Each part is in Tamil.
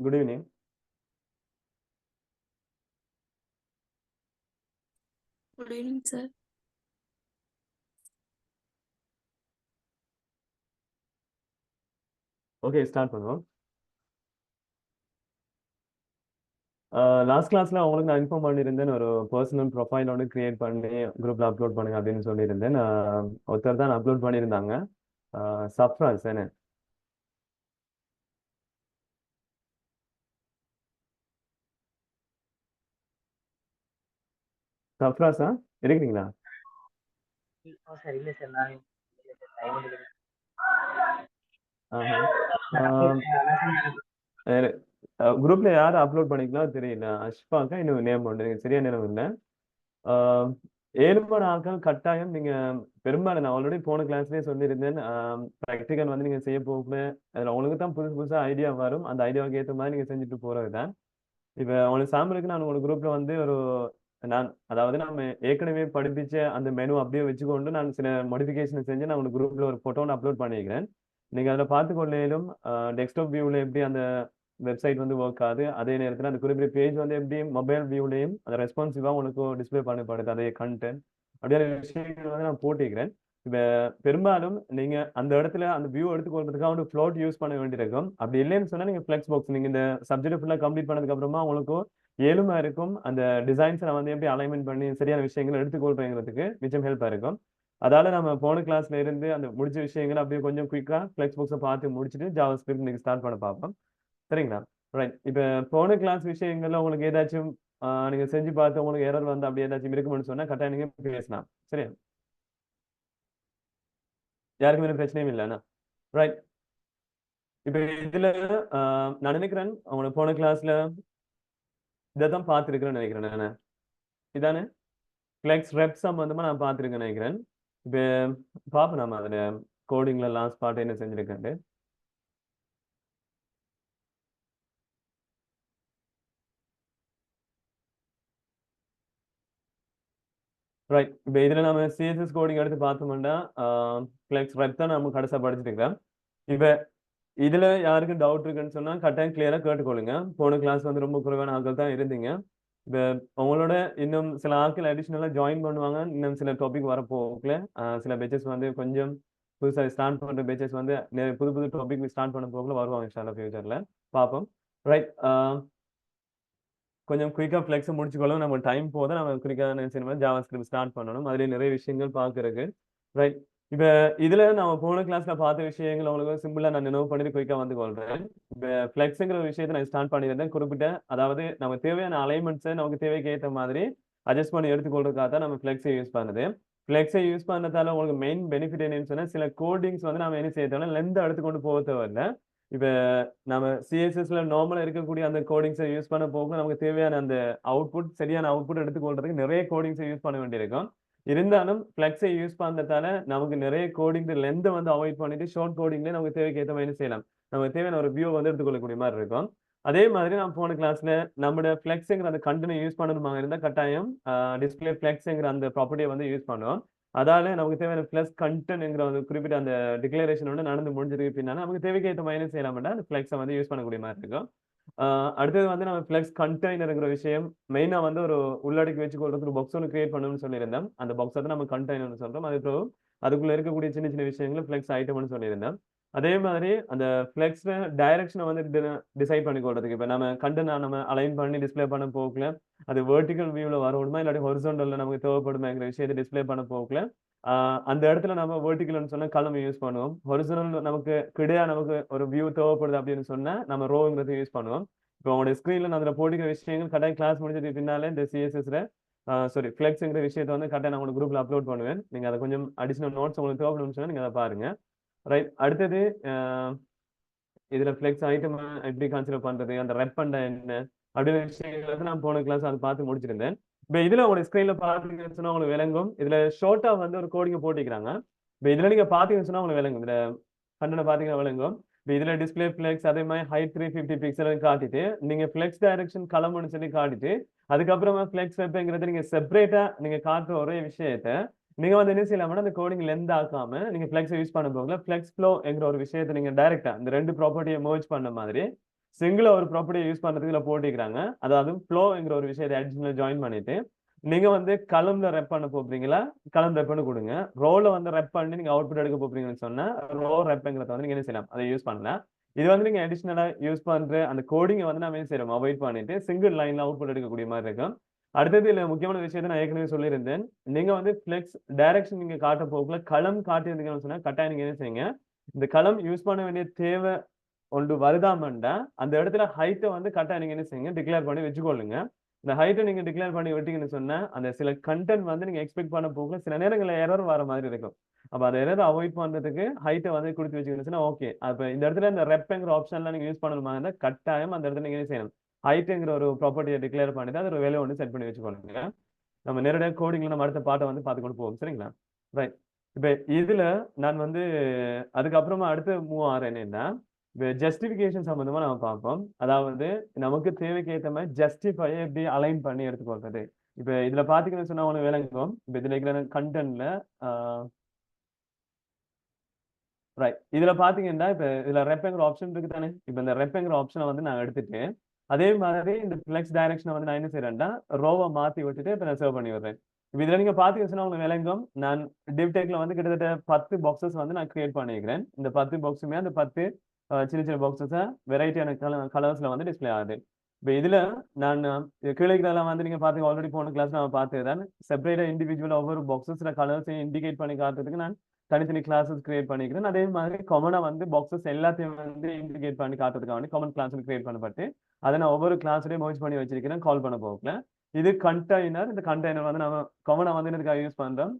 Good evening. Good evening, sir. Okay, start பண்ணுவோம். லாஸ்ட் கிளாஸ்ல உங்களுக்கு நான் இன்ஃபார்ம் பண்ணியிருந்தேன், ஒரு பர்சனல் ப்ரொஃபைல் ஒன்று கிரியேட் பண்ணி குரூப்ல அப்லோட் பண்ணுங்க அப்படின்னு சொல்லியிருந்தேன். ஒருத்தர் தான் அப்லோட் பண்ணியிருந்தாங்க, சஃப்ராஸ் என்ன. சஃப்ராஸா இருக்கிறீங்களா? சார் இல்லை சார் நான் இல்லை சார் டைம் எடுக்குது. குரூப்ல யார் அப்லோட் பண்ணிக்கலாம் தெரியல. அஷ்பாக்கா இன்னும் நேம் ஒன்று சரியா நேரம் இல்லை. 7 மணி ஆட்கள் கட்டாயம். நீங்க பெரும்பாலும் நான் ஆல்ரெடி போன கிளாஸ்லயே சொல்லியிருந்தேன், ப்ராக்டிக்கல் வந்து நீங்க செய்ய போகல, அதுல உங்களுக்கு தான் புதுசு புதுசா ஐடியா வரும். அந்த ஐடியாவுக்கு ஏற்ற மாதிரி நீங்க செஞ்சுட்டு போறதுதான். இப்ப உங்களுக்கு சாம்பிளுக்கு நான் உங்களுக்கு குரூப்ல வந்து அதாவது நம்ம ஏற்கனவே படிப்பிச்ச அந்த மெனு அப்படியே வச்சுக்கொண்டு நான் சில மாடிஃபிகேஷன் செஞ்சு நான் உங்களுக்கு குரூப்ல ஒரு போட்டோ அப்லோட் பண்ணிக்கிறேன். நீங்க அதில் பார்த்து கொள்ளையிலும் டெஸ்க்டாப் வியூவில் எப்படி அந்த வெப்சைட் வந்து ஒர்க் ஆகுது, அதே நேரத்தில் அந்த குறிப்பிட்ட பேஜ் வந்து எப்படி மொபைல் வியூலையும் அதை ரெஸ்பான்சிவாக உங்களுக்கு டிஸ்பிளே பண்ணப்படுது, அதே கண்டென்ட் அப்படியான விஷயங்கள் வந்து நான் போட்டிக்கிறேன். இப்போ பெரும்பாலும் நீங்க அந்த இடத்துல அந்த வியூ எடுத்துக்கொள்றதுக்காக வந்து ஃப்ளோட் யூஸ் பண்ண வேண்டியிருக்கும். அப்படி இல்லைன்னு சொன்னா நீங்க ஃபிளெக்ஸ் பாக்ஸ் நீங்க இந்த சப்ஜெக்ட் ஃபுல்லாக கம்ப்ளீட் பண்ணதுக்கு அப்புறமா உங்களுக்கு ஏழுமா இருக்கும். அந்த டிசைன்ஸை வந்து எப்படி அலைன்மெண்ட் பண்ணி சரியான விஷயங்களை எடுத்துக்கொள்றதுக்கு மிச்சம் ஹெல்ப்பா இருக்கும். அதால நம்ம போன கிளாஸ்ல இருந்து அந்த முடிச்ச விஷயங்களை அப்படியே கொஞ்சம் குயிக்கா ஃபிளெக்ஸ் பாக்ஸை பார்த்து முடிச்சுட்டு ஜாவா ஸ்கிரிப்ட் நீங்க ஸ்டார்ட் பண்ண பார்ப்போம். சரிங்களா? ரைட். இப்ப போன கிளாஸ் விஷயங்கள்ல உங்களுக்கு ஏதாச்சும் நீங்க செஞ்சு பார்த்து உங்களுக்கு எரர் வந்து அப்படி ஏதாச்சும் இருக்குன்னு சொன்னா கட்டாயம் நீங்க பேசலாம். சரியா? யாருக்குமே பிரச்சனையும் இல்லைண்ணா. ரைட். இப்ப இதுல நான் நினைக்கிறேன் உங்களுக்கு போன கிளாஸ்ல இதைதான் பார்த்துருக்கிறேன்னு நினைக்கிறேன். நானு இதானே ஃபிளெக்ஸ் ரெப் சம்பந்தமா நான் பார்த்துருக்கேன்னு நினைக்கிறேன். இப்ப பார்ப்போம் நம்ம அதுல கோடிங்ல லாஸ்ட் பார்ட் என்ன செஞ்சிருக்கேன். ரைட். இப்போ இதுல நம்ம சிஎஸ்எஸ் கோடிங் எடுத்து பார்த்தோம்னா ஃபிளெக்ஸ் ரெப் தான் நம்ம கடைசியா படிச்சுட்டு இருக்கிறோம். இப்ப இதுல யாருக்கும் டவுட் இருக்குன்னு சொன்னா கட்டாயம் கிளியரா கேட்டுக்கொள்ளுங்க. போன கிளாஸ் வந்து ரொம்ப குறைவான ஆட்கள் தான் இருந்தீங்க. இப்ப உங்களோட இன்னும் சில ஆட்கள் அடிஷ்னலா ஜாயின் பண்ணுவாங்க. இன்னும் சில டாபிக் வரப்போக்குல சில பேச்சஸ் வந்து கொஞ்சம் புதுசாக ஸ்டார்ட் பண்ற பேச்சஸ் வந்து புது புது டாபிக் ஸ்டார்ட் பண்ண போக்குல வருவாங்க இன்ஷால்லா ஃபியூச்சர்ல பார்ப்போம். ரைட். கொஞ்சம் குயிக்கா ஃபிளெக்ஸை முடிச்சுக்கொள்ளும். நம்ம டைம் போதும், நம்ம குயிக்காக நினைச்ச ஜாவா ஸ்கிரிப்ட் ஸ்டார்ட் பண்ணணும். அதுலேயே நிறைய விஷயங்கள் பார்க்கறதுக்கு. ரைட். இப்போ இதுல நம்ம போன கிளாஸ்ல பார்த்த விஷயங்கள் உங்களுக்கு சிம்பிளா நான் நினைவு பண்ணிட்டு குயிக்கா வந்து கொள்றேன். இப்போ ஃபிளெக்ஸுங்கிற விஷயத்தை நான் ஸ்டார்ட் பண்ணியிருந்தேன். குறிப்பிட்ட அதாவது நம்ம தேவையான அலைன்மெண்ட்ஸை நமக்கு தேவைக்கு ஏற்ற மாதிரி அட்ஜஸ்ட் பண்ணி எடுத்துக்கொள்றதுக்காக தான் நம்ம ஃபிளெக்ஸை யூஸ் பண்ணுது. ஃபிளெக்ஸை யூஸ் பண்ணதால உங்களுக்கு மெயின் பெனிஃபிட் என்னன்னு சொன்னா சில கோடிங்ஸ் வந்து நம்ம என்ன செய்ய தேவையில்ல, லென்த் எடுத்துக்கொண்டு போக தேவையில்லை. இப்ப நம்ம சிஎஸ்எஸ்ல நார்மலா இருக்கக்கூடிய அந்த கோடிங்ஸை யூஸ் பண்ண போக நமக்கு தேவையான அந்த அவுட்புட் சரியான அவுட்புட் எடுத்துக்கொள்றதுக்கு நிறைய கோடிங்ஸை யூஸ் பண்ண வேண்டியிருக்கும். இருந்தாலும் ஃபிளெக்ஸை யூஸ் பண்றதால நமக்கு நிறைய கோடிங் லென்த்தை வந்து அவாய்ட் பண்ணிட்டு ஷார்ட் கோடிங்ல நமக்கு தேவைக்கு ஏற்ற மாதிரி செய்யலாம். நமக்கு தேவையான ஒரு வியூ வந்து எடுத்துக்கொள்ளக்கூடிய மாதிரி இருக்கும். அதே மாதிரி நான் போன கிளாஸ்ல நம்மளோட ஃபிளெக்ஸுங்கிற அந்த கண்டனை யூஸ் பண்ணணுமா இருந்தால் கட்டாயம் டிஸ்பிளே ஃபிளெக்ஸுங்கிற அந்த ப்ராப்பர்ட்டியை வந்து யூஸ் பண்ணுவோம். அதால நமக்கு தேவையான பிளஸ் கண்டென்ட்ங்கிற ஒரு குறிப்பிட்ட அந்த டிக்ளரேஷன் வந்து நடந்து முடிஞ்சதுக்கு பின்னால நமக்கு தேவைக்கு ஏற்ற மைனஸ் செய்யலாம்டா அந்த ஃபிளெக்ஸை வந்து யூஸ் பண்ணக்கூடிய மாதிரி இருக்கும். அடுத்தது வந்து நம்ம ஃபிளெக்ஸ் கண்டெய்னருங்கிற விஷயம் மெயினா வந்து ஒரு உள்ளடக்கி வச்சுக்கொள்றதுக்கு ஒரு பாக்ஸ் ஒன்று கிரியேட் பண்ணணும்னு சொல்லியிருந்தேன். அந்த பாக்ஸ் தான் நம்ம கண்டெய்னர்னு சொல்றோம். அதுக்கப்புறம் அதுக்குள்ள இருக்கக்கூடிய சின்ன சின்ன விஷயங்கள் ஃபிளெக்ஸ் ஐட்டம்னு சொல்லியிருந்தேன். அதே மாதிரி அந்த ஃபிளெக்ஸ்ல டைரக்ஷனை வந்து டிசைட் பண்ணி கொள்றதுக்கு இப்போ நம்ம கண்டென்ட் நம்ம அலைன் பண்ணி டிஸ்பிளே பண்ண போகல அது வெர்டிகல் வியூல வரணுமா இல்லாட்டி ஹொரிசான்டல்ல நமக்கு தேவைப்படுமாங்கிற விஷயத்தை டிஸ்பிளே பண்ண போகல அந்த இடத்துல நம்ம வெர்டிகல்னு சொன்னா கலம் யூஸ் பண்ணுவோம். ஹொரிசானல் நமக்கு கிடையா நமக்கு ஒரு வியூ தேவைப்படுது அப்படின்னு சொன்னா நம்ம ரோங்கிறது யூஸ் பண்ணுவோம். இப்போ உங்களுடைய ஸ்கிரீன்ல நான் அதில் போட்டிக்கிற விஷயங்கள் கட்டாயம் கிளாஸ் முடிஞ்சதுக்கு பின்னாலே இந்த சிஎஸ்எஸ்ல சாரி ஃபிளெக்ஸ்ங்கிற விஷயத்தை வந்து கட்டாயம் நான் உங்களுக்கு குரூப்ல அப்லோட் பண்ணுவேன். நீங்க அதை கொஞ்சம் அடிஷனல் நோட்ஸ் உங்களுக்கு தேவைப்படும்னு சொன்னா நீங்க அதை பாருங்க. ரைட். அடுத்தது இதுல ஃபிளெக்ஸ் ஐட்டம் எப்படி கன்சிடர் பண்றது, அந்த ரெப் பண்ண என்ன அப்படின்னு விஷயங்கள் வந்து நான் போன கிளாஸ் அதை பார்த்து முடிச்சிருந்தேன். இப்போ இதுல உங்களுடைய ஸ்கிரீன்ல பாத்தீங்கன்னு சொன்னா உங்களுக்கு விளங்கும். இதுல ஷார்ட்டா வந்து ஒரு கோடிங் போட்டிக்கிறாங்க. இப்போ இதுல நீங்க பாத்தீங்கன்னு சொன்னா உங்களுக்கு விளங்கும். இதுல கண்டன பாத்தீங்கன்னா விளங்கும். இப்போ இதுல டிஸ்பிளே ஃபிளெக்ஸ் அதே மாதிரி ஹைட் 350 பிக்சல் காட்டிட்டு நீங்க ஃபிளெக்ஸ் டைரக்ஷன் கலம்னு சொல்லி காட்டிட்டு அதுக்கப்புறமா ஃபிளெக்ஸ் வெப்ங்கிறது நீங்க செப்பரேட்டா நீங்க காட்டுற ஒரே விஷயத்த நீங்க வந்து என்ன செய்யலாம்னா அந்த கோடிங் லென்த் ஆக்காம நீங்க ஃபிளெக்ஸ் யூஸ் பண்ண போகல ஃபிளெக்ஸ் ஃப்ளோ என்கிற ஒரு விஷயத்தை நீங்க டைரக்டா இந்த ரெண்டு ப்ராப்பர்ட்டியை மர்ஜ் பண்ண மாதிரி சிங்கிள் ஒரு ப்ராப்பர்ட்டியை யூஸ் பண்றதுக்கு இதுல போட்டிக்கிறாங்க. அதாவது ஃப்ளோங்கிற ஒரு விஷயத்தை அடிஷனல் ஜாயின் பண்ணிட்டு நீங்க வந்து கலம்ல ரெப் பண்ண போறீங்களா, கலம் ரெப்னு கொடுங்க. ரோல வந்து ரெப் பண்ணி நீங்க அவுட்புட் எடுக்க போறீங்கன்னு சொன்னா ரோ ரெப்ங்கிறத வந்து நீங்க என்ன செய்யலாம், அதை யூஸ் பண்ணலாம். இது வந்து நீங்க அடிஷனலா யூஸ் பண்ற அந்த கோடிங்கை வந்து நம்ம என்ன செய்யறோம், அவாய்ட் பண்ணிட்டு சிங்கிள் லைன்ல அவுட்புட் எடுக்கக்கூடிய மாதிரி இருக்கும். அடுத்தது இல்ல முக்கியமான விஷயத்தை நான் ஏற்கனவே சொல்லியிருந்தேன். நீங்க வந்து ஃபிளெக்ஸ் டைரக்ஷன் நீங்க காட்ட போகல களம் காட்டியிருந்தீங்கன்னு சொன்னா கட்டாயம் நீங்க என்ன செய்யுங்க, இந்த களம் யூஸ் பண்ண வேண்டிய தேவை ஒன்று வருதாமண்டா அந்த இடத்துல ஹைட்டை வந்து கட்டாயம் நீங்க என்ன செய்யுங்க, டிக்ளேர் பண்ணி வச்சுக்கொள்ளுங்க. இந்த ஹைட்டை நீங்க டிக்ளேர் பண்ணி விட்டீங்கன்னு சொன்னா அந்த சில கண்டென்ட் வந்து நீங்க எக்ஸ்பெக்ட் பண்ண போகல சில நேரங்களில் எரர் வர மாதிரி இருக்கும். அப்ப அந்த எரர் அவாய்ட் பண்றதுக்கு ஹைட்டை வந்து கொடுத்து வச்சுக்கணும்னா ஓகே. அப்ப இந்த இடத்துல இந்த ரெப்ங்கிற ஆப்ஷன்லாம் நீங்க யூஸ் பண்ணணுமா இருந்தா கட்டாயம் அந்த இடத்துல நீங்க என்ன செய்யணும், ஹைட்ங்கிற ஒரு ப்ராப்பர்ட்டியை டிக்ளேர் பண்ணிட்டு அது ஒரு வேலையை ஒன்று செட் பண்ணி வச்சுக்கோங்க. நம்ம நேரடியாக கோடிங்ல நம்ம அடுத்த பாட்டை வந்து பார்த்து கொண்டு போவோம். சரிங்களா? ரைட். இப்ப இதுல நான் வந்து அதுக்கப்புறமா அடுத்து மூவ் ஆறேன் என்னன்னா, இப்ப ஜஸ்டிபிகேஷன் சம்பந்தமா நம்ம பார்ப்போம். அதாவது நமக்கு தேவைக்கு ஏற்ற மாதிரி ஜஸ்டிஃபையை எப்படி அலைன் பண்ணி எடுத்துக்கொள்றது. இப்ப இதுல பாத்தீங்கன்னு சொன்னா உங்களுக்கு விளங்கும். இப்ப இதுல இருக்கிற கண்டென்ட்ல ரைட். இதுல பாத்தீங்கன்னா இப்ப இதுல ரெப்ங்கிற ஆப்ஷன் இருக்கு தானே. இப்ப இந்த ரெப்ங்கிற ஆப்ஷனை வந்து நான் எடுத்துட்டு அதே மாதிரி இந்த ஃபிளெக்ஸ் டைரக்ஷனை வந்து நான் என்ன செய்யறேன்னா ரோவை மாத்தி விட்டுட்டு இப்ப நான் சேவ் பண்ணி விடுறேன். இப்ப இதுல நீங்க பாத்தீங்கன்னா உங்களுக்கு விளங்கும். நான் டிவ்டெக்ல வந்து கிட்டத்தட்ட 10 பாக்ஸஸ் வந்து நான் கிரியேட் பண்ணிக்கிறேன். இந்த 10 பாக்ஸுமே அந்த 10 சின்ன சின்ன பாக்ஸஸா வெரைட்டியான கலர்ஸ்ல வந்து டிஸ்பிளே ஆகுது. இப்ப இதுல நான் கீழே இருக்கிறதெல்லாம் வந்து நீங்க பாத்தீங்க ஆல்ரெடி போன கிளாஸ் நம்ம பார்த்ததுதான். செப்பரேட்டா இண்டிவிஜுவல் ஒவ்வொரு பாக்ஸஸ்ல கலர்ஸையும் இண்டிகேட் பண்ணி காட்டுறதுக்கு நான் தனித்தனி கிளாஸஸ் கிரியேட் பண்ணிக்கிறேன். அதே மாதிரி காமனா வந்து பாக்ஸஸ் எல்லாத்தையும் வந்து இண்டிகேட் பண்ணி காட்டுறதுக்காக வேண்டி காமன் கிளாஸ் கிரியேட் பண்ணப்பட்டு அதை நான் ஒவ்வொரு கிளாஸ்லயும் மர்ஜ் பண்ணி வச்சிருக்கிறேன் கால் பண்ண போகல. இது கண்டெய்னர். இந்த கண்டெய்னர் வந்து நம்ம காமனா வந்து இதுக்காக யூஸ் பண்றோம்.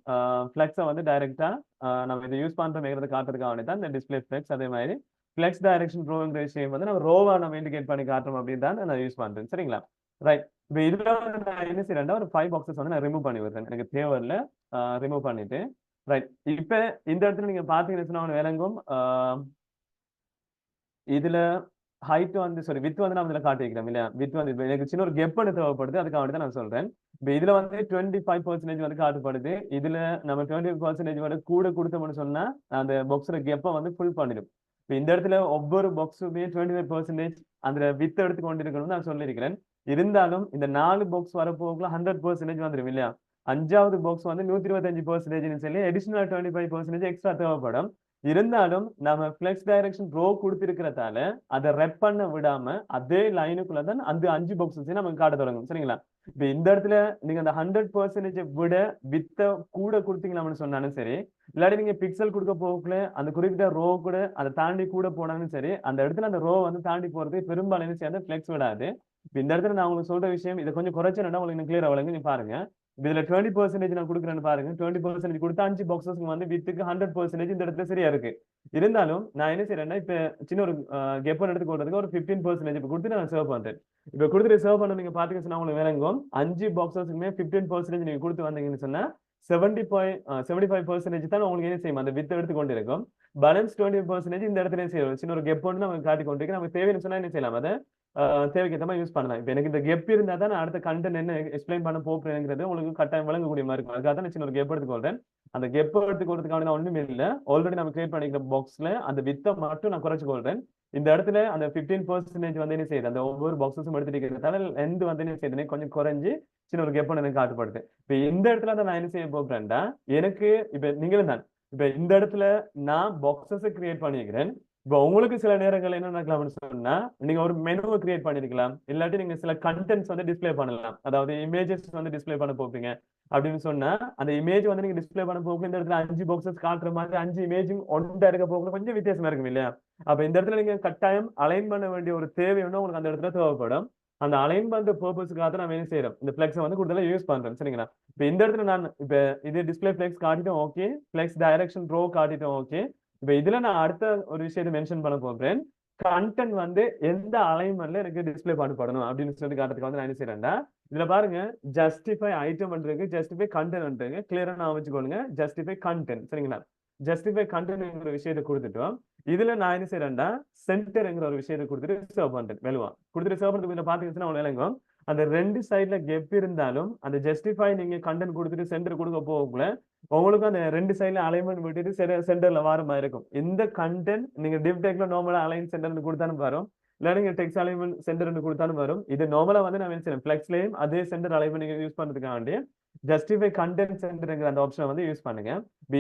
ஃபிளெக்ஸை வந்து டைரக்டா நம்ம இதை யூஸ் பண்றோம்ங்கிறத காட்டுறதுக்காக வேண்டி தான் இந்த டிஸ்பிளே ஃபிளெக்ஸ். அதே மாதிரி ஃபிளெக்ஸ் டைரக்ஷன் ரோங்கிற விஷயம் வந்து நம்ம ரோவா நம்ம இண்டிகேட் பண்ணி காட்டுறோம் அப்படின்னு தான் நான் யூஸ் பண்றேன். சரிங்களா? ரைட். இப்போ இதுல நான் என்ன செய்யறேன்னா ஒரு 5 பாக்ஸஸ் வந்து நான் ரிமூவ் பண்ணி விடுறேன். எனக்கு தேவை இல்லை, ரிமூவ் பண்ணிட்டு ரைட். இப்ப இந்த இடத்துல நீங்க பாத்தீங்கன்னு சொன்னா விளங்கும். இதுல ஹைட் வந்து சாரி வித் வந்து நான் இதுல காட்டிக்கிறேன் இல்லையா. வித் வந்து எனக்கு சின்ன ஒரு கெப் பண்ண தேவைப்படுது, அதுக்காக தான் நான் சொல்றேன். இப்ப இதுல வந்து 25% வந்து காட்டுப்படுது. இதுல நம்ம 20% வரை கூட கொடுத்தோம்னு சொன்னா அந்த பாக்ஸ்ல கெப்பை வந்து ஃபுல் பண்ணிடும். இப்ப இந்த இடத்துல ஒவ்வொரு பாக்ஸுமே 25% அந்த வித் எடுத்து கொண்டிருக்கணும்னு நான் சொல்லியிருக்கிறேன். இருந்தாலும் இந்த 4 பாக்ஸ் வரப்போக்குள்ள 100% வந்துடும் இல்லையா. 5வது பாக்ஸ் வந்து 125% சொல்லி அடிஷனல் 25% எக்ஸ்ட்ரா தேவைப்படும். இருந்தாலும் நம்ம ஃபிளெக்ஸ் டைரக்ஷன் ரோ கொடுத்திருக்கிறதால அதை ரெப் பண்ண விடாம அதே லைனுக்குள்ள தான் அந்த 5 பாக்ஸஸ் நமக்கு காட்ட தொடங்கும். சரிங்களா? இப்ப இந்த இடத்துல நீங்க அந்த 100% விட வித்த கூட கொடுத்தீங்களாம்னு சொன்னாலும் சரி, இல்லாட்டி நீங்க பிக்சல் கொடுக்க போகல அந்த குறிப்பிட்ட ரோ கூட அதை தாண்டி கூட போனாலும் சரி, அந்த இடத்துல அந்த ரோ வந்து தாண்டி போறது பெரும்பாலும் சேர்ந்து ஃபிளெக்ஸ் விடாது. இப்ப இந்த இடத்துல நான் உங்களுக்கு சொல்ற விஷயம் இதை கொஞ்சம் குறைச்சேன்னா உங்களுக்கு கிளியர் வழங்க. நீ பாருங்க, இதுல 20% நான் கொடுக்குறேன்னு பாருங்க. 20% கொடுத்தா 5 பாக்ஸஸ் வந்து வித்துக்கு 100% இந்த இடத்துல சரியா இருக்கு. இருந்தாலும் நான் என்ன செய்யறேன்னா இப்ப சின்ன ஒரு கெப்பன் எடுத்து கொடுறதுக்கு ஒரு 15% இப்ப கொடுத்து நான் சேவ் பண்றேன். இப்ப கொடுத்துட்டு சேவ் பண்ண நீங்க பாத்தீங்கன்னா உங்களுக்கு விளங்கும். 5 பாக்ஸஸ்க்குமே 15% நீங்க கொடுத்து வந்தீங்கன்னு சொன்னா 75% தான் உங்களுக்கு என்ன செய்யும், அந்த வித் எடுத்து கொண்டு இருக்கும். பேலன்ஸ் 20% இந்த இடத்துல செய்யும். சின்ன ஒரு கெப் ஒன்று நமக்கு காட்டி கொண்டிருக்கு. நமக்கு தேவைன்னு சொன்னா என்ன செய்யலாம், அதை தேவைக்கு ஏற்ற மாதிரி யூஸ் பண்ணலாம். இப்ப எனக்கு இந்த கெப் இருந்தா தான் நான் அடுத்த கண்டென்ட் என்ன எக்ஸ்பிளைன் பண்ண போறேங்கிறது உங்களுக்கு கட்டாயம் வழங்கக்கூடிய மாதிரி இருக்கும். அதுக்காக தான் சின்ன ஒரு கெப் எடுத்துக்கொள்றேன். அந்த கெப் எடுத்துக்கொள்றதுக்கான ஒண்ணுமே இல்லை. ஆல்ரெடி நம்ம கிரியேட் பண்ணிக்கிற பாக்ஸ்ல அந்த வித்தை மட்டும் நான் குறைச்சு கொள்றேன். இந்த இடத்துல அந்த 15% வந்து என்ன செய்யுது, அந்த ஒவ்வொரு பாக்ஸஸும் எடுத்துட்டு இருக்கிறதால எந்த வந்து என்ன செய்யுதுன்னு கொஞ்சம் குறைஞ்சு சின்ன ஒரு கெப் எனக்கு காட்டுப்படுது. இப்ப இந்த இடத்துல தான் நான் என்ன செய்ய போறேன்டா, எனக்கு இப்ப நீங்களும் தான் இப்ப இந்த இடத்துல நான் பாக்ஸஸ் கிரியேட் பண்ணிக்கிறேன். இப்போ உங்களுக்கு சில நேரங்கள் என்ன நடக்கலாம்னு சொன்னா, நீங்க ஒரு மெனுவை கிரியேட் பண்ணிருக்கலாம், இல்லாட்டி நீங்க சில கண்டென்ட்ஸ் வந்து டிஸ்பிளே பண்ணலாம். அதாவது இமேஜஸ் வந்து டிஸ்பிளே பண்ண போறீங்க அப்படின்னு சொன்னா அந்த இமேஜ் வந்து நீங்க டிஸ்பிளே பண்ண போக இந்த இடத்துல 5 பாக்ஸஸ் காட்டுற மாதிரி 5 இமேஜும் ஒன்றா இருக்க போக கொஞ்சம் வித்தியாசமா இருக்கும் இல்லையா. அப்ப இந்த இடத்துல நீங்க கட்டாயம் அலைன் பண்ண வேண்டிய ஒரு தேவை ஒன்று உங்களுக்கு அந்த இடத்துல தேவைப்படும். அந்த அலைன் பண்ற பர்பஸ்க்காக நம்ம என்ன செய்யறோம், இந்த ஃபிளெக்ஸை வந்து கூடுதலா யூஸ் பண்றோம். சரிங்களா? இப்ப இந்த இடத்துல நான் இப்ப இது டிஸ்பிளே ஃபிளெக்ஸ் காட்டிட்டோம், ஓகே. ஃபிளெக்ஸ் டைரக்ஷன் ரோ காட்டிட்டோம், ஓகே. இப்ப இதுல நான் அடுத்த ஒரு விஷயத்தை மென்ஷன் பண்ண போறேன். கண்டென்ட் வந்து எந்த அலைன்மெண்ட்ல எனக்கு டிஸ்பிளே பண்ணப்படணும் அப்படின்னு சொல்லி காட்டுறதுக்கு வந்து நான் என்ன செய்யறேன்டா, இதுல பாருங்க ஜஸ்டிஃபை ஐட்டம் இருக்கு, ஜஸ்டிஃபை கண்டென்ட் இருக்கு. கிளியரா நான் வச்சுக்கோங்க, ஜஸ்டிஃபை கண்டென்ட். சரிங்களா? ஜஸ்டிஃபை கண்டென்ட்ங்கிற விஷயத்தை கொடுத்துட்டோம். இதுல நான் என்ன செய்யறேன்டா, சென்டர்ங்கிற ஒரு விஷயத்தை கொடுத்துட்டு சேவ் பண்றேன். வெலுவா கொடுத்துட்டு சேவ் பண்றதுக்கு பாத்தீங்கன்னா உங்களுக்கு விளங்கும். அந்த ரெண்டு சைட்ல கெப் இருந்தாலும் அந்த ஜஸ்டிஃபை நீங்க கண்டென்ட் கொடுத்துட்டு சென்டர் கொடுக்க போகக்குள்ள உங்களுக்கு அந்த ரெண்டு சைட்ல அலைன்மெண்ட் விட்டுட்டு சென்டர்ல வர மாதிரி இருக்கும். இந்த கண்டென்ட் நீங்க டிவ் டேக்ல நார்மலா அலைன் சென்டர்னு கொடுத்தாலும் வரும். இல்லை நீங்க டெக்ஸ்ட் அலைன்மெண்ட் சென்டர் கொடுத்தாலும் வரும். இது நார்மலா வந்து நான் என்ன ஃபிளெக்ஸ்லயும் அதே சென்டர் அலைன்மெண்ட் நீங்க யூஸ் பண்றதுக்காண்டி ஜஸ்டிஃபை கண்டென்ட் சென்டர்ங்கிற அந்த ஆப்ஷனை வந்து யூஸ் பண்ணுங்க.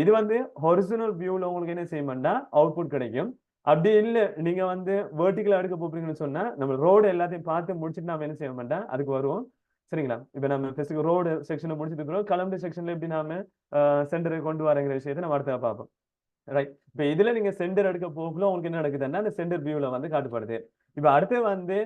இது வந்து ஹொரிசனல் வியூல உங்களுக்கு என்ன செய்யணும்னா அவுட்புட் கிடைக்கும். அப்படி இல்ல நீங்க வந்து வெர்டிகலா எடுக்க போறீங்கன்னு சொன்னா நம்ம ரோடு எல்லாத்தையும் பார்த்து முடிச்சுட்டு நாம என்ன செய்ய மாட்டோம் அதுக்கு வருவோம். சரிங்களா? இப்ப நம்ம ஃபர்ஸ்ட் ரோடு செக்ஷனை முடிச்சிட்டு இருக்கிறோம். கலம்டு செக்ஷன்ல எப்படி நாம சென்டரை கொண்டு வரங்கிற விஷயத்தை நம்ம அடுத்த பார்ப்போம். ரைட். இப்ப இதுல நீங்க சென்டர் எடுக்க போகல உங்களுக்கு என்ன நடக்குதுன்னா அந்த சென்டர் வியூல வந்து காட்டப்படுது. இப்ப அடுத்து வந்து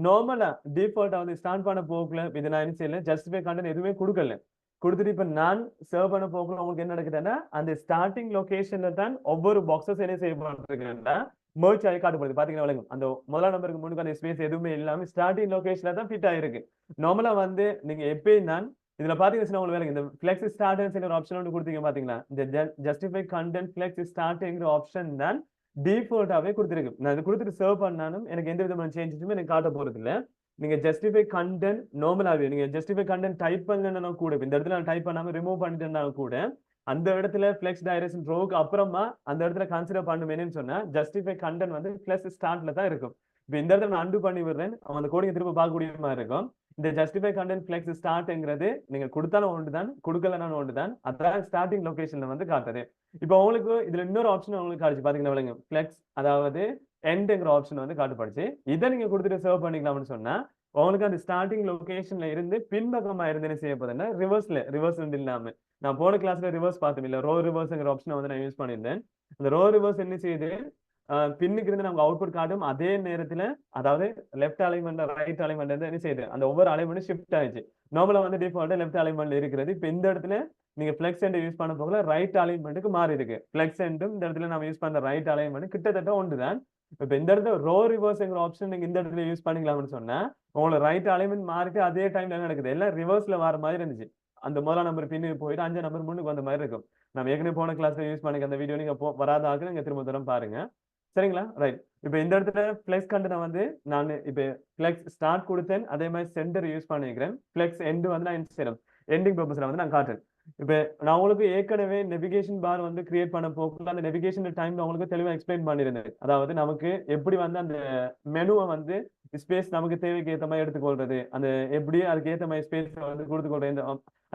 நார்மலா டிஃபால்ட்டா வந்து ஸ்டார்ட் பண்ண போகல இது நான் என்ன செய்யல ஜஸ்டிஃபை கண்டென்ட் எதுவுமே கொடுக்கல. கொடுத்துட்டு இப்ப நான் சர்வ் பண்ண போகல உங்களுக்கு என்ன நடக்குதுன்னா அந்த ஸ்டார்டிங் லொகேஷன்ல தான் ஒவ்வொரு பாக்ஸஸ் என்ன செய்யப்பட்டிருக்குன்னா merge ஆகி காட்டப்படுது. பாத்தீங்கன்னா விளங்கும். அந்த முதலாம் நம்பருக்கு முன்னுக்கு அந்த ஸ்பேஸ் எதுவுமே இல்லாம ஸ்டார்டிங் லொகேஷன்ல தான் ஃபிட் ஆயிருக்கு. நார்மலா வந்து நீங்க எப்பயும் தான் இதுல பாத்தீங்கன்னா உங்களுக்கு வேலை இந்த ஃபிளெக்ஸ் ஸ்டார்ட்ங்கிற ஒரு ஆப்ஷன் ஒன்று கொடுத்தீங்க பாத்தீங்களா? இந்த ஜஸ்டிஃபை கண்டென்ட் ஃபிளெக்ஸ் ஸ்டார்ட்ங்கிற ஆப்ஷன் தான் டிஃபால்ட்டாவே கொடுத்துருக்கு. நான் இது கொடுத்துட்டு சர்வ் பண்ணாலும் எனக்கு எந்த விதமான சேஞ்சஸுமே எனக்கு காட்ட போறது இல்ல. நீங்க ஜஸ்டிஃபை கண்டென்ட் நார்மலாவே நீங்க ஜஸ்டிஃபை கண்டென்ட் டைப் பண்ணலன்னா கூட இந்த இடத்துல நான் டைப் பண்ணாம ரிமூவ் பண்ணிட்டேன்னா கூட அந்த இடத்துல ஃபிளெக்ஸ் டைரக்ஷன் ரோக்கு அப்புறமா அந்த இடத்துல கன்சிடர் பண்ணுவேன்னு சொன்னா ஜஸ்டிஃபை கண்டென்ட் வந்து ஃபிளெக்ஸ் ஸ்டார்ட்ல தான் இருக்கும். இப்போ இந்த இடத்துல நான் அன்டு பண்ணி விடுறேன். அந்த கோடிங்க திரும்ப பார்க்கக்கூடிய மாதிரி இருக்கும். இந்த ஜஸ்டிஃபை கண்டென்ட் ஃபிளெக்ஸ் ஸ்டார்ட்ங்கிறது நீங்க கொடுத்தாலும் ஒன்று தான் கொடுக்கலனாலும் ஒன்று தான். அதான் ஸ்டார்டிங் லொகேஷன்ல வந்து காட்டுது. இப்போ உங்களுக்கு இதுல இன்னொரு ஆப்ஷன் உங்களுக்கு காட்டுச்சு பாத்தீங்கன்னா விளங்க ஃபிளெக்ஸ் அதாவது எண்ட்ங்கிற ஆப்ஷன் வந்து காட்டுப்படுச்சு. இதை நீங்க கொடுத்துட்டு சர்வ் பண்ணிக்கலாம்னு சொன்னா உங்களுக்கு அந்த ஸ்டார்டிங் லொகேஷன்ல இருந்து பின்பக்கமா இருந்து என்ன செய்ய போதுன்னா ரிவர்ஸ் இல்லாம நான் போன கிளாஸ்ல ரிவர்ஸ் பார்த்தோம் இல்ல ரோ ரிவர்ஸ்ங்கிற ஆப்ஷனை வந்து நான் யூஸ் பண்ணியிருந்தேன். அந்த ரோ ரிவர்ஸ் என்ன செய்யுது பின்னுக்கு இருந்து நமக்கு அவுட்புட் காட்டும். அதே நேரத்துல அதாவது லெஃப்ட் அலைன்மெண்ட் ரைட் அலைன்மெண்ட் என்ன செய்யுது அந்த ஒவ்வொரு அலைன்மெண்ட் ஷிஃப்ட் ஆயிடுச்சு. நார்மலா வந்து டிஃபால்ட்டா லெஃப்ட் அலைன்மெண்ட் இருக்கிறது. இப்போ இந்த இடத்துல நீங்க ஃபிளெக்ஸ் எண்ட் யூஸ் பண்ண போகல ரைட் அலைன்மெண்ட்டுக்கு மாறி இருக்கு. ஃபிளெக்ஸ் எண்டும் இந்த இடத்துல நம்ம யூஸ் பண்ற ரைட் அலைன்மெண்ட் கிட்டத்தட்ட ஒன்றுதான். இப்ப இந்த இடத்துல ரோ ரிவர்ஸ்ங்கிற ஆப்ஷன் நீங்க இந்த இடத்துல யூஸ் பண்ணிக்கலாம்னு சொன்னா உங்களுக்கு ரைட் அலைன்மெண்ட் மாறிட்டு அதே டைம்ல என்ன நடக்குது எல்லாம் ரிவர்ஸ்ல வர மாதிரி இருந்துச்சு. அந்த முதலாம் நம்பர் பின்னு போயிட்டு 5 நம்பர் முன்னுக்கு வந்த மாதிரி இருக்கும். நம்ம ஏற்கனவே போன கிளாஸ்ல யூஸ் பண்ணிக்க அந்த வீடியோ நீங்க வராத ஆகுது நீங்க திரும்ப தரம் பாருங்க. சரிங்களா? ரைட். இப்ப இந்த இடத்துல ஃபிளெக்ஸ் கண்டென்ட் வந்து நான் இப்ப ஃபிளெக்ஸ் ஸ்டார்ட் கொடுத்தேன். அதே மாதிரி சென்டர் யூஸ் பண்ணிக்கிறேன். ஃபிளெக்ஸ் எண்ட் வந்து நான் செய்யறேன். எண்டிங் பர்பஸ்ல வந்து நான் காட்டுறேன். இப்ப நான் உங்களுக்கு ஏற்கனவே நெவிகேஷன் பார் வந்து கிரியேட் பண்ண போக்குள்ள அந்த நெவிகேஷன் டைம்ல உங்களுக்கு தெளிவா எக்ஸ்பிளைன் பண்ணிருந்தேன். அதாவது நமக்கு எப்படி வந்து அந்த மெனுவை வந்து ஸ்பேஸ் நமக்கு தேவைக்கு ஏற்ற மாதிரி எடுத்துக்கொள்றது அந்த எப்படி அதுக்கு ஏற்ற மாதிரி ஸ்பேஸ் வந்து கொடுத்துக்கொள்றது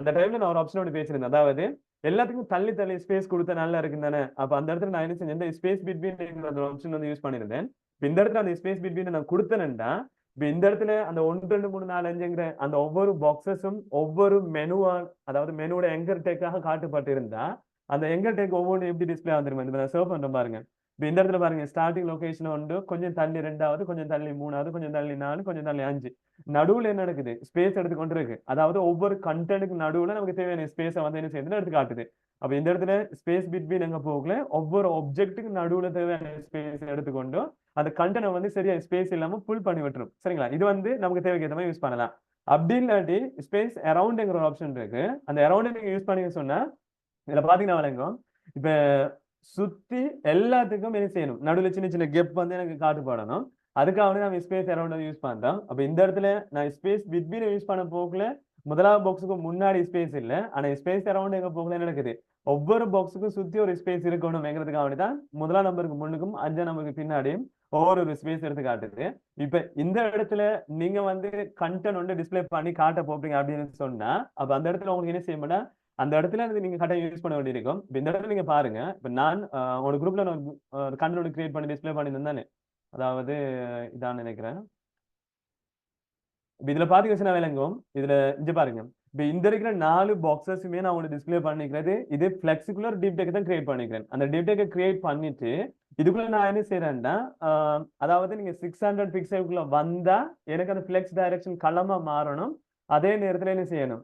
அந்த டைம்ல நான் ஒரு ஆப்ஷனோட பேசியிருந்தேன். அதாவது எல்லாத்துக்கும் தள்ளி தள்ளி ஸ்பேஸ் கொடுத்தா நல்லா இருக்குன்னு தானே. அப்ப அந்த இடத்துல நான் என்ன செஞ்சேன் இந்த ஸ்பேஸ் பிட்வீன் அந்த ஆப்ஷன் வந்து யூஸ் பண்ணிருந்தேன். இந்த இடத்துல அந்த ஸ்பேஸ் பிட்வீன் நான் கொடுத்தேன்டா இப்ப இந்த இடத்துல அந்த 1 2 3 4 5ங்கிற அந்த ஒவ்வொரு பாக்ஸஸும் ஒவ்வொரு மெனுவா அதாவது மெனுவோட எங்கர் டேக்காக காட்டப்பட்டு இருந்தா அந்த எங்கர் டேக் ஒவ்வொன்றும் எப்படி டிஸ்பிளே வந்துருமா இந்த சர்வ் பண்ற பாருங்க. இப்ப இந்த இடத்துல பாருங்க ஸ்டார்டிங் லொகேஷன் உண்டு கொஞ்சம் தள்ளி 2வது கொஞ்சம் தள்ளி 3வது கொஞ்சம் தள்ளி 4 கொஞ்சம் தள்ளி 5 நடுவுல என்ன நடக்குது ஸ்பேஸ் எடுத்து கொண்டு இருக்கு. அதாவது ஒவ்வொரு கண்டென்ட்டுக்கு நடுவுல நமக்கு தேவையான ஸ்பேஸை வந்து என்ன செய்யுதுன்னு எடுத்து காட்டுது. அப்ப இந்த இடத்துல ஸ்பேஸ் பிட்வீன் எங்க போகல ஒவ்வொரு ஆப்ஜெக்ட்டுக்கு நடுவுல தேவையான ஸ்பேஸ் எடுத்துக்கொண்டு அந்த கண்டென்ட் வந்து சரியா ஸ்பேஸ் இல்லாம ஃபுல் பண்ணி விட்டுரும். சரிங்களா? இது வந்து நமக்கு தேவைக்கு ஏற்ற மாதிரி யூஸ் பண்ணலாம். அப்படி இல்லாட்டி ஸ்பேஸ் அரௌண்ட்ங்கிற ஒரு ஆப்ஷன் இருக்கு. அந்த அரௌண்ட் நீங்க யூஸ் பண்ணி சொன்னா இதுல பாத்தீங்கன்னா வழங்கும். இப்ப சுத்தி எல்லாத்துக்கும் என்ன செய்யணும் நடுவில் சின்ன சின்ன கெப் வந்து எனக்கு காட்டுப்படணும். அதுக்காக வந்து நம்ம ஸ்பேஸ் அரௌண்ட் யூஸ் பண்றோம். அப்ப இந்த இடத்துல நான் ஸ்பேஸ் பிட்வீன் யூஸ் பண்ண போக்குல முதலாவது பாக்ஸுக்கு முன்னாடி ஸ்பேஸ் இல்ல. ஆனா ஸ்பேஸ் அரௌண்ட் எங்க போகல நடக்குது ஒவ்வொரு பாக்ஸுக்கும் சுத்தி ஒரு ஸ்பேஸ் இருக்கணும்ங்கிறதுக்காக தான் முதலாம் நம்பருக்கு முன்னுக்கும் 5ஆம் நம்பருக்கு பின்னாடியும் ஒவ்வொரு ஸ்பேஸ் எடுத்து காட்டுது. இப்ப இந்த இடத்துல நீங்க வந்து கண்டென்ட் வந்து டிஸ்பிளே பண்ணி காட்ட போறீங்க அப்படின்னு சொன்னா அப்ப அந்த இடத்துல உங்களுக்கு என்ன செய்ய மாட்டா அந்த இடத்துல நீங்க கரெக்டாக யூஸ் பண்ண வேண்டியிருக்கும். இப்போ இந்த இடத்துல நீங்க பாருங்க இப்ப நான் ஒரு குரூப்ல கண்டென்ட் கிரியேட் பண்ணி டிஸ்பிளே பண்ணியிருந்தேன். அதாவது இதான் நினைக்கிறேன். இதுல பாத்தீங்கன்னா விளங்கும். இதுல இங்க பாருங்க இப்ப இந்த இருக்கிற 4 பாக்ஸஸுமே நான் உங்களுக்கு டிஸ்பிளே பண்ணிக்கிறது இது பிளெக்சிகுலர் டீப் டெக் தான் கிரியேட் பண்ணிக்கிறேன். அந்த டீப் டெக்கை கிரியேட் பண்ணிட்டு இதுக்குள்ள நான் என்ன செய்யறேன்னா அதாவது நீங்க 600 பிக்சலுக்குள்ள வந்தா எனக்கு அந்த ஃபிளெக்ஸ் டைரக்ஷன் களமா மாறணும். அதே நேரத்துல என்ன செய்யணும்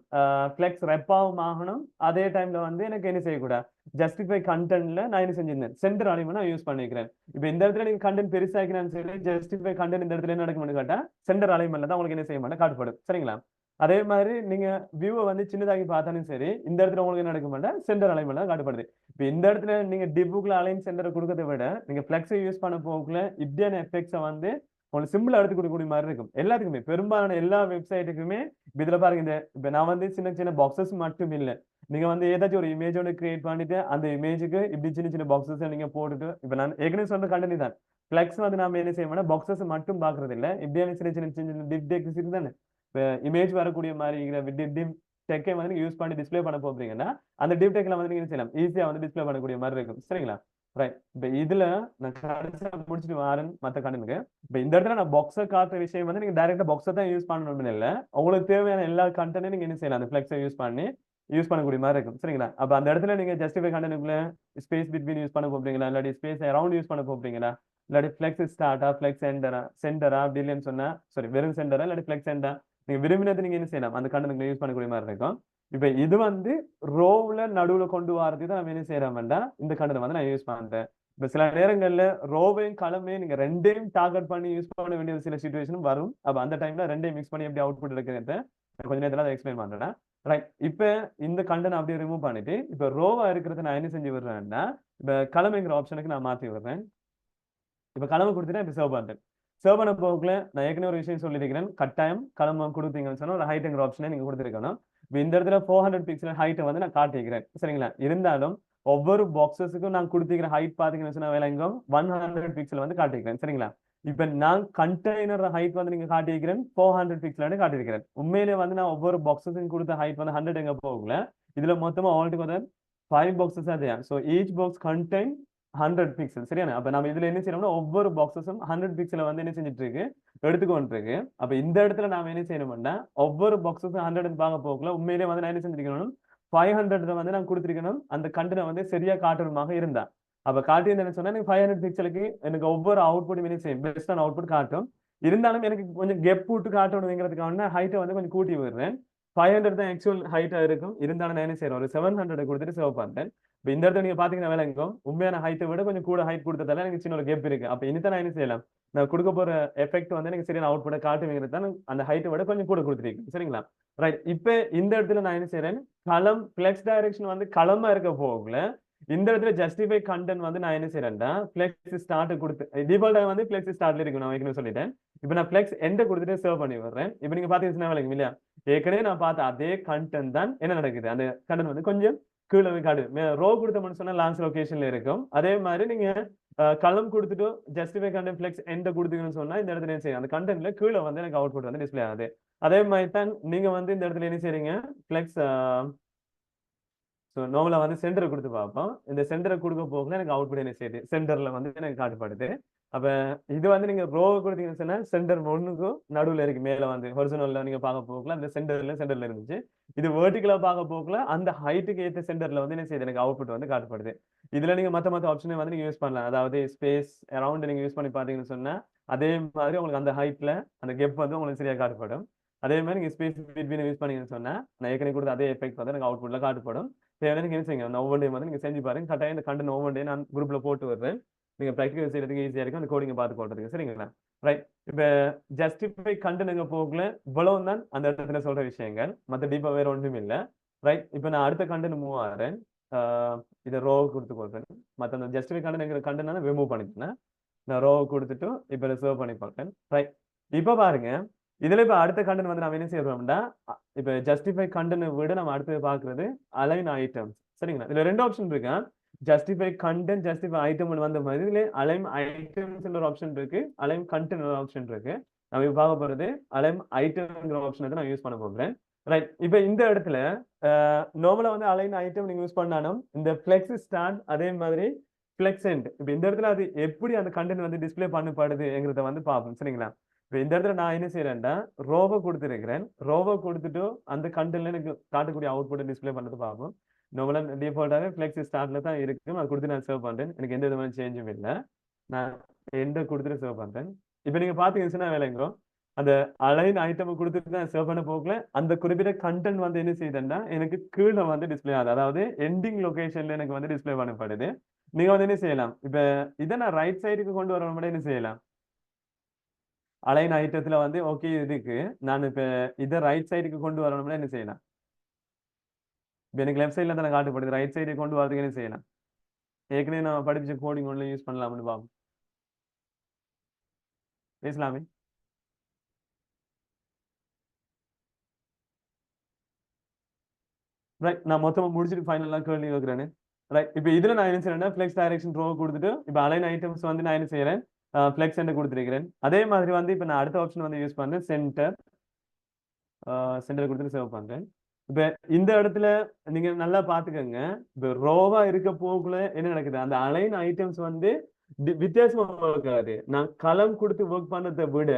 ஃபிளெக்ஸ் ரெப்பாவும் ஆகணும். அதே டைம்ல வந்து எனக்கு என்ன செய்யக்கூடாது ஜஸ்டிஃபை கண்டென்ட்ல நான் என்ன செஞ்சிருந்தேன் சென்டர் அலைன்மெண்ட் நான் யூஸ் பண்ணிக்கிறேன். இப்ப இந்த இடத்துல நீங்க கண்டென்ட் பெருசாக்கினாலும் சரி ஜஸ்டிஃபை கண்டென்ட் இந்த இடத்துல என்ன நடக்கும்னு கேட்டா சென்டர் அலைன்மெண்ட்ல தான் உங்களுக்கு என்ன செய்ய மாட்டேன் காட்டுப்படும். சரிங்களா? அதே மாதிரி நீங்க வியூவை வந்து சின்னதாக்கி பார்த்தாலும் சரி இந்த இடத்துல உங்களுக்கு என்ன நடக்க மாட்டேன் சென்டர் அலைன்மெண்ட் தான் காட்டுப்படுது. இப்ப இந்த இடத்துல நீங்க டிப்புக்குள்ள அலைன் சென்டரை கொடுக்கறத விட நீங்க ஃபிளெக்ஸை யூஸ் பண்ண போக்குல இப்படியான எஃபெக்ட்ஸை வந்து உங்களுக்கு சிம்பிளா எடுத்து கொடுக்கக்கூடிய மாதிரி இருக்கும். எல்லாத்துக்குமே பெரும்பாலான எல்லா வெப்சைட்டுக்குமே இதுல பாருங்க இந்த இப்ப நான் வந்து சின்ன சின்ன பாக்ஸஸ் மட்டும் இல்லை. நீங்க வந்து ஏதாச்சும் ஒரு இமேஜோட கிரியேட் பண்ணிட்டு அந்த இமேஜுக்கு இப்படி சின்ன சின்ன பாக்ஸஸ் நீங்க போட்டுட்டு இப்ப நான் ஏற்கனவே சொன்ன கண்டென்ட் தான் ஃபிளெக்ஸ் வந்து நாம என்ன செய்யணும்னா பாக்ஸஸ் மட்டும் பாக்குறது இல்ல, இப்படியான சின்ன சின்ன சின்ன டிப் டெக்ஸ் இருக்குதானே, இப்போ இமேஜ் வரக்கூடிய மாதிரி டிப் டெக்கை வந்து நீங்க யூஸ் பண்ணி டிஸ்ப்ளே பண்ண போறீங்கன்னா அந்த டிப் டெக்ல வந்து நீங்க என்ன செய்யலாம், ஈஸியா வந்து டிஸ்ப்ளே பண்ணக்கூடிய மாதிரி இருக்கும். சரிங்களா? ரைட். இப்போ இதுல நான் கடைசியா முடிச்சுட்டு வரேன் மத்த கண்டனுக்கு. இப்போ இந்த இடத்துல நான் பாக்ஸை காட்டுற விஷயம் வந்து நீங்க டைரக்டா பாக்ஸை தான் யூஸ் பண்ணணும்னு இல்லை, உங்களுக்கு தேவையான எல்லா கண்டென்ட்டையும் நீங்க என்ன செய்யலாம், அந்த ஃபிளெக்ஸை யூஸ் பண்ணக்கூடிய மாதிரி இருக்கும். சரிங்களா? அப்ப அந்த இடத்துல நீங்க ஜஸ்டிஃபை கண்டென்ட்குள்ள ஸ்பேஸ் பிட்வீன் யூஸ் பண்ண போறீங்களா, இல்லாட்டி ஸ்பேஸ் அரௌண்ட் யூஸ் பண்ண போறீங்களா, இல்லாட்டி ஃபிளெக்ஸ் ஸ்டார்ட்டா ஃபிளெக்ஸ் சென்டரா அப்படி இல்லைன்னு சொன்னா வெறும் சென்டரா இல்லாட்டி ஃபிளெக்ஸ் சென்டரா நீங்க விரும்பினது நீங்க என்ன செய்யலாம், அந்த கண்டென்ட்குள்ள யூஸ் பண்ணக்கூடிய மாதிரி இருக்கும். இப்ப இது வந்து ரோவ்ல நடுவுல கொண்டு வரதுக்கு தான் நம்ம என்ன செய்யறோம் வேண்டாம், இந்த கண்டென்ட் வந்து நான் யூஸ் பண்றேன். இப்ப சில நேரங்கள்ல ரோவையும் கலமையும் நீங்க ரெண்டையும் டார்கெட் பண்ணி யூஸ் பண்ண வேண்டிய சில சுச்சுவேஷனும் வரும். அப்ப அந்த டைம்ல ரெண்டையும் மிக்ஸ் பண்ணி எப்படி அவுட்புட் எடுக்கிறது கொஞ்ச நேரத்துல அதை எக்ஸ்பிளைன் பண்றேன். ரைட். இப்ப இந்த கண்டென்ட் அப்படியே ரிமூவ் பண்ணிட்டு இப்ப ரோவா இருக்கிறத நான் என்ன செஞ்சு விடுறேன்னா, இப்ப கலமைங்கிற ஆப்ஷனுக்கு நான் மாத்தி விடுறேன். இப்ப கலமை கொடுத்துட்டேன், இப்ப சேவ் பண்றேன். சேவ் பண்ண போக்குல நான் ஏற்கனவே ஒரு விஷயம் சொல்லியிருக்கிறேன், கட்டாயம் கலமை கொடுத்தீங்கன்னு சொன்னா ஒரு ஹைட்ங்கிற ஆப்ஷனை நீங்க கொடுத்துருக்கணும். இப்ப இந்த இடத்துல 400 பிக்சல் ஹைட்டை வந்து நான் காட்டிக்கிறேன். சரிங்களா? இருந்தாலும் ஒவ்வொரு பாக்ஸஸுக்கும் நான் கொடுத்திருக்கிற ஹைட் பாத்தீங்கன்னு சொன்னா வேலைங்கும் 100 பிக்சல் வந்து காட்டிக்கிறேன். சரிங்களா? இப்ப நான் கண்டெய்னர் ஹைட் வந்து நீங்க காட்டியிருக்கிறேன் 400 பிக்சல் காட்டியிருக்கிறேன். உண்மையிலே வந்து நான் ஒவ்வொரு பாக்ஸஸுக்கும் கொடுத்த ஹைட் வந்து 100 எங்க போகல, இதுல மொத்தமா ஆல்டுகெதர் 5 பாக்ஸஸ் அதே. So each box contain 100 pixel. சரியான? அப்ப நம்ம இதுல என்ன செய்யணும்னா ஒவ்வொரு பாக்ஸஸும் 100 பிக்சலை வந்து என்ன செஞ்சுட்டு இருக்கு, எடுத்துக்கொண்டு இருக்கு. அப்ப இந்த இடத்துல நாம என்ன செய்யணும்னா ஒவ்வொரு பாக்ஸஸும் 100 பார்க்க போகல, உண்மையிலே வந்து நான் என்ன செஞ்சிருக்கணும் 500 வந்து நான் கொடுத்திருக்கணும், அந்த கண்டென்ட் வந்து சரியா காட்டுறமாக இருந்தா. அப்ப காட்டியிருந்தேன்னு சொன்னா எனக்கு 500 பிக்சலுக்கு எனக்கு ஒவ்வொரு அவுட்புட் என்ன செய்யும், பெஸ்டான அவுட்புட் காட்டும். இருந்தாலும் எனக்கு கொஞ்சம் கெப் போட்டு காட்டணுங்கிறதுக்காக ஹைட்டை வந்து கொஞ்சம் கூட்டி விடுறேன். 500 தான் ஆக்சுவல் ஹைட்டா இருக்கும். இருந்தாலும் நான் என்ன செய்யறேன், ஒரு 700 கொடுத்துட்டு சேவ் பண்றேன். இப்ப இந்த இடத்துல நீங்க பாத்தீங்கன்னா வேலை எங்கும் உண்மையான ஹைட்டை விட கொஞ்சம் கூட ஹைட் கொடுத்ததால எனக்கு சின்ன ஒரு கேப் இருக்கு. அப்ப இனிதான் நான் என்ன செய்யலாம், நான் கொடுக்க போற எஃபெக்ட் வந்து எனக்கு சரியான அவுட்புட்டை காட்டுவீங்கிறது தான் அந்த ஹைட்டை விட கொஞ்சம் கூட கொடுத்துருக்கேன். சரிங்களா? ரைட். இப்ப இந்த இடத்துல நான் என்ன செய்யறேன், களம் ஃபிளெக்ஸ் டைரக்ஷன் வந்து களமா இருக்க போகல, இந்த இடத்துல ஜஸ்டிஃபை கண்டென்ட் வந்து நான் என்ன செய்யறேன்னா ஃபிளெக்ஸ் ஸ்டார்ட் கொடுத்து டிஃபால்ட்டா வந்து ஃபிளெக்ஸ் ஸ்டார்ட்ல இருக்கு, நான் ஏற்கனவே சொல்லிட்டேன். இப்ப நான் ஃபிளெக்ஸ் எண்ட் கொடுத்துட்டு சேவ் பண்ணி விடுறேன். இப்ப நீங்க பாத்தீங்கன்னா வேலைங்க இல்லையா, ஏற்கனவே நான் பார்த்த அதே கண்டென்ட் தான் என்ன நடக்குது, அந்த கண்டென்ட் வந்து கொஞ்சம் கீழே காடு ரோ கொடுத்தோம்னு சொன்னா லான்ச் லொகேஷன்ல இருக்கும். அதே மாதிரி நீங்க களம் கொடுத்துட்டு ஜஸ்டிஃபை கண்டென்ட் ஃபிளெக்ஸ் எண்ட் கொடுத்தீங்கன்னு சொன்னா இந்த இடத்துல என்ன செய்யும், அந்த கண்டென்ட்ல கீழே வந்து எனக்கு அவுட்புட் வந்து டிஸ்பிளே ஆகுது. அதே மாதிரி தான் நீங்க வந்து இந்த இடத்துல என்ன செய்றீங்க, ஃபிளெக்ஸ் ஸோ நார்மலா வந்து சென்டரை கொடுத்து பார்ப்போம். இந்த சென்டரை கொடுக்க போகல எனக்கு அவுட்புட் என்ன செய்யுது, சென்டர்ல வந்து எனக்கு காட்டுப்படுது. அப்ப இது வந்து நீங்க ரோ கொடுத்தீங்கன்னு சொன்னா சென்டர் ஒண்ணுக்கும் நடுவுல இருக்கு, மேல வந்து ஹொரிசோனல்ல நீங்க பார்க்க போகல அந்த சென்டர்ல இருந்துச்சு. இது வெர்டிகலா பார்க்க போகல அந்த ஹைட்டுக்கு ஏற்ற சென்டர்ல வந்து என்ன செய்யுது, எனக்கு அவுட்புட் வந்து காட்டுப்படுது. இதுல நீங்க மத்த ஆப்ஷனை வந்து நீங்க யூஸ் பண்ணலாம். அதாவது ஸ்பேஸ் அரௌண்ட் நீங்க யூஸ் பண்ணி பாத்தீங்கன்னு சொன்னா அதே மாதிரி உங்களுக்கு அந்த ஹைட்ல அந்த கெப் வந்து உங்களுக்கு சரியா காட்டுப்படும். அதே மாதிரி நீங்க ஸ்பேஸ் பிட்வீன் யூஸ் பண்ணீங்கன்னு சொன்னா நான் ஏற்கனவே கொடுத்த அதே எஃபெக்ட் வந்து எனக்கு அவுட்புட்ல காட்டுப்படும். தேவையான நீங்க என்ன செய்யுங்க, அந்த ஒவ்வொன்றையும் வந்து நீங்க செஞ்சு பாருங்க. கட்டாயம் இந்த கண்டென்ட் ஒவ்வொன்றையும் நான் குரூப்ல போட்டு வருவேன். நீங்க ப்ராக்டிகல் செய்யறதுக்கு ஈஸியா இருக்கும், அந்த கோடிங்க பார்த்து போடுறதுக்கு. சரிங்களா? ரைட். இப்ப ஜஸ்டிஃபை கண்டென்ட் எங்க போகல, இவ்வளவு தான் அந்த இடத்துல சொல்ற விஷயங்கள், மத்த டீப்பா வேற ஒன்றும் இல்ல. ரைட். இப்ப நான் அடுத்த கண்டென்ட் மூவ் ஆகிறேன். இதை ரோ கொடுத்து கொள்றேன். மத்த அந்த ஜஸ்டிஃபை கண்டென்ட் கண்டென்ட் ரிமூவ் பண்ணிட்டேன். நான் ரோ கொடுத்துட்டு இப்ப சேவ் பண்ணி பார்ப்பேன். ரைட். இப்ப பாருங்க, இதுல இப்ப அடுத்த கண்டென்ட் வந்து நம்ம என்ன செய்யறோம்னா இப்ப ஜஸ்டிஃபை கண்டென்ட் விட நம்ம அடுத்து பாக்குறது அலைன் ஐட்டம்ஸ். சரிங்களா? இதுல ரெண்டு ஆப்ஷன் இருக்கு, ஜஸ்டிஃபை கண்டென்ட் ஜஸ்டிஃபை ஐட்டம் வந்த மாதிரி இதுல அலைன் ஐட்டம்ஸ் ஒரு ஆப்ஷன் இருக்கு, அலைன் கண்டென்ட் ஒரு ஆப்ஷன் இருக்கு. நம்ம இப்ப பார்க்க போறது அலைன் ஐட்டம்ங்கிற ஆப்ஷன் நான் யூஸ் பண்ண போறேன். ரைட். இப்ப இந்த இடத்துல நார்மலா வந்து அலைன் ஐட்டம் நீங்க யூஸ் பண்ணாலும் இந்த ஃபிளெக்ஸ் ஸ்டார்ட் அதே மாதிரி ஃபிளெக்ஸ் எண்ட், இப்ப இந்த இடத்துல அது எப்படி அந்த கண்டென்ட் வந்து டிஸ்பிளே பண்ணப்படுதுங்கிறத வந்து பார்ப்போம். சரிங்களா? இப்ப இந்த இடத்துல நான் என்ன செய்யறேன்டா ரோவை கொடுத்துருக்கிறேன். ரோவை கொடுத்துட்டு அந்த கண்டென்ட்ல எனக்கு காட்டக்கூடிய அவுட்புட் டிஸ்பிளே பண்ணது பார்ப்போம். நார்மலா டிஃபால்ட்டாவே ஃபிளெக்ஸ் ஸ்டார்ட்ல தான் இருக்கும், அது கொடுத்து நான் சேவ் பண்றேன். எனக்கு எந்த விதமான சேஞ்சும் இல்லை. நான் எந்த கொடுத்துட்டு சேவ் பண்றேன். இப்ப நீங்க பாத்தீங்கன்னா வேலைங்கோ அந்த அலைன் ஐட்டம் கொடுத்துட்டு தான் சேவ் பண்ண போகல, அந்த குறிப்பிட்ட கண்டென்ட் வந்து என்ன செய்யுதுன்னா எனக்கு கீழே வந்து டிஸ்பிளே ஆகுது, அதாவது எண்டிங் லொகேஷன்ல எனக்கு வந்து டிஸ்பிளே பண்ணப்படுது. நீங்க வந்து என்ன செய்யலாம், இப்ப இதை நான் ரைட் சைடுக்கு கொண்டு வர மட்டும் என்ன செய்யலாம், அலைன் ஐட்டத்துல வந்து ஓகே இதுக்கு நான் இப்ப இதை ரைட் சைடுக்கு கொண்டு வரணும்னா என்ன செய்யலாம், இப்ப எனக்கு லெஃப்ட் சைட்ல தானே காட்டுப்படுது, ரைட் சைடுக்கு கொண்டு வரதுக்கு என்ன செய்யலாம், ஏற்கனவே நான் படிச்ச கோடிங் ஒன்ல யூஸ் பண்ணலாம்னு பாப்போம். பேசலாமே. ரைட். நான் மொத்தமா முடிச்சுட்டு ஃபைனலா கேள்வி வைக்கிறேன். ரைட். இப்ப இதுல நான் என்ன செய்யறேன்னா ஃபிளெக்ஸ் டைரக்ஷன் ரோ கொடுத்துட்டு இப்ப அலைன் ஐட்டம்ஸ் வந்து நான் என்ன செய்யறேன், ஃப்ளெக்ஸ் என்று கொடுத்துருக்கிறேன். அதே மாதிரி வந்து இப்போ நான் அடுத்த ஆப்ஷன் வந்து யூஸ் பண்ணேன் சென்டர். சென்டர் கொடுத்துட்டு சேவ் பண்றேன். இப்ப இந்த இடத்துல நீங்க நல்லா பாத்துக்கோங்க. இப்ப ரோவா இருக்க போக்குள்ள என்ன நடக்குது, அந்த அலைன் ஐட்டம்ஸ் வந்து வித்தியாசமா இருக்காது. நான் களம் கொடுத்து ஒர்க் பண்ணதை விட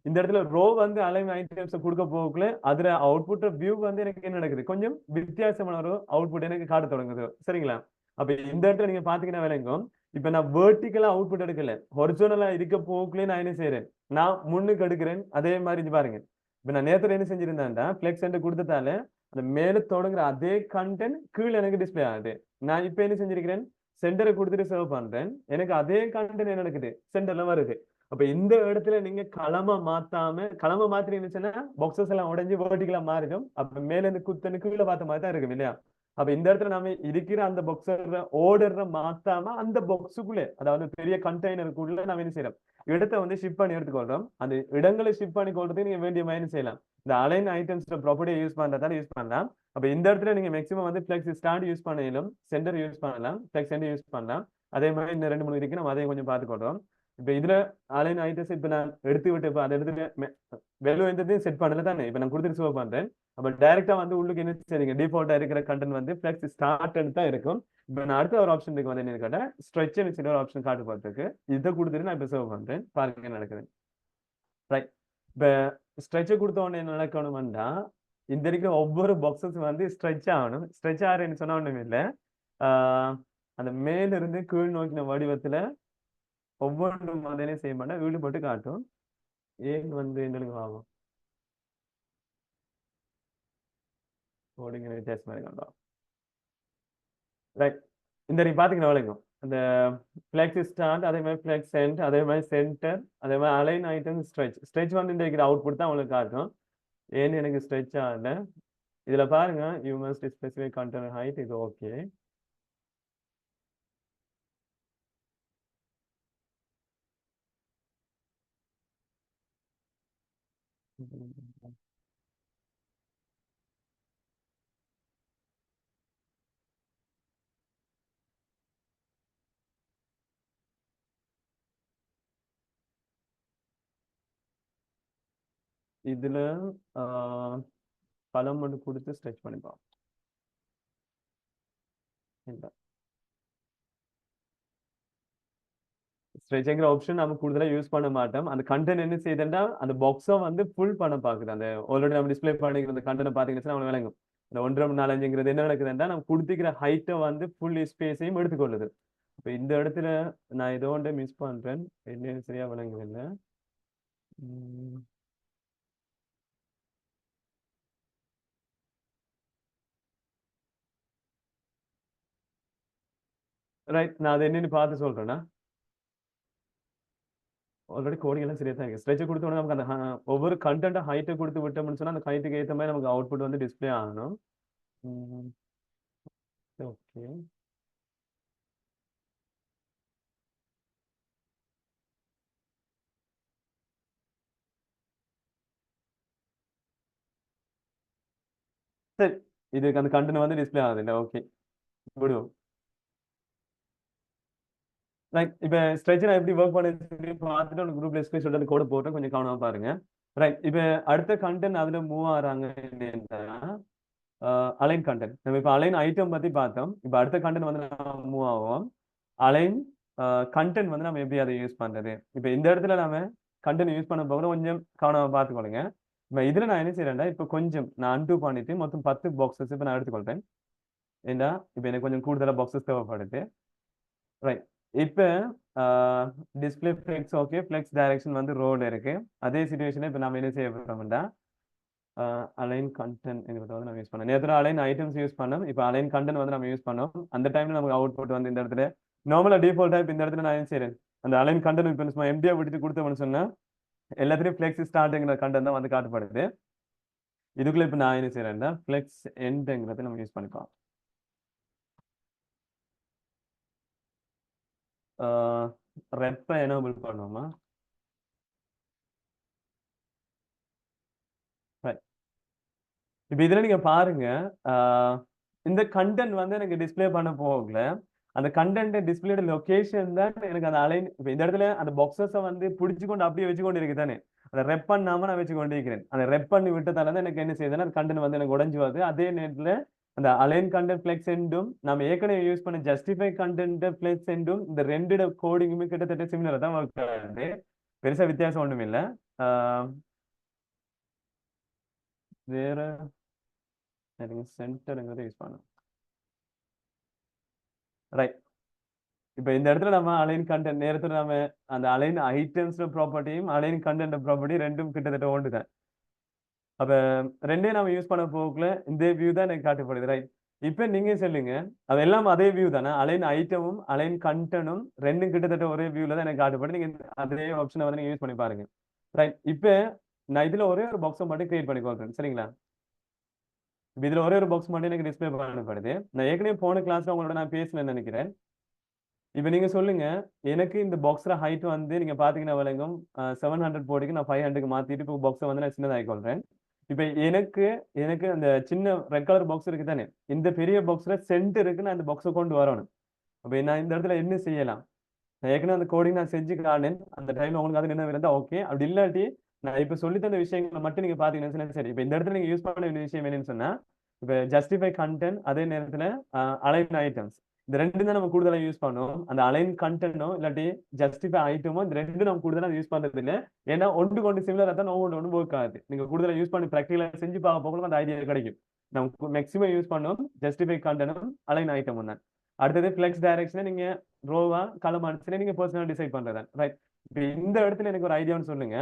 இந்த இடத்துல ரோ வந்து அலைன் ஐட்டம்ஸ் கொடுக்க போக்குள்ள அதுல அவுட்புட் வியூ வந்து எனக்கு என்ன நடக்குது, கொஞ்சம் வித்தியாசமான ஒரு அவுட்புட் எனக்கு காட்ட தொடங்குது. சரிங்களா? அப்ப இந்த இடத்துல நீங்க பாத்தீங்கன்னா விளங்கும். இப்ப நான் வெர்டிகலா அவுட்புட் எடுக்கல, ஹொரிசோனலா இருக்க போக்குள்ளே நான் என்ன செய்யறேன், நான் முன்னுக்கு எடுக்கிறேன். அதே மாதிரி இது பாருங்க, இப்ப நான் நேத்துல என்ன செஞ்சிருந்தேன்டா, ஃபிளெக்ஸ் என்று கொடுத்ததால அந்த மேல தொடங்குற அதே கண்டென்ட் கீழே எனக்கு டிஸ்பிளே ஆகுது. நான் இப்ப என்ன செஞ்சிருக்கிறேன், சென்டரை கொடுத்துட்டு சர்வ் பண்றேன். எனக்கு அதே கண்டென்ட் என்ன நடக்குது, சென்டர்ல வருது. அப்ப இந்த இடத்துல நீங்க களமா மாத்தாம, களமா மாத்தினீங்கன்னா பாக்ஸஸ் எல்லாம் உடைஞ்சு வெர்டிகலா மாறிடும். அப்ப மேல இருந்து குத்தனு கீழே பார்த்த மாதிரி தான் இருக்கும் இல்லையா? அப்ப இந்த இடத்துல நாம இருக்கிற அந்த பாக்ஸர் ஓர்டர் மாத்தாம அந்த பாக்ஸுக்குள்ளே, அதாவது பெரிய கண்டெய்னருக்குள்ள நாம என்ன செய்யறோம், இடத்தை வந்து ஷிப் பண்ணி எடுத்துக்கொள்றோம். அந்த இடங்களை ஷிப் பண்ணி கொள்றதுக்கு நீங்க வேண்டிய மாதிரி செய்யலாம். இந்த அலைன் ஐட்டம்ஸ் ப்ராப்பர்ட்டியை யூஸ் பண்றதால யூஸ் பண்ணலாம். அப்ப இந்த இடத்துல நீங்க மேக்ஸிமம் வந்து ஃபிளெக்ஸ் ஸ்டாண்ட் யூஸ் பண்ணலாம், சென்டர் யூஸ் பண்ணலாம், ஃபிளெக்ஸ் சென்டர் யூஸ் பண்ணலாம். அதே மாதிரி இந்த 2 3 இருக்கு, நம்ம அதையும் கொஞ்சம் பார்த்துக்கொள்றோம். இப்ப இதுல அலைன் ஐட்டம்ஸ் இப்ப நான் எடுத்து விட்டு இப்ப அதை எடுத்து வேல்யூ எந்ததையும் செட் பண்ணல தானே, இப்ப நான் கொடுத்துட்டு சேவ் பண்றேன். அப்ப டைரக்டா வந்து உள்ளுக்கு என்ன செய்யுங்க, டிஃபால்ட்டா இருக்கிற கண்டென்ட் வந்து ஃபிளெக்ஸ் ஸ்டார்ட் தான் இருக்கும். இப்ப நான் அடுத்த ஒரு ஆப்ஷன் இருக்கு வந்து என்ன கேட்டா, ஸ்ட்ரெச் ஒரு ஆப்ஷன் காட்டு பார்த்துருக்கு. இதை கொடுத்துட்டு நான் இப்ப சேவ் பண்றேன். பாருங்க என்ன நடக்குது. ரைட். இப்ப ஸ்ட்ரெச் கொடுத்த உடனே என்ன நடக்கணும்னா, இந்த இருக்கிற ஒவ்வொரு பாக்ஸஸ் வந்து ஸ்ட்ரெச் ஆகணும். ஸ்ட்ரெச் ஆகிறேன்னு சொன்ன ஒண்ணுமே இல்லை, அந்த மேல இருந்து கீழ் நோக்கின வடிவத்துல ஒவ்வொன்றும் அதனே செய்ய மாட்டேன், ஈடுபட்டு காட்டும். ஏன் வந்து எங்களுக்கு ஆகும் கோடிங்கிற வித்தியாசமா இருக்கா? ரைட். இந்த நீங்க பாத்தீங்கன்னா வழங்கும் அந்த ஃபிளெக்ஸ் ஸ்டார்ட், அதே மாதிரி ஃபிளெக்ஸ் சென்ட், அதே மாதிரி சென்டர், அதே மாதிரி அலைன் ஐட்டம் ஸ்ட்ரெச். ஸ்ட்ரெச் வந்து இந்த இருக்கிற அவுட்புட் தான் உங்களுக்கு காட்டும். ஏன்னு எனக்கு ஸ்ட்ரெச் ஆகல. இதுல பாருங்க, you must specify container height, இது ஓகே. இதுல பலம் மட்டும் கொடுத்து ஸ்ட்ரெச் பண்ணிப்போம். ஸ்ட்ரெச்சிங்கிற ஆப்ஷன் நம்ம கூடுதலா யூஸ் பண்ண மாட்டோம். அந்த கண்டென்ட் என்ன செய்யுதுன்னா, அந்த பாக்ஸை வந்து ஃபுல் பண்ண பாக்குது. அந்த ஆல்ரெடி நம்ம டிஸ்பிளே பண்ணிக்கிற அந்த கண்டென்ட் பாத்தீங்கன்னா நம்ம விளங்கும். இந்த 1 4 5ங்கிறது என்ன நடக்குதுன்னா, நம்ம கொடுத்துக்கிற ஹைட்டை வந்து ஃபுல் ஸ்பேஸையும் எடுத்துக்கொள்ளுது. இப்ப இந்த இடத்துல நான் ஏதோ ஒன்றை மிஸ் பண்றேன், என்னன்னு சரியா விளங்குதில்லை. ரைட். நான் அதை என்னன்னு பார்த்து சொல்றேன்னா, ஆல்ரெடி கோடிங் எல்லாம் சரியா தான் இருக்கு. ஸ்ட்ரெச் கொடுத்த உடனே நமக்கு அந்த ஒவ்வொரு கண்டென்ட் ஹைட்டை கொடுத்து விட்டோம்னு சொன்னா அந்த ஹைட்டுக்கு ஏற்ற மாதிரி நமக்கு அவுட்புட் வந்து டிஸ்பிளே ஆகணும். ஓகே. சரி, இதுக்கு அந்த கண்டென்ட் வந்து டிஸ்பிளே ஆகுது இல்லை? ஓகே, விடுவோம். ரைட். இப்ப ஸ்ட்ரெச் நான் எப்படி ஒர்க் பண்ணி பார்த்துட்டு உனக்கு குரூப்ல ஸ்கிரீன்ஷாட் அந்த கோட போட்டு கொஞ்சம் கவனமா பாருங்க. ரைட். இப்ப அடுத்த கண்டென்ட் அதுல மூவ் ஆறாங்க என்னன்னா, அலைன் கண்டென்ட். நம்ம இப்ப அலைன் ஐட்டம் பத்தி பார்த்தோம். இப்ப அடுத்த கண்டென்ட் வந்து நம்ம மூவ் ஆகும். அலைன் கண்டென்ட் வந்து நம்ம எப்படி அதை யூஸ் பண்றது. இப்ப இந்த இடத்துல நம்ம கண்டென்ட் யூஸ் பண்ண போக கொஞ்சம் கவனமா பார்த்துக்கொள்ளுங்க. இப்ப இதுல நான் என்ன செய்யறேன்டா, இப்ப கொஞ்சம் நான் அன்டூ பண்ணிட்டு மொத்தம் 10 பாக்ஸஸ் இப்ப நான் எடுத்துக்கொள்றேன். ஏண்டா இப்ப எனக்கு கொஞ்சம் கூடுதலா பாக்ஸஸ் தேவைப்படுது. ரைட். இப்ப display flex okay, flex direction வந்து ரோல இருக்கு. அதே சிச்சுவேஷனை இப்ப நம்ம என்ன செய்ய போறோம்னா, அலைன் கண்டென்ட் வந்து நம்ம யூஸ் பண்ணோம். நேற்று அலைன் ஐட்டம்ஸ் யூஸ் பண்ணோம், இப்போ அலைன் கண்டென்ட் வந்து நம்ம யூஸ் பண்ணோம். அந்த டைம்ல நமக்கு அவுட்புட் வந்து இந்த இடத்துல நார்மலா டிஃபால்ட்டா இப்ப இந்த இடத்துல நான் என்ன செய்யறேன், அந்த அலைன் கண்டென்ட் இப்போ நம்ம எம்டியா விட்டு கொடுத்தோம்னு சொன்னா எல்லாத்துலயும் ஃபிளெக்ஸ் ஸ்டார்ட்ங்கிற கண்டென்ட் தான் வந்து காட்டப்படுது. இதுக்குள்ள இப்ப நான் என்ன செய்யறேன்னா, ஃபிளெக்ஸ் எண்ட்ங்கிறத நம்ம யூஸ் பண்ணிக்கலாம். ரெப்பை எனேபிள் பண்ணுவோமா? இப்ப இதுல நீங்க பாருங்க, இந்த கண்டென்ட் வந்து எனக்கு டிஸ்பிளே பண்ண போகல. அந்த கண்டென்ட் டிஸ்பிளேட லொகேஷன் தான் எனக்கு அந்த அலைன். இப்ப இந்த இடத்துல அந்த பாக்ஸஸை வந்து பிடிச்சு கொண்டு அப்படியே வச்சு கொண்டு இருக்கு தானே, அதை ரெப் பண்ணாம நான் வச்சு கொண்டு இருக்கிறேன். அந்த ரெப் பண்ணி விட்டதால தான் எனக்கு என்ன செய்யுதுன்னா அந்த கண்டென்ட் வந்து எனக்கு உடஞ்சு வருது. அதே நேரத்துல அந்த அலைன் கண்டென்ட் ஃபிளெக்ஸ் எண்டும் நம்ம ஏற்கனவே யூஸ் பண்ண ஜஸ்டிஃபை கண்டென்ட் ஃபிளெக்ஸ் எண்டும் இந்த ரெண்டு கோடிங்குமே கிட்டத்தட்ட சிமிலரா தான் ஒர்க் ஆகுது. பெருசா வித்தியாசம் ஒண்ணும் இல்லை. வேற எனக்கு சென்டருங்கிறத யூஸ் பண்ணணும். ரைட். இப்ப இந்த இடத்துல நம்ம அலைன் கண்டென்ட் நேரத்துல நம்ம அந்த அலைன் ஐட்டம்ஸ் ப்ராப்பர்ட்டியும் அலைன் கண்டென்ட் ப்ராப்பர்ட்டி ரெண்டும் கிட்டத்தட்ட ஒன்றுதான். அப்ப ரெண்டையும் நம்ம யூஸ் பண்ண போக்குல இந்த வியூ தான் எனக்கு காட்டப்படுது. ரைட். இப்ப நீங்க சொல்லுங்க, அது எல்லாம் அதே வியூ தானே, அலைன் ஐட்டமும் அலைன் கண்டென்ட்டும் ரெண்டும் கிட்டத்தட்ட ஒரே வியூல தான் எனக்கு காட்டப்படுது. நீங்க அதே ஆப்ஷனை வந்து நீங்க யூஸ் பண்ணி பாருங்க. ரைட். இப்ப நான் இதுல ஒரே ஒரு பாக்ஸை மட்டும் கிரியேட் பண்ணி கொடுக்குறேன். சரிங்களா? இப்ப இதுல ஒரே ஒரு பாக்ஸ் மட்டும் எனக்கு டிஸ்பிளே பண்ணப்படுது. நான் ஏற்கனவே போன கிளாஸ்ல உங்களோட நான் பேசணும்னு நினைக்கிறேன். இப்ப நீங்க சொல்லுங்க, எனக்கு இந்த பாக்ஸ்ல ஹைட் வந்து நீங்க பாத்தீங்கன்னா விளங்கும் 700 போர்டுக்கு நான் 500க்கு மாத்திட்டு இப்போ பாக்ஸை வந்து நான் சின்னதாகி கொள்றேன். இப்ப எனக்கு எனக்கு அந்த சின்ன ரெட் கலர் பாக்ஸ் இருக்கு தானே, இந்த பெரிய பாக்ஸ்ல சென்டருக்கு நான் இந்த பாக்ஸை கொண்டு வரணும். அப்ப நான் இந்த இடத்துல என்ன செய்யலாம்? நான் ஏற்கனவே அந்த கோடிங் நான் செஞ்சு காணேன். அந்த டைம்ல உங்களுக்கு அது என்ன இருந்தா ஓகே. அப்படி இல்லாட்டி நான் இப்ப சொல்லி தந்த விஷயங்களை மட்டும் நீங்க பாத்தீங்கன்னா சரி. இப்ப இந்த இடத்துல நீங்க யூஸ் பண்ண வேண்டிய விஷயம் என்னன்னு சொன்னா, இப்ப ஜஸ்டிஃபை கண்டென்ட் அதே நேரத்துல அலைன் ஐட்டம்ஸ் இந்த ரெண்டு தான் நம்ம கூடுதலா யூஸ் பண்ணுவோம். அந்த அலைன் கண்டென்ட்டோ இல்லாட்டி ஜஸ்டிஃபை ஐட்டமோ இந்த ரெண்டு நம்ம கூடுதலா யூஸ் பண்றது இல்லை. ஏன்னா ஒன்று கொண்டு சிமிலரா தான் ஒன்று ஒர்க் ஆகுது. நீங்க கூடுதலா யூஸ் பண்ணி ப்ராக்டிகலா செஞ்சு பார்க்க போகலாம் அந்த ஐடியா கிடைக்கும். நம்ம மேக்ஸிமம் யூஸ் பண்ணுவோம் ஜஸ்டிஃபை கண்டென்ட்டும் அலைன் ஐட்டமும் தான். அடுத்தது ஃபிளெக்ஸ் டைரக்ஷனை நீங்க ரோவா காலம் அடிச்சுன்னா நீங்க பர்சனலா டிசைட் பண்றதா. ரைட். இப்ப இந்த இடத்துல எனக்கு ஒரு ஐடியான்னு சொல்லுங்க.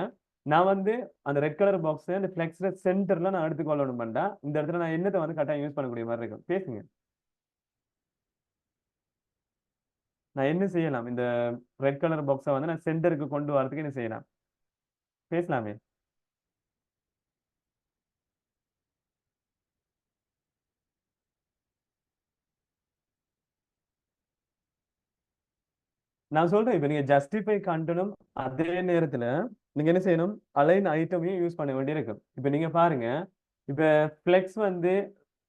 நான் வந்து அந்த ரெட் கலர் பாக்ஸ் அந்த ஃபிளெக்ஸ்ல சென்டர்ல நான் எடுத்துக்கொள்ளணும் பண்ணா இந்த இடத்துல நான் என்னத்தை வந்து கரெக்டாக யூஸ் பண்ணக்கூடிய மாதிரி இருக்கும். பேசுங்க. நான் என்ன செய்யலாம்? இந்த ரெட் கலர் பாக்ஸை வந்து நான் சென்டருக்கு கொண்டு வரதுக்கு என்ன செய்யலாம்? பேசலாமே. நான் சொல்றேன், இப்ப நீங்க ஜஸ்டிஃபை கண்டனும் அதே நேரத்துல நீங்க என்ன செய்யணும்? அலைன் ஐட்டமையும் யூஸ் பண்ண வேண்டியிருக்கும். இப்ப நீங்க பாருங்க, இப்ப ஃபிளெக்ஸ் வந்து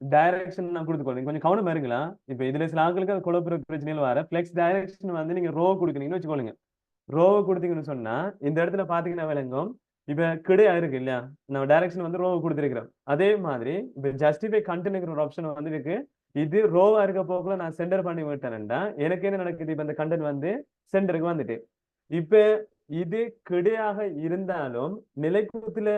டைரக்ஷன் நான் கொடுத்துக்கொள்ளுங்க. கொஞ்சம் கவனம் இருங்களா. இப்ப இதுல சில ஆட்களுக்கு அது குழப்ப பிரச்சனைகள் வர ஃபிளெக்ஸ் டைரக்ஷன் வந்து நீங்க ரோ கொடுக்குறீங்கன்னு வச்சுக்கொள்ளுங்க. ரோவை கொடுத்தீங்கன்னு சொன்னா இந்த இடத்துல பாத்தீங்கன்னா விளங்கும். இப்ப கிடையா இருக்கு இல்லையா, நம்ம டைரக்ஷன் வந்து ரோவை கொடுத்துருக்கிறோம். அதே மாதிரி இப்ப ஜஸ்டிஃபை கண்டென்ட்ங்கிற ஒரு ஆப்ஷன் வந்து இருக்கு. இது ரோவா இருக்க போக்குல நான் சென்டர் பண்ணி விட்டேன்டா எனக்கு என்ன நடக்குது? இப்ப இந்த கண்டென்ட் வந்து சென்டருக்கு வந்துட்டு இப்ப இது கிடையாக இருந்தாலும் நிலைக்குத்துல,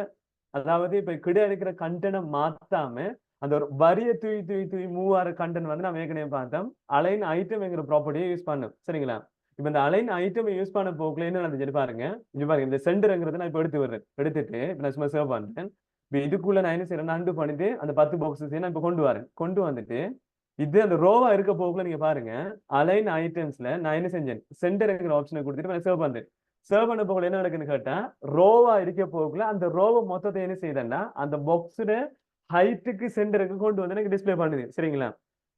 அதாவது இப்ப கிடையா இருக்கிற கண்டென்ட்டை மாத்தாம அந்த ஒரு வரிய தூய் தூய் தூய் மூவ் ஆகிற கண்டென்ட் வந்து நம்ம ஏற்கனவே பார்த்தோம் அலைன் ஐட்டம்ங்கிற ப்ராப்பர்ட்டியை யூஸ் பண்ணும். சரிங்களா? இப்ப இந்த அலைன் ஐட்டம் யூஸ் பண்ண போக்குல என்ன நடந்துச்சு பாருங்க. இங்க பாருங்க, இந்த சென்டர்ங்கிறத நான் இப்ப எடுத்துட்டு இப்ப நான் சும்மா சேவ் பண்றேன். இப்ப இதுக்குள்ள நான் என்ன செய்யறேன்? அண்டு பண்ணிட்டு அந்த 10 பாக்ஸஸ் நான் இப்ப கொண்டு வந்துட்டு இது அந்த ரோவா இருக்க போக்குல நீங்க பாருங்க அலைன் ஐட்டம்ஸ்ல நான் என்ன செஞ்சேன்? சென்டர்ங்கிற ஆப்ஷனை கொடுத்துட்டு நான் சேவ் பண்றேன். சேவ் பண்ண போக்குல என்ன நடக்குன்னு கேட்டா, ரோவா இருக்க போக்குல அந்த ரோவை மொத்தத்தை என்ன செய்யுதுன்னா அந்த பாக்ஸோட ஹைட்டுக்கு சென்டருக்கு கொண்டு வந்து எனக்கு டிஸ்பிளே பண்ணுது. சரிங்களா?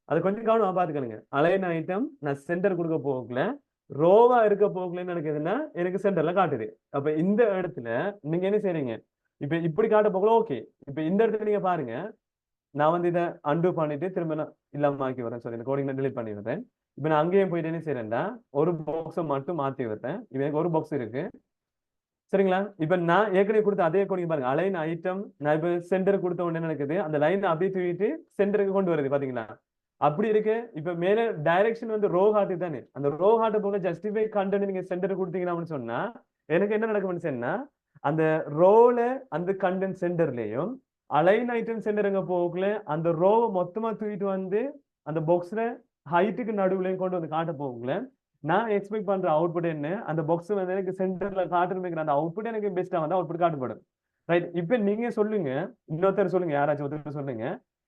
அது கொஞ்சம் கவனமா பாத்துக்கணுங்க. அலைன் ஐட்டம் நான் சென்டர் கொடுக்க போக்குல ரோவா இருக்க போக்குல என்ன நடக்குதுன்னா எனக்கு சென்டர்ல காட்டுது. அப்ப இந்த இடத்துல நீங்க என்ன செய்றீங்க? இப்ப இப்படி காட்ட போக்குல ஓகே. இப்ப இந்த இடத்துல நீங்க பாருங்க, நான் வந்து இதை அண்டு பண்ணிட்டு திரும்ப நான் இல்லாம ஆக்கி வரேன். சாரி, இந்த கோடிங் டிலீட் பண்ணி விடுறேன். இப்ப நான் அங்கேயும் போயிட்டு என்ன செய்யறேன்டா ஒரு பாக்ஸை மட்டும் மாத்தி விடுறேன். இப்ப எனக்கு ஒரு பாக்ஸ் இருக்கு. சரிங்களா? இப்ப நான் ஏற்கனவே கொடுத்த அதே கோடிங் பாருங்க, அலைன் ஐட்டம் நான் இப்ப சென்டர் கொடுத்த உடனே நடக்குது அந்த லைன் அப்படியே தூக்கிட்டு சென்டருக்கு கொண்டு வருது. பாத்தீங்களா? அப்படி இருக்கு. இப்ப மேல டைரக்ஷன் வந்து ரோ ஹார்ட் தானே, அந்த ரோ ஹார்ட் போல ஜஸ்டிஃபை கண்டென்ட் நீங்க சென்டர் கொடுத்தீங்கன்னு சொன்னா எனக்கு என்ன நடக்கும்னு சொன்னா அந்த ரோல அந்த கண்டென்ட் சென்டர்லயும் அலைன் ஐட்டம் சென்டருங்க போக்குல அந்த ரோவை மொத்தமா தூக்கிட்டு வந்து அந்த பாக்ஸ்ல ஹைட்டுக்கு நடுவுலையும் கொண்டு வந்து காட்ட போகுங்கள நான் எக்ஸ்பெக்ட் பண்ற அவுட்புட் என்ன? அந்த பாக்ஸ் வந்து எனக்கு சென்டர்ல காட்டுற அந்த அவுட்புட் எனக்கு பெஸ்டா வந்து அவுட்புட் காட்டப்படும். ரைட். இப்ப நீங்க சொல்லுங்க, இன்னொருத்தர் சொல்லுங்க, யாராச்சும் ஒருத்தர் சொல்லுங்க,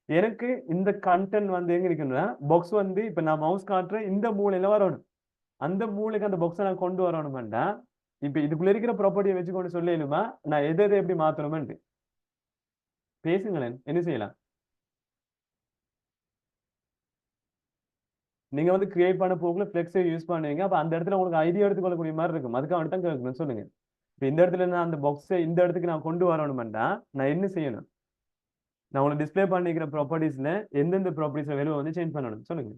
எனக்கு இந்த கண்டென்ட் வந்து எங்க இருக்குன்னா பாக்ஸ் வந்து இப்ப நான் மவுஸ் காட்டுறேன் இந்த மூலையில வரணும். அந்த மூலைக்கு அந்த பாக்ஸை நான் கொண்டு வரணும்டா இப்ப இதுக்குள்ள இருக்கிற ப்ராப்பர்ட்டியை வச்சு கொண்டு சொல்லலுமா நான் எதை எப்படி மாத்தணும்னு பேசுங்களேன். என்ன செய்யலாம்? நீங்க வந்து கிரியேட் பண்ண போக்குல ஃபிளெக்ஸை யூஸ் பண்ணுவீங்க. அப்ப அந்த இடத்துல உங்களுக்கு ஐடியா எடுத்துக்கொள்ளக்கூடிய மாதிரி இருக்கும். அதுக்காக தான் கேட்கணும். சொல்லுங்க. இப்ப இந்த இடத்துல நான் அந்த பாக்ஸை இந்த இடத்துக்கு நான் கொண்டு வரணும்டா நான் என்ன செய்யணும்? நான் உங்களுக்கு டிஸ்பிளே பண்ணிக்கிற ப்ராப்பர்ட்டிஸ்ல எந்தெந்த ப்ராப்பர்ட்டிஸ் வேல்யூ வந்து சேஞ்ச் பண்ணணும்? சொல்லுங்க.